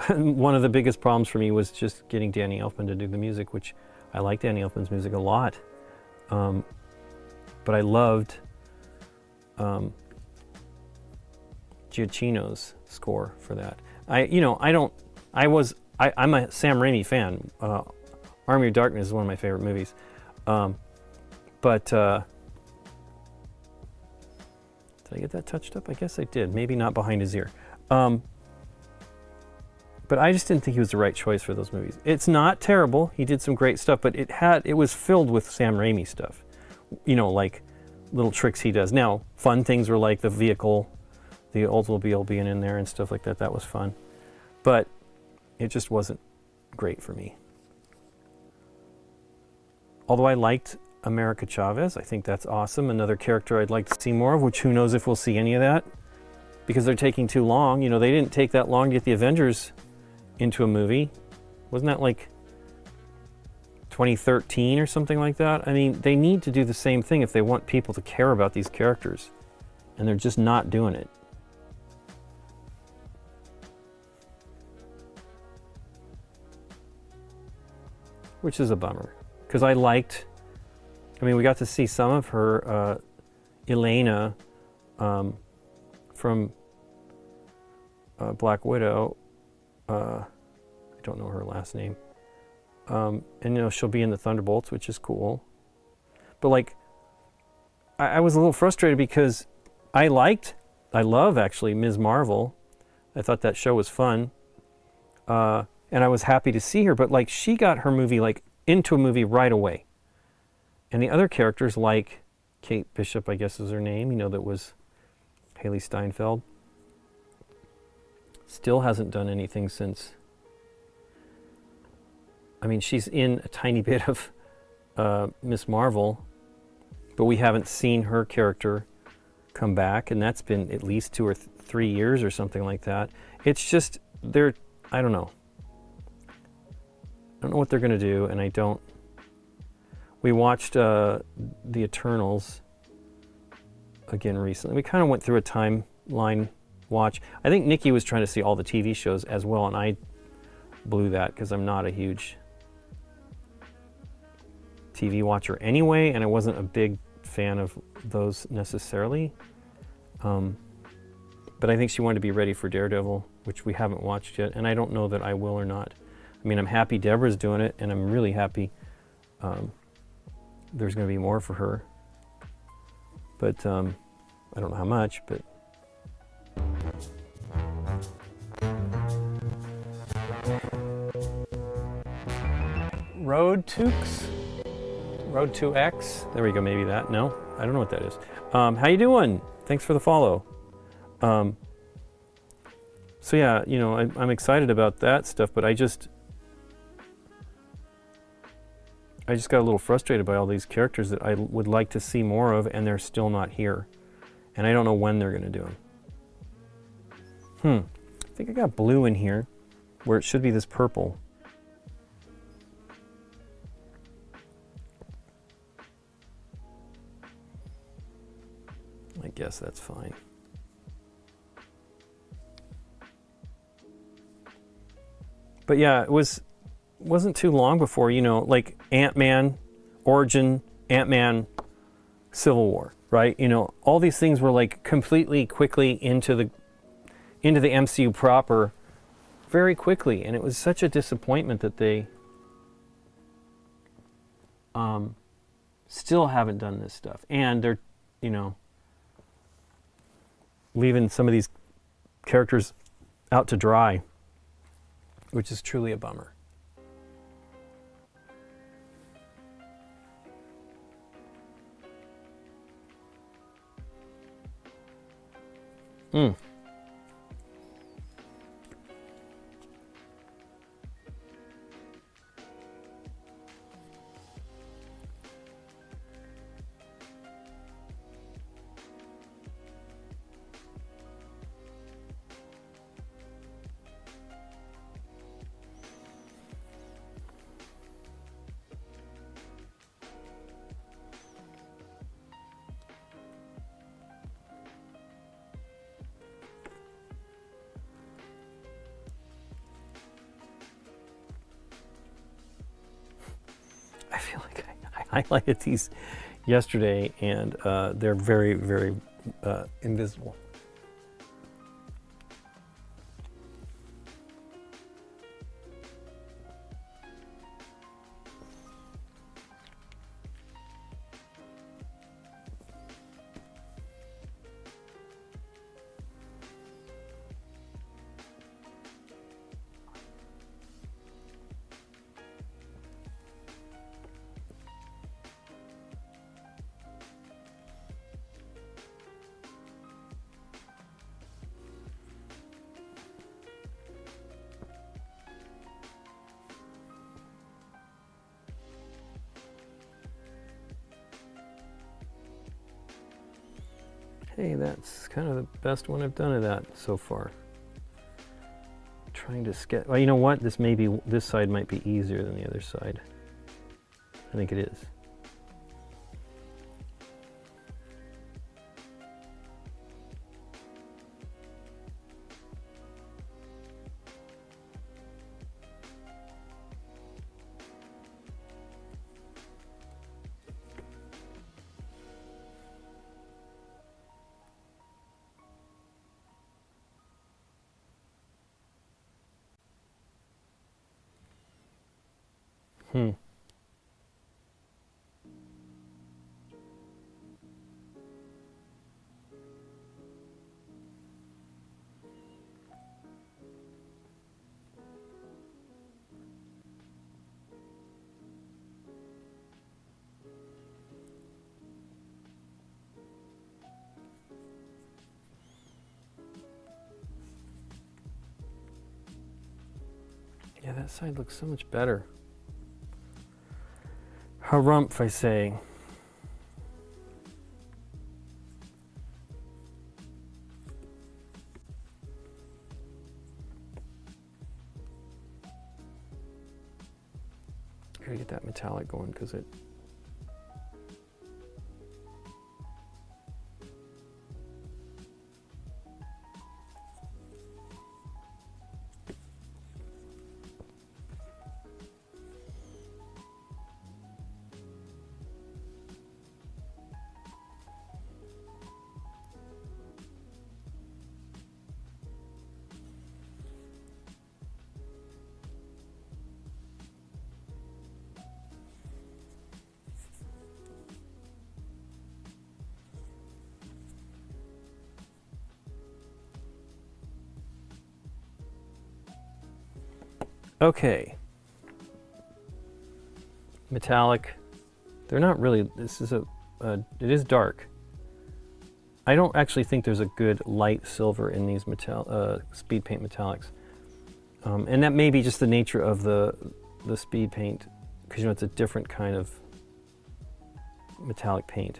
One of the biggest problems for me was just getting Danny Elfman to do the music, which I like Danny Elfman's music a lot. But I loved Giacchino's score for that. I'm a Sam Raimi fan. Army of Darkness is one of my favorite movies. But did I get that touched up? I guess I did. Maybe not behind his ear. But I just didn't think he was the right choice for those movies. It's not terrible. He did some great stuff, but it was filled with Sam Raimi stuff. Like little tricks he does. Now, fun things were like the vehicle, the Oldsmobile being in there and stuff like that. That was fun. But it just wasn't great for me. although I liked America Chavez, I think that's awesome. Another character I'd like to see more of, which who knows if we'll see any of that, because they're taking too long. You know, they didn't take that long to get the Avengers into a movie. Wasn't that like 2013 or something like that? I mean, they need to do the same thing if they want people to care about these characters, and they're just not doing it. Which is a bummer, because I mean, we got to see some of her, Elena, from Black Widow. I don't know her last name. And, you know, she'll be in the Thunderbolts, which is cool. But, like, I was a little frustrated because I love, actually, Ms. Marvel. I thought that show was fun. And I was happy to see her, but, like, she got her movie, like, into a movie right away. And the other characters, like Kate Bishop, I guess is her name, you know, that was Haley Steinfeld, still hasn't done anything since. I mean, she's in a tiny bit of Miss Marvel, but we haven't seen her character come back, and that's been at least 2 or 3 years or something like that. It's just, I don't know. I don't know what they're going to do, and I don't. We watched The Eternals again recently. We kind of went through a timeline watch. I think Nikki was trying to see all the TV shows as well, and I blew that because I'm not a huge TV watcher anyway, and I wasn't a big fan of those necessarily. But I think she wanted to be ready for Daredevil, which we haven't watched yet, and I don't know that I will or not. I mean, I'm happy Deborah's doing it, and I'm really happy there's going to be more for her. But I don't know how much, but... Road 2X? There we go, maybe that. No, I don't know what that is. How you doing? Thanks for the follow. So yeah, you know, I'm excited about that stuff, but I just got a little frustrated by all these characters that I would like to see more of, and they're still not here. And I don't know when they're going to do them. I think I got blue in here, where it should be this purple. I guess that's fine. But yeah, it wasn't too long before, you know, like Ant-Man, Origin, Ant-Man, Civil War, right? You know, all these things were like completely quickly into the MCU proper very quickly, and it was such a disappointment that they still haven't done this stuff. And they're, you know, leaving some of these characters out to dry, which is truly a bummer. I feel like I highlighted these yesterday, and they're very, very invisible. hey, that's kind of the best one I've done of that so far. Trying to sketch. Well, you know what? This side might be easier than the other side. I think it is. Hmm. Yeah, that side looks so much better. Harumph, I say. Gotta get that metallic going because it. Okay. Metallic. They're not really, this is it is dark. I don't actually think there's a good light silver in these speed paint metallics. And that may be just the nature of the speed paint, because you know it's a different kind of metallic paint.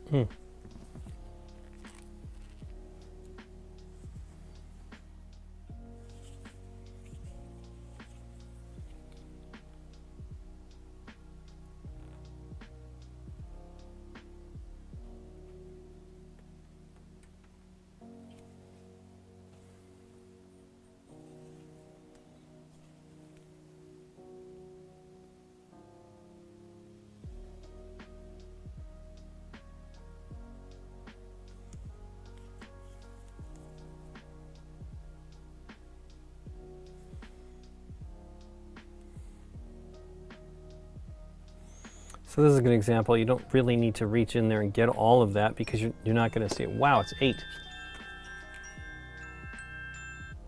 Hmm. So this is a good example. You don't really need to reach in there and get all of that because you're not going to see it. Wow, it's 8.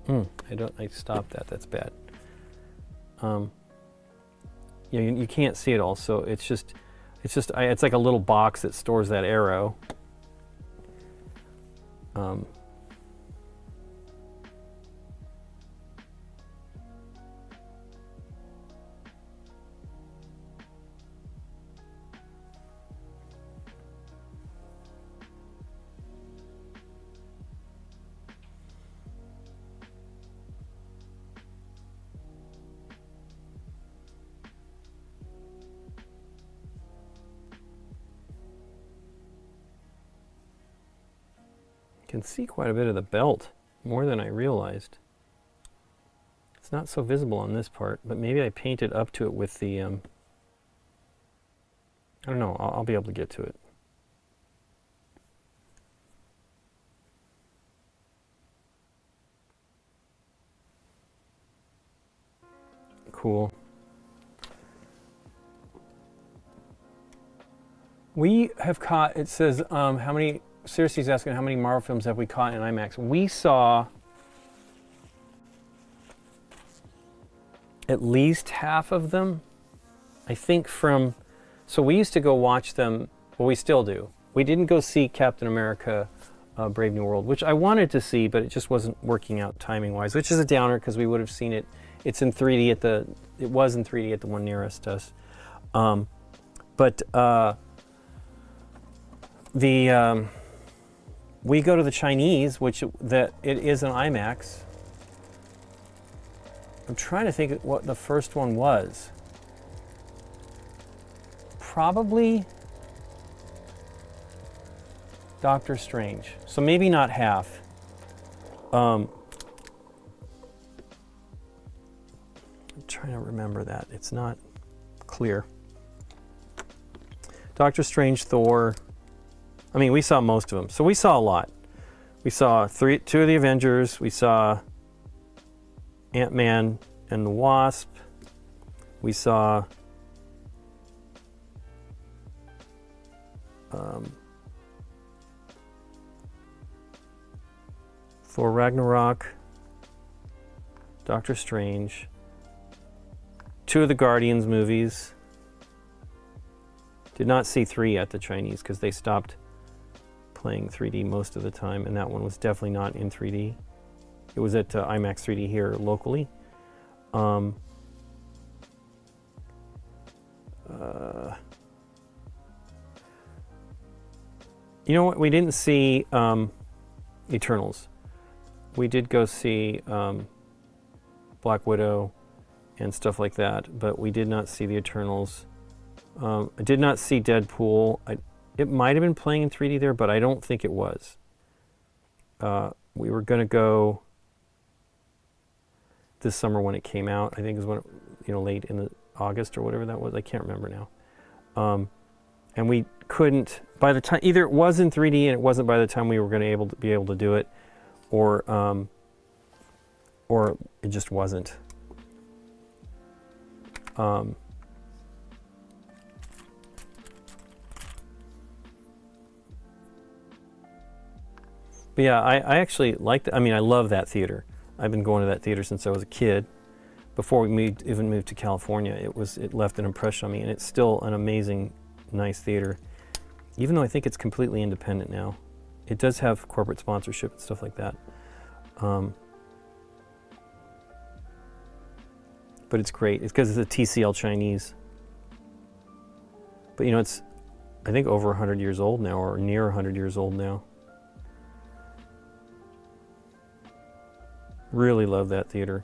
I stopped that. That's bad. Yeah, you can't see it all. So it's like a little box that stores that arrow. can see quite a bit of the belt, more than I realized. It's not so visible on this part, but maybe I painted up to it with the, I don't know, I'll be able to get to it. Cool. We have caught, it says, how many, Seriously's asking how many Marvel films have we caught in IMAX? We saw at least half of them, I think from, so we used to go watch them, well we still do. We didn't go see Captain America Brave New World, which I wanted to see, but it just wasn't working out timing wise, which is a downer because we would have seen it. It's in 3D at the, it was in 3D at the one nearest us. We go to the Chinese, which it is an IMAX. I'm trying to think what the first one was. Probably Doctor Strange. So maybe not half. I'm trying to remember that. It's not clear. Doctor Strange, Thor. I mean, we saw most of them. So we saw a lot. We saw two of the Avengers. We saw Ant-Man and the Wasp. We saw Thor Ragnarok, Doctor Strange, two of the Guardians movies. Did not see 3 at the Chinese because they stopped playing 3D most of the time, and that one was definitely not in 3D. It was at IMAX 3D here locally. You know what? We didn't see Eternals. We did go see Black Widow and stuff like that, but we did not see the Eternals. I did not see Deadpool. It might have been playing in 3D there, but I don't think it was. We were going to go this summer when it came out. I think it was when it, late in August or whatever that was. I can't remember now. And we couldn't, by the time, either it was in 3D and it wasn't by the time we were going to be able to do it, or it just wasn't. But yeah, I actually liked it. I mean, I love that theater. I've been going to that theater since I was a kid. Before we even moved to California, it left an impression on me, and it's still an amazing, nice theater. Even though I think it's completely independent now. It does have corporate sponsorship and stuff like that. But it's great. It's because it's a TCL Chinese. But it's, I think, over 100 years old now, or near 100 years old now. Really love that theater.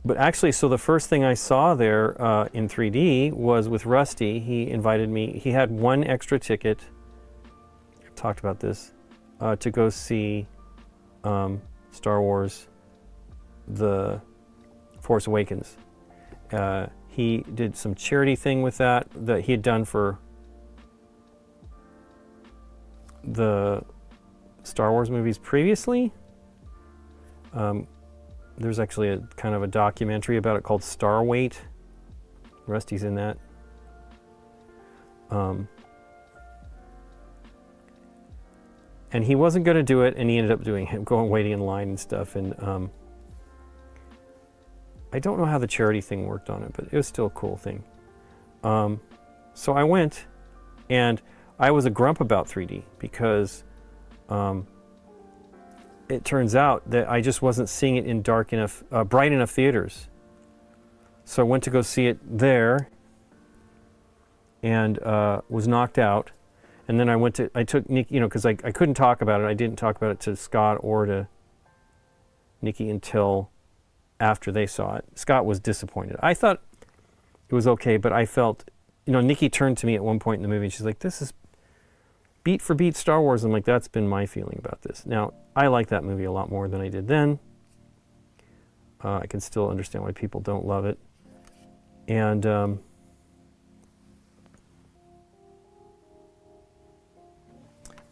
But actually, so the first thing I saw there in 3D was with Rusty. He invited me. He had one extra ticket. I've talked about this. To go see Star Wars, The Force Awakens. He did some charity thing with that he had done for the Star Wars movies previously. There's actually a kind of a documentary about it called Star Weight. Rusty's in that. And he wasn't going to do it, and he ended up doing it, waiting in line and stuff. And I don't know how the charity thing worked on it, but it was still a cool thing. So I went, and I was a grump about 3D because it turns out that I just wasn't seeing it in bright enough theaters. So I went to go see it there, and was knocked out. And then I took Nikki, because I couldn't talk about it. I didn't talk about it to Scott or to Nikki until after they saw it. Scott was disappointed. I thought it was okay, but I felt, Nikki turned to me at one point in the movie and she's like, this is beat for beat Star Wars, I'm like, that's been my feeling about this. Now, I like that movie a lot more than I did then. I can still understand why people don't love it. And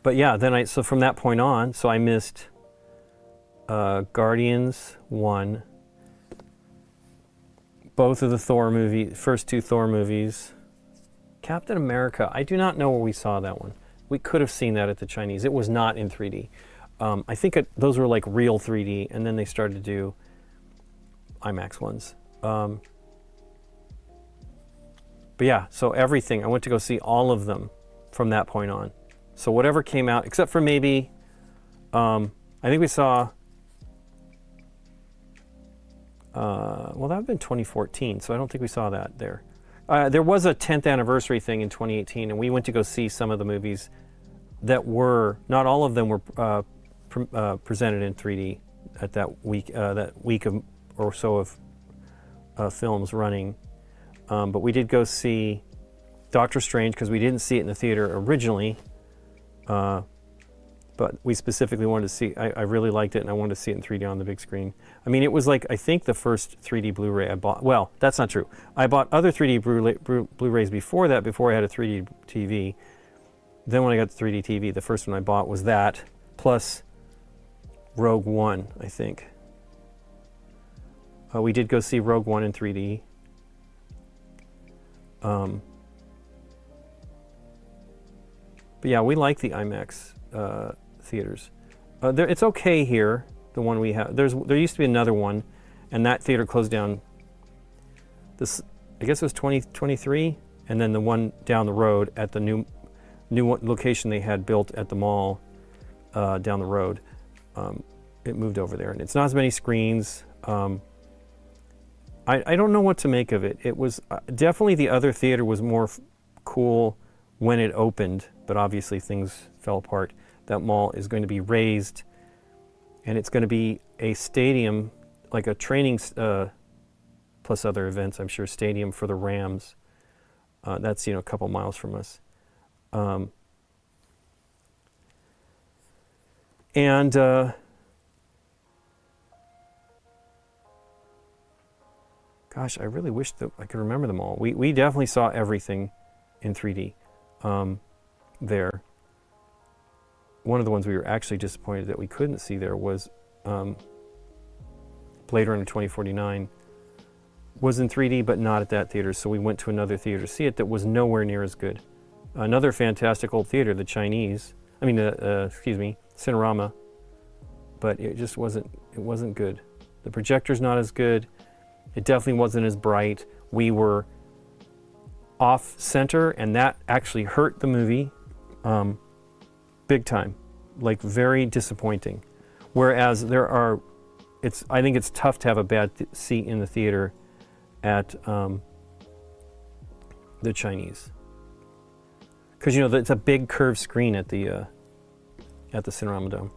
but yeah, then so from that point on, so I missed Guardians 1, both of the Thor movies, first 2 Thor movies. Captain America, I do not know where we saw that one. We could have seen that at the Chinese. It was not in 3D. I think those were like real 3D, and then they started to do IMAX ones. But yeah, so everything, I went to go see all of them from that point on. So whatever came out, except for maybe, I think we saw, well, that would have been 2014, so I don't think we saw that there. There was a 10th anniversary thing in 2018, and we went to go see some of the movies that were, not all of them were presented in 3D at that week of, or so of films running. But we did go see Doctor Strange because we didn't see it in the theater originally. But we specifically wanted to see, I really liked it, and I wanted to see it in 3D on the big screen. I mean, it was like, I think the first 3D Blu-ray I bought, well, that's not true. I bought other 3D Blu-rays before that, before I had a 3D TV. Then when I got the 3D TV, the first one I bought was that, plus Rogue One, I think. We did go see Rogue One in 3D. But yeah, we like the IMAX theaters. It's okay here, the one we have. There used to be another one, and that theater closed down. I guess it was 2023, and then the one down the road at the new location they had built at the mall down the road, it moved over there, and it's not as many screens. I don't know what to make of it. It was definitely, the other theater was more cool when it opened, but obviously things fell apart. That mall is going to be raised, and it's going to be a stadium, like a training, plus other events, I'm sure, stadium for the Rams. That's, a couple miles from us. Gosh, I really wish that I could remember them all. We definitely saw everything in 3D there. One of the ones we were actually disappointed that we couldn't see there was Blade Runner 2049 was in 3D, but not at that theater, so we went to another theater to see it that was nowhere near as good. Another fantastic old theater, the Chinese, Cinerama, but it just wasn't good. The projector's not as good. It definitely wasn't as bright. We were off center, and that actually hurt the movie big time, like very disappointing. Whereas I think it's tough to have a bad seat in the theater at the Chinese, because it's a big curved screen at the Cinerama Dome.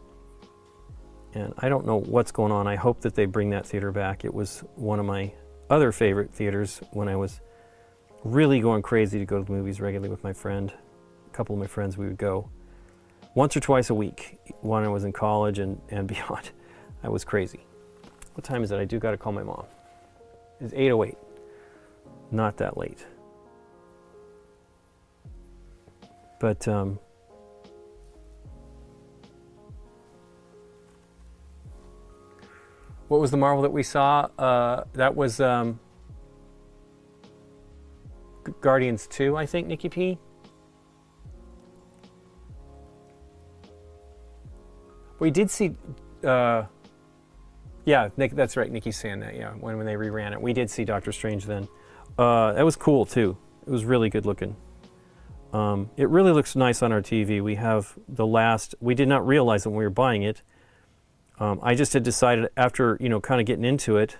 And I don't know what's going on. I hope that they bring that theater back. It was one of my other favorite theaters when I was really going crazy to go to the movies regularly with my friend. A couple of my friends, we would go once or twice a week when I was in college and beyond. I was crazy. What time is it? I do got to call my mom. It's 8:08. Not that late. But what was the Marvel that we saw? That was Guardians 2, I think, Nikki P. We did see, yeah, Nick, that's right, Nikki's saying that, yeah, when they reran it. We did see Doctor Strange then. That was cool, too. It was really good looking. It really looks nice on our TV. We have we did not realize it when we were buying it. I just had decided after, kind of getting into it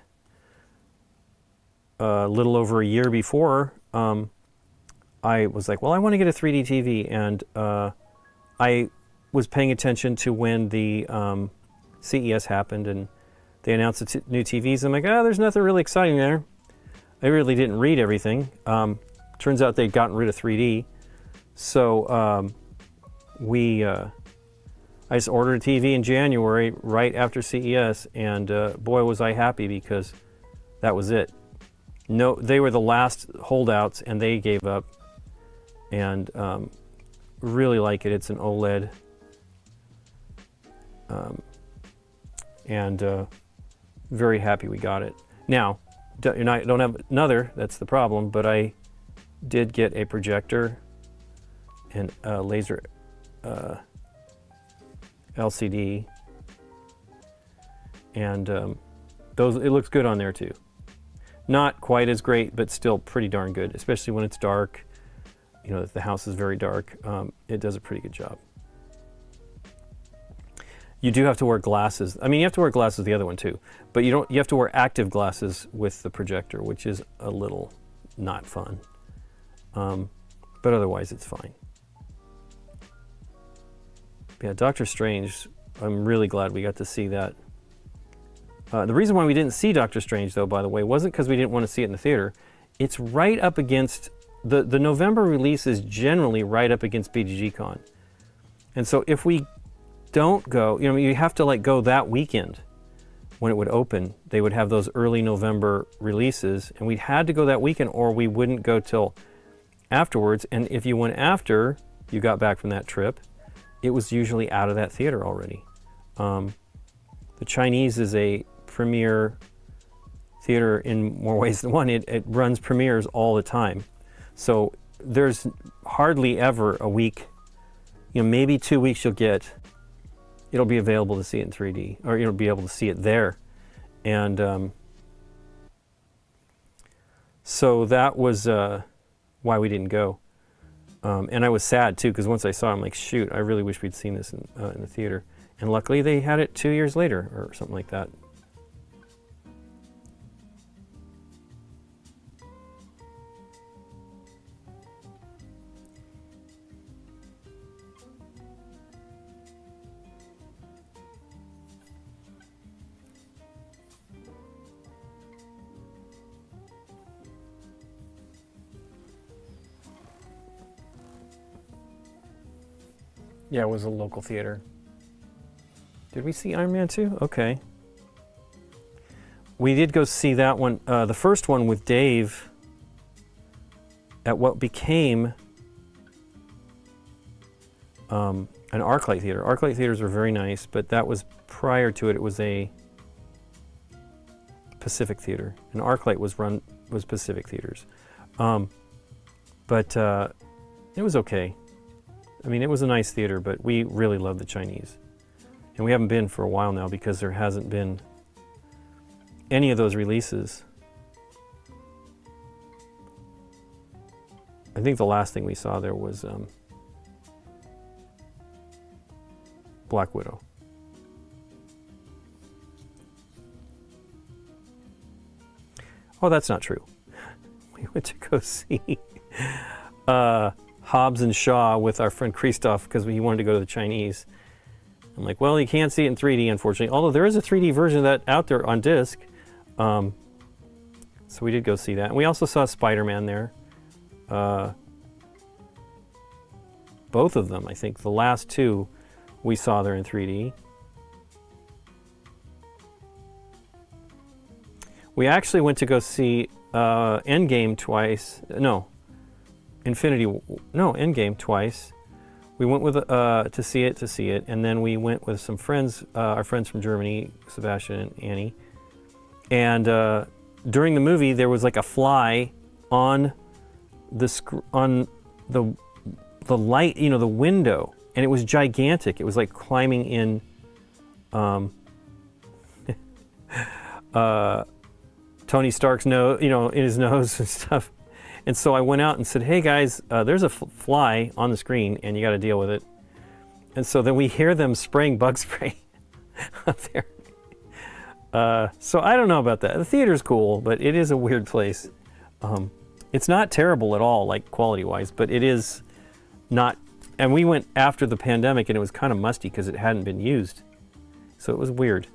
a little over a year before, I was like, well, I want to get a 3D TV. And I was paying attention to when the CES happened and they announced the new TVs. I'm like, there's nothing really exciting there. I really didn't read everything. Turns out they'd gotten rid of 3D. So I just ordered a TV in January right after CES, and boy was I happy because that was it. No, they were the last holdouts, and they gave up. And really like it. It's an OLED, and very happy we got it. Now, I don't have another. That's the problem. But I did get a projector and a laser LCD, and those, it looks good on there too. Not quite as great, but still pretty darn good, especially when it's dark. You know, if the house is very dark, it does a pretty good job. You do have to wear glasses. I mean, you have to wear glasses with the other one too, but you don't. You have to wear active glasses with the projector, which is a little not fun. But otherwise, it's fine. Yeah, Doctor Strange. I'm really glad we got to see that. The reason why we didn't see Doctor Strange, though, by the way, wasn't because we didn't want to see it in the theater. It's right up against the November release is generally right up against BGG-Con. And so if we don't go, you know, you have to like go that weekend when it would open. They would have those early November releases, and we had to go that weekend or we wouldn't go till afterwards. And if you went after you got back from that trip, it was usually out of that theater already. The Chinese is a premier theater in more ways than one. It runs premieres all the time. So there's hardly ever a week, you know, maybe 2 weeks it'll be available to see it in 3D, or you'll be able to see it there. And so that was why we didn't go. And I was sad too, because once I saw it, I'm like, shoot, I really wish we'd seen this in the theater. And luckily they had it 2 years later or something like that. Yeah, it was a local theater. Did we see Iron Man 2? Okay. We did go see that one, the first one with Dave at what became an ArcLight theater. ArcLight theaters were very nice, but that was prior to it. It was a Pacific theater, and ArcLight was Pacific theaters, but it was okay. I mean, it was a nice theater, but we really love the Chinese. And we haven't been for a while now because there hasn't been any of those releases. I think the last thing we saw there was Black Widow. Oh, that's not true. We went to go see Hobbs and Shaw with our friend Christoph because he wanted to go to the Chinese. I'm like, well, you can't see it in 3D, unfortunately. Although there is a 3D version of that out there on disc. So we did go see that. And we also saw Spider-Man there. Both of them, I think. The last two we saw there in 3D. We actually went to go see Endgame twice. No. Endgame twice. We went with to see it, and then we went with some friends, our friends from Germany, Sebastian and Annie. And during the movie, there was like a fly on the light, you know, the window, and it was gigantic. It was like climbing in Tony Stark's nose, you know, in his nose and stuff. And so I went out and said, hey guys, there's a fly on the screen and you got to deal with it. And so then we hear them spraying bug spray up there. So I don't know about that. The theater's cool, but it is a weird place. It's not terrible at all, like quality-wise, but it is not. And we went after the pandemic and it was kind of musty because it hadn't been used. So it was weird.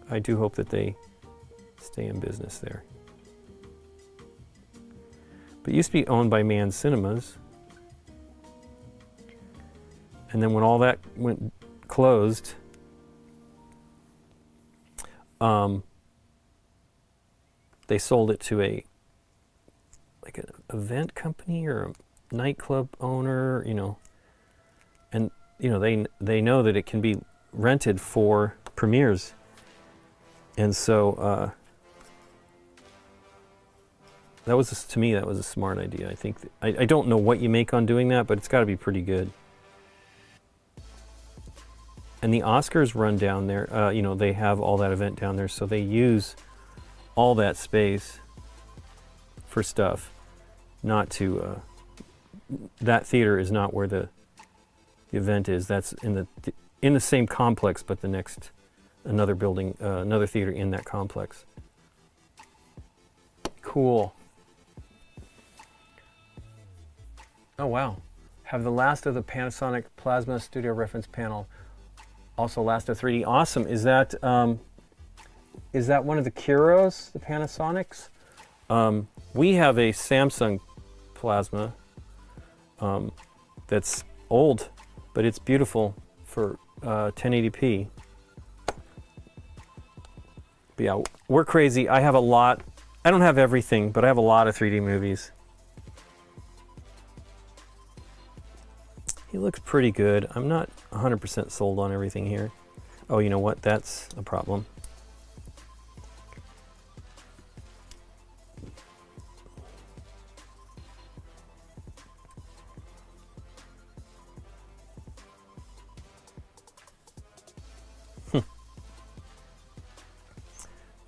I do hope that they stay in business there. But it used to be owned by Mann Cinemas. And then when all that went closed, they sold it to an event company or a nightclub owner, you know, and you know they know that it can be rented for premieres, and so that was to me that was a smart idea. I think I don't know what you make on doing that, but it's got to be pretty good. And the Oscars run down there. You know, they have all that event down there, so they use all that space for stuff. Not to that theater is not where the event is. That's in the same complex, but another building, another theater in that complex. Cool. Oh wow. Have the last of the Panasonic Plasma Studio reference panel. Also last of 3D. Awesome. Is that one of the Kuros, the Panasonics? We have a Samsung Plasma that's old, but it's beautiful for 1080p. But yeah, we're crazy. I have a lot. I don't have everything, but I have a lot of 3D movies. He looks pretty good. I'm not 100% sold on everything here. Oh, you know what? That's a problem.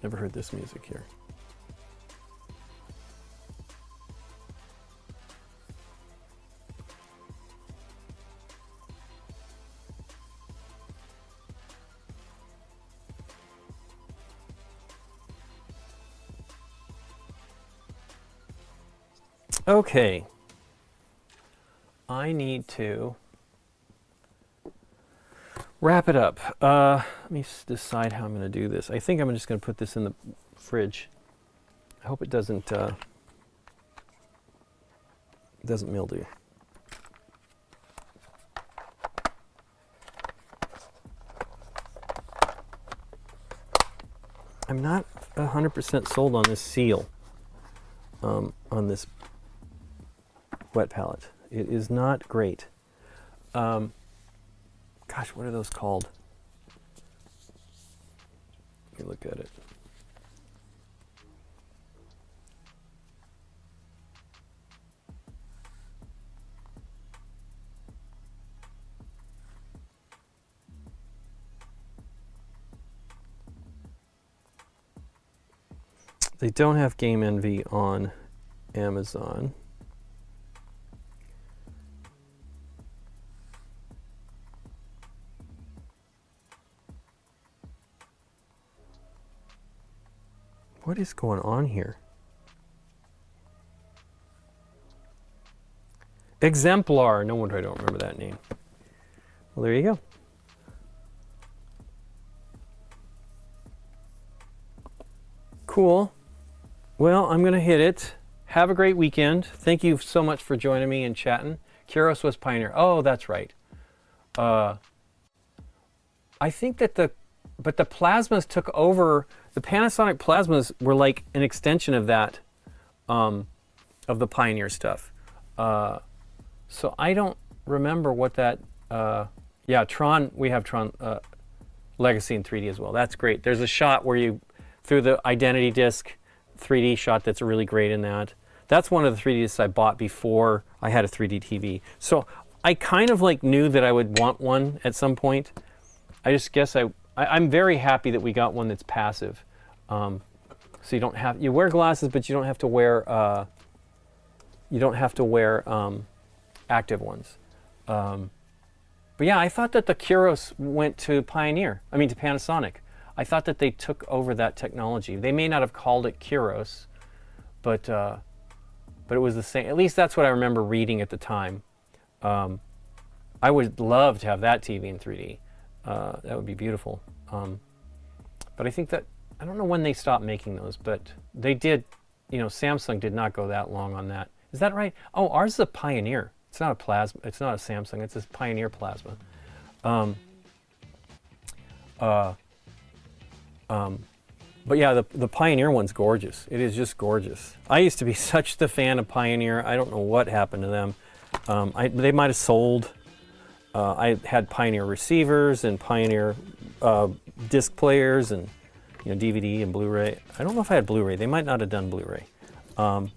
Never heard this music here. Okay, I need to wrap it up. Let me decide how I'm going to do this. I think I'm just going to put this in the fridge. I hope it doesn't mildew. I'm not 100% sold on this seal, on this wet palette. It is not great. Gosh, what are those called? Let me look at it. They don't have Game Envy on Amazon. What is going on here? Exemplar. No wonder I don't remember that name. Well, there you go. Cool. Well, I'm going to hit it. Have a great weekend. Thank you so much for joining me and chatting. Kuros was Pioneer. Oh, that's right. I think that the plasmas took over. The Panasonic plasmas were like an extension of that, of the Pioneer stuff. So I don't remember what that. Yeah, Tron. We have Tron Legacy in 3D as well. That's great. There's a shot where you through the identity disc 3D shot that's really great in that. That's one of the 3D discs I bought before I had a 3D TV. So I kind of like knew that I would want one at some point. I just guess I'm very happy that we got one that's passive. So you don't have, you wear glasses, but you don't have to wear active ones. But yeah, I thought that the Kuros went to to Panasonic. I thought that they took over that technology. They may not have called it Kuros, but it was the same. At least that's what I remember reading at the time. I would love to have that TV in 3D. That would be beautiful. But I think that, I don't know when they stopped making those, but they did, Samsung did not go that long on that. Is that right? Oh, ours is a Pioneer. It's not a plasma. It's not a Samsung. It's a Pioneer plasma. But yeah, the Pioneer one's gorgeous. It is just gorgeous. I used to be such the fan of Pioneer. I don't know what happened to them. They might have sold. I had Pioneer receivers and Pioneer disc players and DVD and Blu-ray. I don't know if I had Blu-ray. They might not have done Blu-ray. I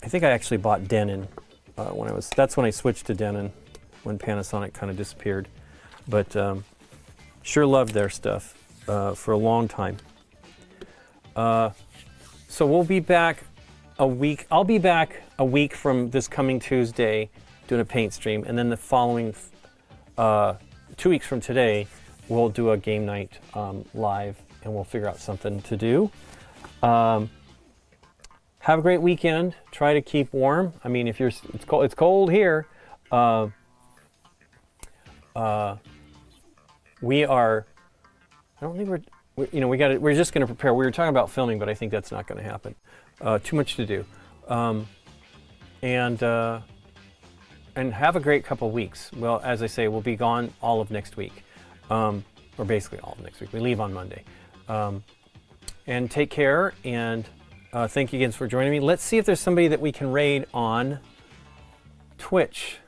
think I actually bought Denon when that's when I switched to Denon, when Panasonic kind of disappeared. But sure loved their stuff for a long time. So we'll be back a week. I'll be back a week from this coming Tuesday doing a paint stream, and then the following 2 weeks from today, we'll do a game night live, and we'll figure out something to do. Have a great weekend. Try to keep warm. I mean, if it's cold here. We are. I don't think we're just going to prepare. We were talking about filming, but I think that's not going to happen. Too much to do. And have a great couple weeks. Well, as I say, we'll be gone all of next week, or basically all of next week. We leave on Monday. And take care, and thank you again for joining me. Let's see if there's somebody that we can raid on Twitch.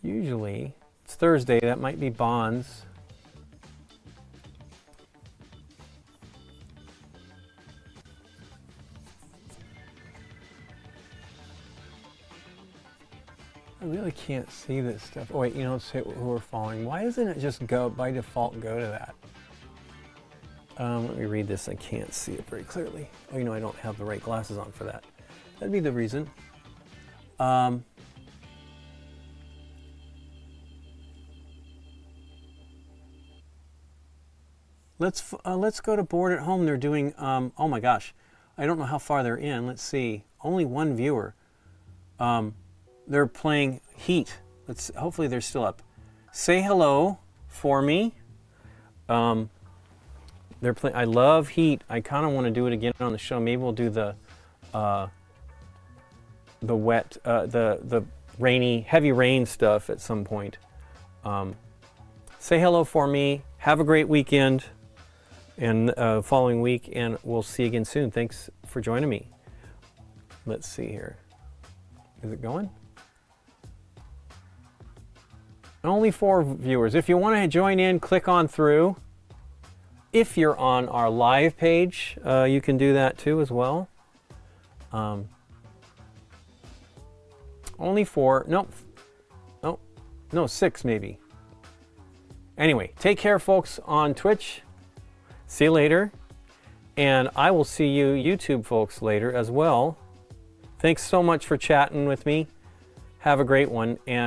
Usually, it's Thursday. That might be Bonds. I really can't see this stuff. Oh wait, let's say who we're following. Why doesn't it just go by default go to that? Let me read this. I can't see it very clearly. Oh, I don't have the right glasses on for that. That'd be the reason. Let's go to board at home. They're doing. Oh my gosh, I don't know how far they're in. Let's see. Only one viewer. They're playing Heat. Hopefully they're still up. Say hello for me. They're playing. I love Heat. I kind of want to do it again on the show. Maybe we'll do the wet, the rainy, heavy rain stuff at some point. Say hello for me. Have a great weekend and following week, and we'll see you again soon. Thanks for joining me. Let's see here. Is it going? Only 4 viewers. If you want to join in, click on through. If you're on our live page, you can do that too as well. Only 4. Nope. No, 6 maybe. Anyway, take care, folks, on Twitch. See you later. And I will see you YouTube folks later as well. Thanks so much for chatting with me. Have a great one. And